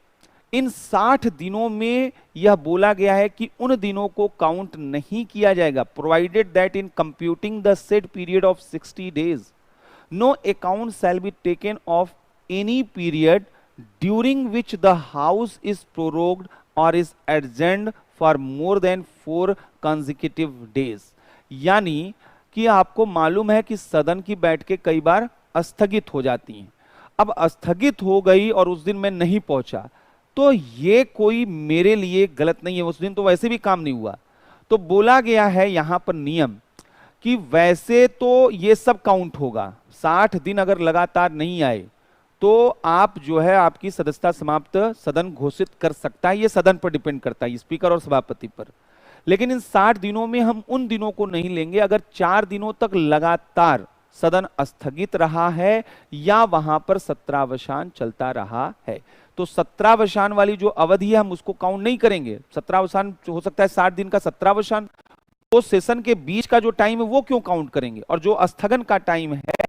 इन 60 दिनों में यह बोला गया है कि उन दिनों को काउंट नहीं किया जाएगा, provided that in computing the said period of 60 days no account shall be taken of any period during which the house is prorogued or is adjourned for more than 4 consecutive days। यानी कि आपको मालूम है कि सदन की बैठकें कई बार स्थगित हो जाती हैं। अब स्थगित हो गई और उस दिन मैं नहीं पहुंचा, तो ये कोई मेरे लिए गलत नहीं है, उस दिन तो वैसे भी काम नहीं हुआ। तो बोला गया है यहां पर नियम कि वैसे तो ये सब काउंट होगा, 60 दिन अगर लगातार नहीं आए तो आप जो है आपकी सदस्यता समाप्त सदन घोषित कर सकता है। ये सदन पर डिपेंड करता है, स्पीकर और सभापति पर। लेकिन इन 60 दिनों में हम उन दिनों को नहीं लेंगे अगर 4 दिनों तक लगातार सदन स्थगित रहा है या वहां पर सत्रावसान चलता रहा है। तो सत्रावसान वाली जो अवधि है हम उसको काउंट नहीं करेंगे। सत्रावसान हो सकता है 60 दिन का सत्रावसान, तो सेशन के बीच का जो टाइम है वो क्यों काउंट करेंगे, और जो स्थगन का टाइम है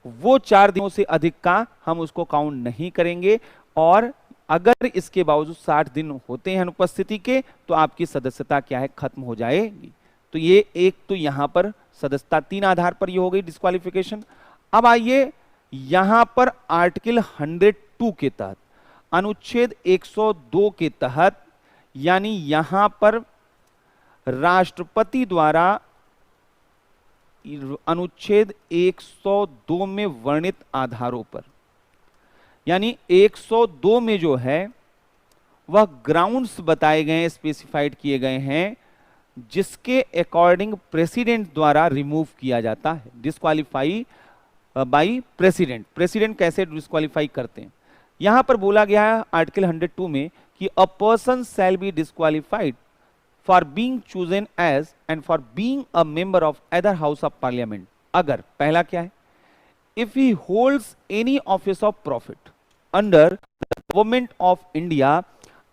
वो 4 दिनों से अधिक का हम उसको काउंट नहीं करेंगे। और अगर इसके बावजूद 60 दिन होते हैं अनुपस्थिति के तो आपकी सदस्यता क्या है, खत्म हो जाएगी। तो ये एक तो यहां पर सदस्यता 3 आधार पर ये हो गई डिस्क्वालिफिकेशन। अब आइए यहां पर आर्टिकल 102 के तहत, अनुच्छेद 102 के तहत, यानी यहां पर राष्ट्रपति द्वारा अनुच्छेद 102 में वर्णित आधारों पर, यानी 102 में जो है वह ग्राउंड्स बताए गए हैं, स्पेसिफाइड किए गए हैं, जिसके अकॉर्डिंग प्रेसिडेंट द्वारा रिमूव किया जाता है, डिस्क्वालीफाई बाय प्रेसिडेंट। प्रेसिडेंट कैसे डिस्क्वालीफाई करते हैं, यहां पर बोला गया है आर्टिकल 102 में कि a person shall be disqualified for being chosen as and for being a member of other house of Parliament, अगर पहला क्या है, if he holds any office of profit under the government of India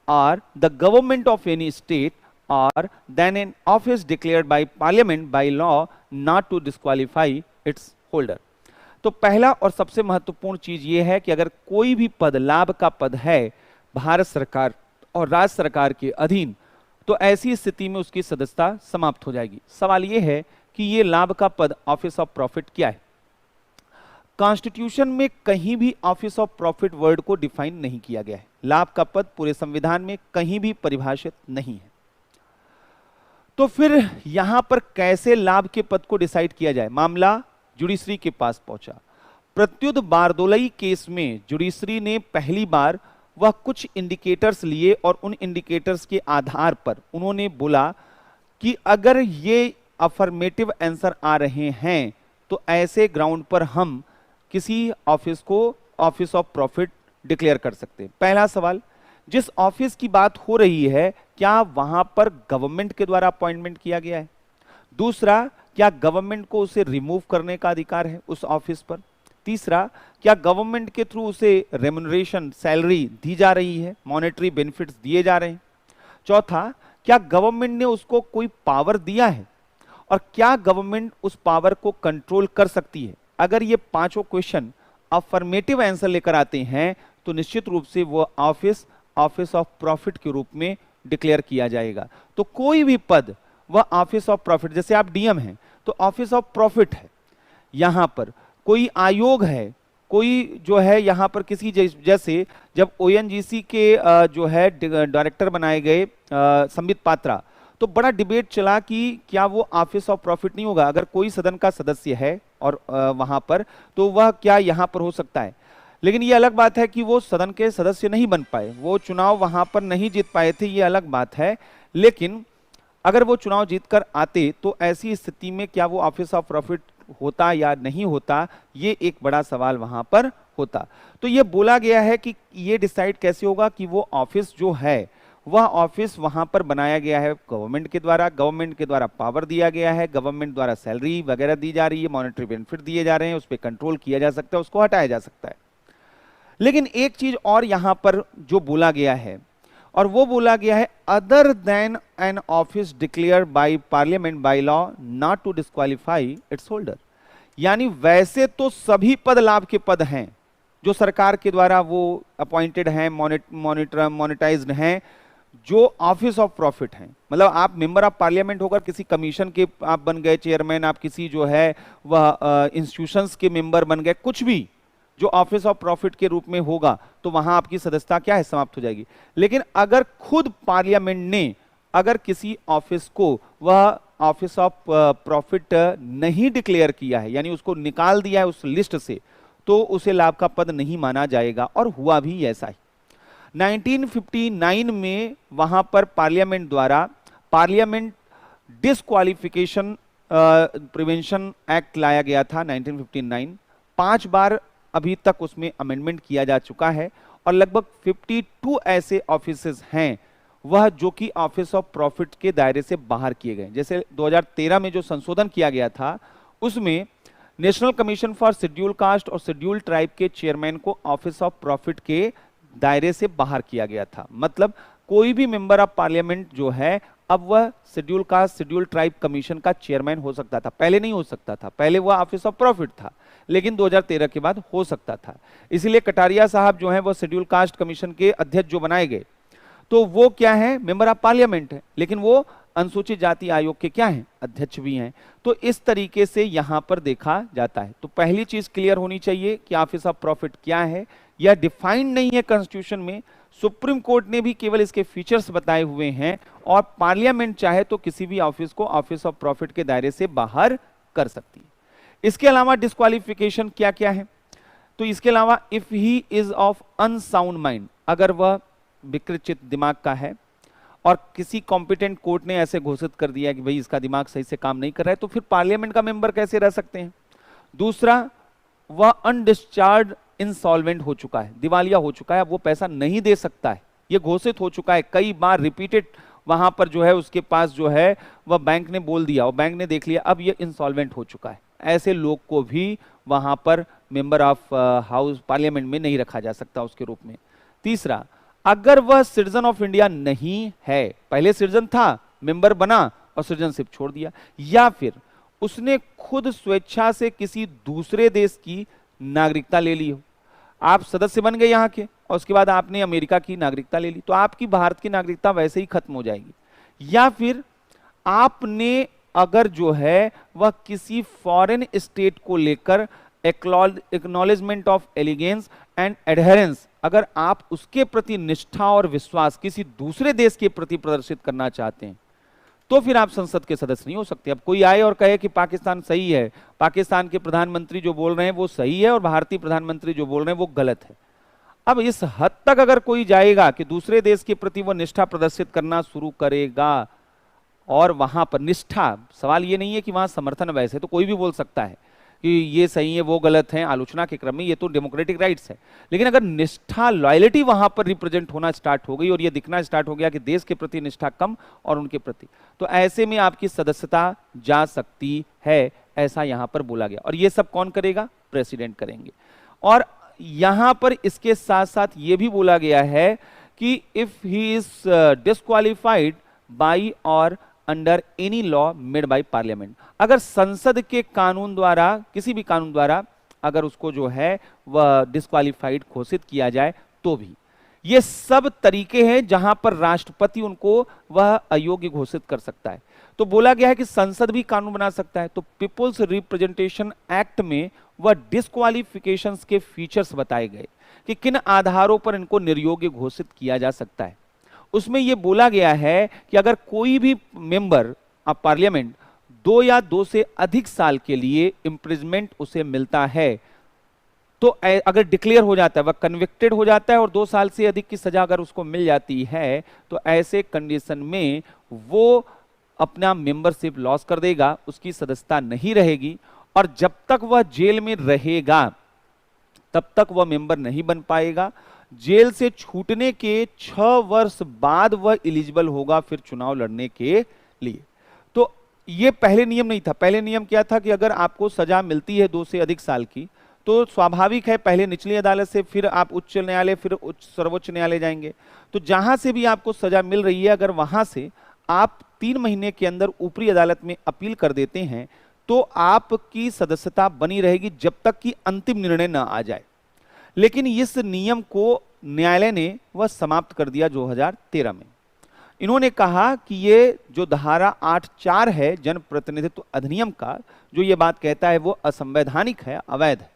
or the government of any state, or then an office declared by parliament by law not to disqualify its holder। तो पहला और सबसे महत्वपूर्ण चीज यह है कि अगर कोई भी पद लाभ का पद है भारत सरकार और राज्य सरकार के अधीन, तो ऐसी स्थिति में उसकी सदस्यता समाप्त हो जाएगी। सवाल यह है कि यह लाभ का पद ऑफिस ऑफ प्रॉफिट क्या है। कॉन्स्टिट्यूशन में कहीं भी ऑफिस ऑफ प्रॉफिट वर्ड को डिफाइन नहीं किया गया है। लाभ का पद पूरे संविधान में कहीं भी परिभाषित नहीं है। तो फिर यहां पर कैसे लाभ के पद को डिसाइड किया जाए। मामला जुडिशरी के पास पहुंचा। प्रत्युत बारदोलई केस में जुडिशरी ने पहली बार वह कुछ इंडिकेटर्स लिए और उन इंडिकेटर्स के आधार पर उन्होंने बोला कि अगर ये अफर्मेटिव आंसर आ रहे हैं तो ऐसे ग्राउंड पर हम किसी ऑफिस को ऑफिस ऑफ प्रॉफिट डिक्लेयर कर सकते हैं। पहला सवाल, जिस ऑफिस की बात हो रही है क्या वहां पर गवर्नमेंट के द्वारा अपॉइंटमेंट किया गया है। दूसरा, क्या गवर्नमेंट को उसे रिमूव करने का अधिकार है उस ऑफिस पर। तीसरा, क्या गवर्नमेंट के थ्रू उसे रेम्युनरेशन सैलरी दी जा रही है, मॉनेटरी बेनिफिट्स दिए जा रहे हैं। चौथा, क्या गवर्नमेंट ने उसको कोई पावर दिया है और क्या गवर्नमेंट उस पावर को कंट्रोल कर सकती है। अगर ये पांचों क्वेश्चन अफर्मेटिव आंसर लेकर आते हैं तो निश्चित रूप से वो ऑफिस ऑफिस ऑफ प्रॉफिट के रूप में डिक्लेयर किया जाएगा। तो कोई भी पद वह ऑफिस ऑफ प्रॉफिट, जैसे आप डीएम हैं तो ऑफिस ऑफ प्रॉफिट है। यहां पर कोई आयोग है, कोई जो है यहां पर किसी जैसे जब ओएनजीसी के जो है डायरेक्टर बनाए गए संबित पात्रा, तो बड़ा डिबेट चला कि क्या वो ऑफिस ऑफ प्रॉफिट नहीं होगा। अगर कोई सदन का सदस्य है और वहां पर, तो वह क्या यहां पर हो सकता है। लेकिन ये अलग बात है कि वो सदन के सदस्य नहीं बन पाए, वो चुनाव वहां पर नहीं जीत पाए थे, ये अलग बात है। लेकिन अगर वो चुनाव जीतकर आते तो ऐसी स्थिति में क्या वो ऑफिस ऑफ प्रॉफिट होता या नहीं होता, ये एक बड़ा सवाल वहां पर होता। तो ये बोला गया है कि ये डिसाइड कैसे होगा कि वो ऑफिस जो है वह ऑफिस वहां पर बनाया गया है गवर्नमेंट के द्वारा, गवर्नमेंट के द्वारा पावर दिया गया है, गवर्नमेंट द्वारा सैलरी वगैरह दी जा रही है, मॉनेटरी बेनिफिट दिए जा रहे हैं, उस पर कंट्रोल किया जा सकता है, उसको हटाया जा सकता है। लेकिन एक चीज और यहां पर जो बोला गया है, और वो बोला गया है other than an office declared by Parliament by law not to disqualify its holder. यानी वैसे तो सभी पद लाभ के पद हैं जो सरकार के द्वारा वो अपॉइंटेड हैं, मोनेटाइज्ड हैं, जो ऑफिस ऑफ प्रॉफिट हैं। मतलब आप मेंबर ऑफ पार्लियामेंट होकर किसी कमीशन के आप बन गए चेयरमैन, आप किसी जो है वह इंस्टीट्यूशंस के मेंबर बन गए, कुछ भी जो ऑफिस ऑफ प्रॉफिट के रूप में होगा तो वहां आपकी सदस्यता क्या है, समाप्त हो जाएगी। लेकिन अगर खुद पार्लियामेंट ने अगर किसी ऑफिस को वह ऑफिस ऑफ प्रॉफिट नहीं डिक्लेयर किया है, यानी उसको निकाल दिया है उस लिस्ट से, तो उसे लाभ का पद नहीं माना जाएगा। और हुआ भी ऐसा ही। 1959 में वहां पर पार्लियामेंट द्वारा पार्लियामेंट डिस्क्वालिफिकेशन प्रिवेंशन एक्ट लाया गया था 1959। 5 बार अभी तक उसमें अमेंडमेंट किया जा चुका है और लगभग 52 ऐसे ऑफिसेज हैं वह जो कि ऑफिस ऑफ प्रॉफिट के दायरे से बाहर किए गए। जैसे 2013 में जो संशोधन किया गया था उसमें national commission for schedule caste और शेड्यूल ट्राइब के चेयरमैन को ऑफिस ऑफ प्रॉफिट के दायरे से बाहर किया गया था। मतलब कोई भी मेंबर ऑफ पार्लियामेंट जो है अब वह schedule caste schedule tribe commission का चेयरमैन हो सकता था, पहले नहीं हो सकता था, पहले वह ऑफिस ऑफ प्रॉफिट था, लेकिन 2013 के बाद हो सकता था। इसीलिए कटारिया साहब जो हैं वो शेड्यूल कास्ट कमीशन के अध्यक्ष जो बनाए गए, तो वो क्या है, मेंबर ऑफ पार्लियामेंट है, लेकिन वो अनुसूचित जाति आयोग के क्या हैं, अध्यक्ष भी हैं। तो इस तरीके से यहां पर देखा जाता है। तो पहली चीज क्लियर होनी चाहिए कि ऑफिस ऑफ प्रॉफिट क्या है, यह डिफाइंड नहीं है कॉन्स्टिट्यूशन में, सुप्रीम कोर्ट ने भी केवल इसके फीचर्स बताए हुए हैं, और पार्लियामेंट चाहे तो किसी भी ऑफिस को ऑफिस ऑफ प्रॉफिट के दायरे से बाहर कर सकती है। इसके अलावा डिस्क्वालिफिकेशन क्या क्या है, तो इसके अलावा if he is of unsound mind, अगर वह विकृत दिमाग का है और किसी कॉम्पिटेंट कोर्ट ने ऐसे घोषित कर दिया कि भाई इसका दिमाग सही से काम नहीं कर रहा है, तो फिर पार्लियामेंट का मेंबर कैसे रह सकते हैं। दूसरा, वह अनडिस्चार्ज इंसॉल्वेंट हो चुका है, दिवालिया हो चुका है, अब वो पैसा नहीं दे सकता है, ये घोषित हो चुका है, कई बार रिपीटेड वहां पर जो है उसके पास जो है वह बैंक ने बोल दिया और बैंक ने देख लिया अब ये इंसॉल्वेंट हो चुका है, ऐसे लोग को भी वहां पर मेंबर ऑफ हाउस पार्लियामेंट में नहीं रखा जा सकता उसके रूप में। तीसरा, अगर वह सिटीजन ऑफ इंडिया नहीं है, पहले सिटीजन था, मेंबर बना और सिटीजनशिप छोड़ दिया, या फिर उसने खुद स्वेच्छा से किसी दूसरे देश की नागरिकता ले ली हो, आप सदस्य बन गए यहाँ के और उसके बाद आपने अमेरिका की नागरिकता ले ली, तो आपकी भारत की नागरिकता वैसे ही खत्म हो जाएगी। या फिर आपने अगर जो है वह किसी फॉरेन स्टेट को लेकर acknowledgement of allegiance and adherence, अगर आप उसके प्रति निष्ठा और विश्वास किसी दूसरे देश के प्रति प्रदर्शित करना चाहते हैं, तो फिर आप संसद के सदस्य नहीं हो सकते। अब कोई आए और कहे कि पाकिस्तान सही है, पाकिस्तान के प्रधानमंत्री जो बोल रहे हैं वो सही है और भारतीय प्रधानमंत्री जो बोल रहे हैं वो गलत है, अब इस हद तक अगर कोई जाएगा कि दूसरे देश के प्रति वो निष्ठा प्रदर्शित करना शुरू करेगा, और वहां पर निष्ठा, सवाल ये नहीं है कि वहां समर्थन, वैसे तो कोई भी बोल सकता है कि ये सही है वो गलत है, आलोचना के क्रम में, ये तो डेमोक्रेटिक राइट्स है, लेकिन अगर निष्ठा लॉयलिटी वहां पर रिप्रेजेंट होना स्टार्ट हो गई और ये दिखना स्टार्ट हो गया कि देश के प्रति निष्ठा कम और उनके प्रति, तो ऐसे में आपकी सदस्यता जा सकती है, ऐसा यहां पर बोला गया। और ये सब कौन करेगा, प्रेसिडेंट करेंगे। और यहां पर इसके साथ साथ ये भी बोला गया है कि if he is disqualified by or under any law made by parliament, अगर संसद के कानून द्वारा, किसी भी कानून द्वारा अगर उसको जो है वह डिस्क्वालिफाइड घोषित किया जाए तो भी, ये सब तरीके हैं जहां पर राष्ट्रपति उनको वह अयोग्य घोषित कर सकता है। तो बोला गया है कि संसद भी कानून बना सकता है। तो पीपुल्स रिप्रेजेंटेशन एक्ट में वह डिस्क्वालिफिकेशंस के फीचर्स बताए गए कि किन आधारों पर इनको निर्योग्य घोषित किया जा सकता है। उसमें यह बोला गया है कि अगर कोई भी मेंबर ऑफ पार्लियामेंट 2 या 2 से अधिक साल के लिए इम्प्रिजमेंट उसे मिलता है, तो अगर डिक्लेयर हो जाता है, वह कन्विक्टेड हो जाता है और 2 साल से अधिक की सजा अगर उसको मिल जाती है, तो ऐसे कंडीशन में वो अपना मेंबरशिप लॉस कर देगा, उसकी सदस्यता नहीं रहेगी, और जब तक वह जेल में रहेगा तब तक वह मेंबर नहीं बन पाएगा। जेल से छूटने के 6 वर्ष बाद वह एलिजिबल होगा फिर चुनाव लड़ने के लिए। तो यह पहले नियम नहीं था। पहले नियम क्या था कि अगर आपको सजा मिलती है 2 से अधिक साल की, तो स्वाभाविक है पहले निचली अदालत से, फिर आप उच्च न्यायालय, फिर सर्वोच्च न्यायालय जाएंगे। तो जहां से भी आपको सजा मिल रही है, अगर वहां से आप 3 महीने के अंदर ऊपरी अदालत में अपील कर देते हैं, तो आपकी सदस्यता बनी रहेगी जब तक कि अंतिम निर्णय न आ जाए। लेकिन इस नियम को न्यायालय ने वह समाप्त कर दिया 2013 में। इन्होंने कहा कि ये जो धारा 8(4) है जनप्रतिनिधित्व अधिनियम का, जो ये बात कहता है वो असंवैधानिक है, अवैध है।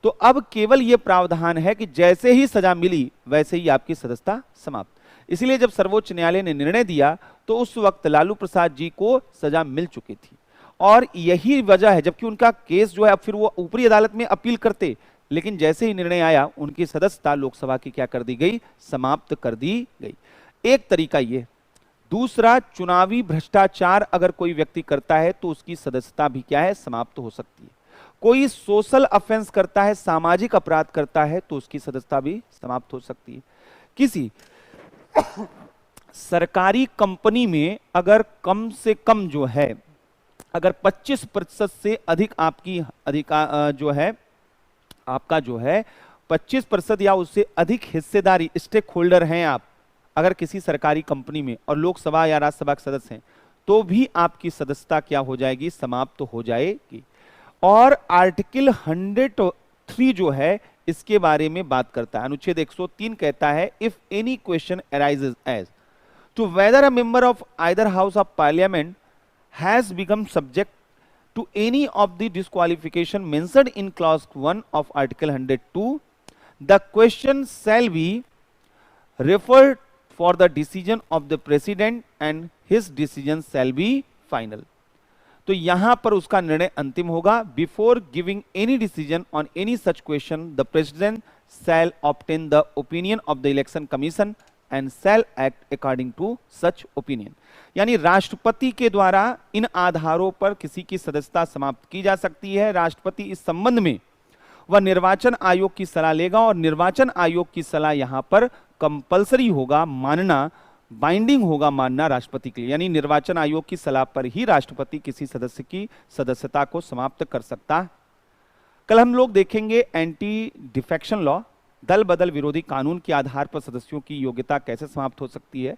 तो अब केवल ये प्रावधान है कि जैसे ही सजा मिली वैसे ही आपकी सदस्यता समाप्त। इसलिए जब सर्वोच्च न्यायालय ने निर्णय दिया तो उस वक्त लालू प्रसाद जी को सजा मिल चुकी थी, और यही वजह है, जबकि उनका केस जो है, अब फिर वो ऊपरी अदालत में अपील करते, लेकिन जैसे ही निर्णय आया उनकी सदस्यता लोकसभा की क्या कर दी गई, समाप्त कर दी गई। एक तरीका ये। दूसरा, चुनावी भ्रष्टाचार अगर कोई व्यक्ति करता है तो उसकी सदस्यता भी क्या है, समाप्त हो सकती है। कोई सोशल ऑफेंस करता है, सामाजिक अपराध करता है, तो उसकी सदस्यता भी समाप्त हो सकती है। किसी सरकारी कंपनी में अगर कम से कम जो है अगर 25% से अधिक आपकी जो है आपका जो है 25% या उससे अधिक हिस्सेदारी स्टेक होल्डर हैं आप, अगर किसी सरकारी कंपनी में और लोकसभा या राज्यसभा के सदस्य हैं, तो भी आपकी सदस्यता क्या हो जाएगी, समाप्त तो हो जाएगी। और आर्टिकल 103 जो है इसके बारे में बात करता है। अनुच्छेद 103 कहता है, if any question arises as to whether a member of either house of Parliament has become subject to any of the disqualification mentioned in clause 1 of article 102, the question shall be referred for the decision of the president and his decision shall be final। तो यहां पर उसका निर्णय अंतिम होगा। Before giving any decision on any such question the President shall obtain the opinion of the election Commission and shall act according to such opinion. यानी राष्ट्रपति के द्वारा इन आधारों पर किसी की सदस्यता समाप्त की जा सकती है। राष्ट्रपति इस संबंध में वह निर्वाचन आयोग की सलाह लेगा और निर्वाचन आयोग की सलाह यहां पर कंपलसरी होगा मानना, बाइंडिंग होगा मानना राष्ट्रपति के लिए। यानी निर्वाचन आयोग की सलाह पर ही राष्ट्रपति किसी सदस्य की सदस्यता को समाप्त कर सकता है। कल हम लोग देखेंगे एंटी डिफेक्शन लॉ, दल बदल विरोधी कानून के आधार पर सदस्यों की योग्यता कैसे समाप्त हो सकती है।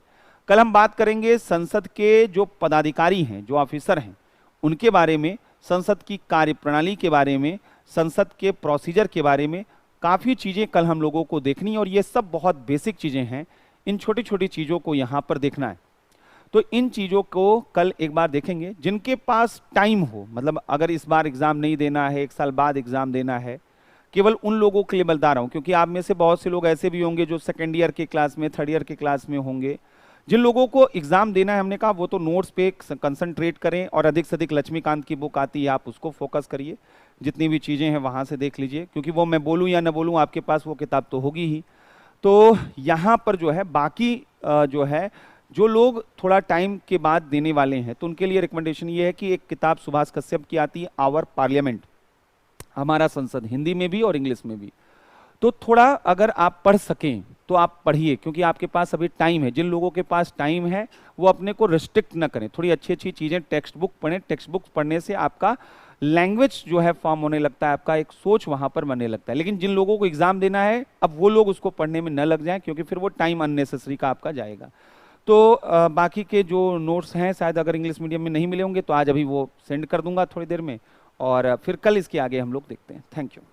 कल हम बात करेंगे संसद के जो पदाधिकारी हैं, जो ऑफिसर हैं, उनके बारे में, संसद की कार्यप्रणाली के बारे में, संसद के प्रोसीजर के बारे में। काफ़ी चीज़ें कल हम लोगों को देखनी, और ये सब बहुत बेसिक चीज़ें हैं। इन छोटी छोटी चीज़ों को यहाँ पर देखना है। तो इन चीज़ों को कल एक बार देखेंगे। जिनके पास टाइम हो, मतलब अगर इस बार एग्ज़ाम नहीं देना है, 1 साल बाद एग्ज़ाम देना है, केवल उन लोगों के लिए बता रहा हूँ, क्योंकि आप में से बहुत से लोग ऐसे भी होंगे जो सेकेंड ईयर के क्लास में, थर्ड ईयर के क्लास में होंगे। जिन लोगों को एग्जाम देना है, हमने कहा वो तो नोट्स पे कंसंट्रेट करें, और अधिक से अधिक लक्ष्मीकांत की बुक आती है, आप उसको फोकस करिए। जितनी भी चीज़ें हैं वहाँ से देख लीजिए, क्योंकि वो मैं बोलूँ या ना बोलूँ आपके पास वो किताब तो होगी ही। तो यहाँ पर जो है बाकी जो है, जो लोग थोड़ा टाइम के बाद देने वाले हैं, तो उनके लिए रिकमेंडेशन ये है कि एक किताब सुभाष कश्यप की आती है, आवर पार्लियामेंट, हमारा संसद, हिंदी में भी और इंग्लिश में भी। तो थोड़ा अगर आप पढ़ सकें तो आप पढ़िए, क्योंकि आपके पास अभी टाइम है। जिन लोगों के पास टाइम है वो अपने को रिस्ट्रिक्ट ना करें, थोड़ी अच्छी अच्छी चीज़ें टेक्स्ट बुक पढ़ें। टेक्स्ट बुक पढ़ने से आपका लैंग्वेज जो है फॉर्म होने लगता है, आपका एक सोच वहाँ पर बनने लगता है। लेकिन जिन लोगों को एग्जाम देना है, अब वो लोग उसको पढ़ने में न लग जाएं, क्योंकि फिर वो टाइम अननेसेसरी का आपका जाएगा। तो बाकी के जो नोट्स हैं, शायद अगर इंग्लिश मीडियम में नहीं मिले होंगे तो आज अभी वो सेंड कर दूंगा थोड़ी देर में, और फिर कल इसके आगे हम लोग देखते हैं। Thank you.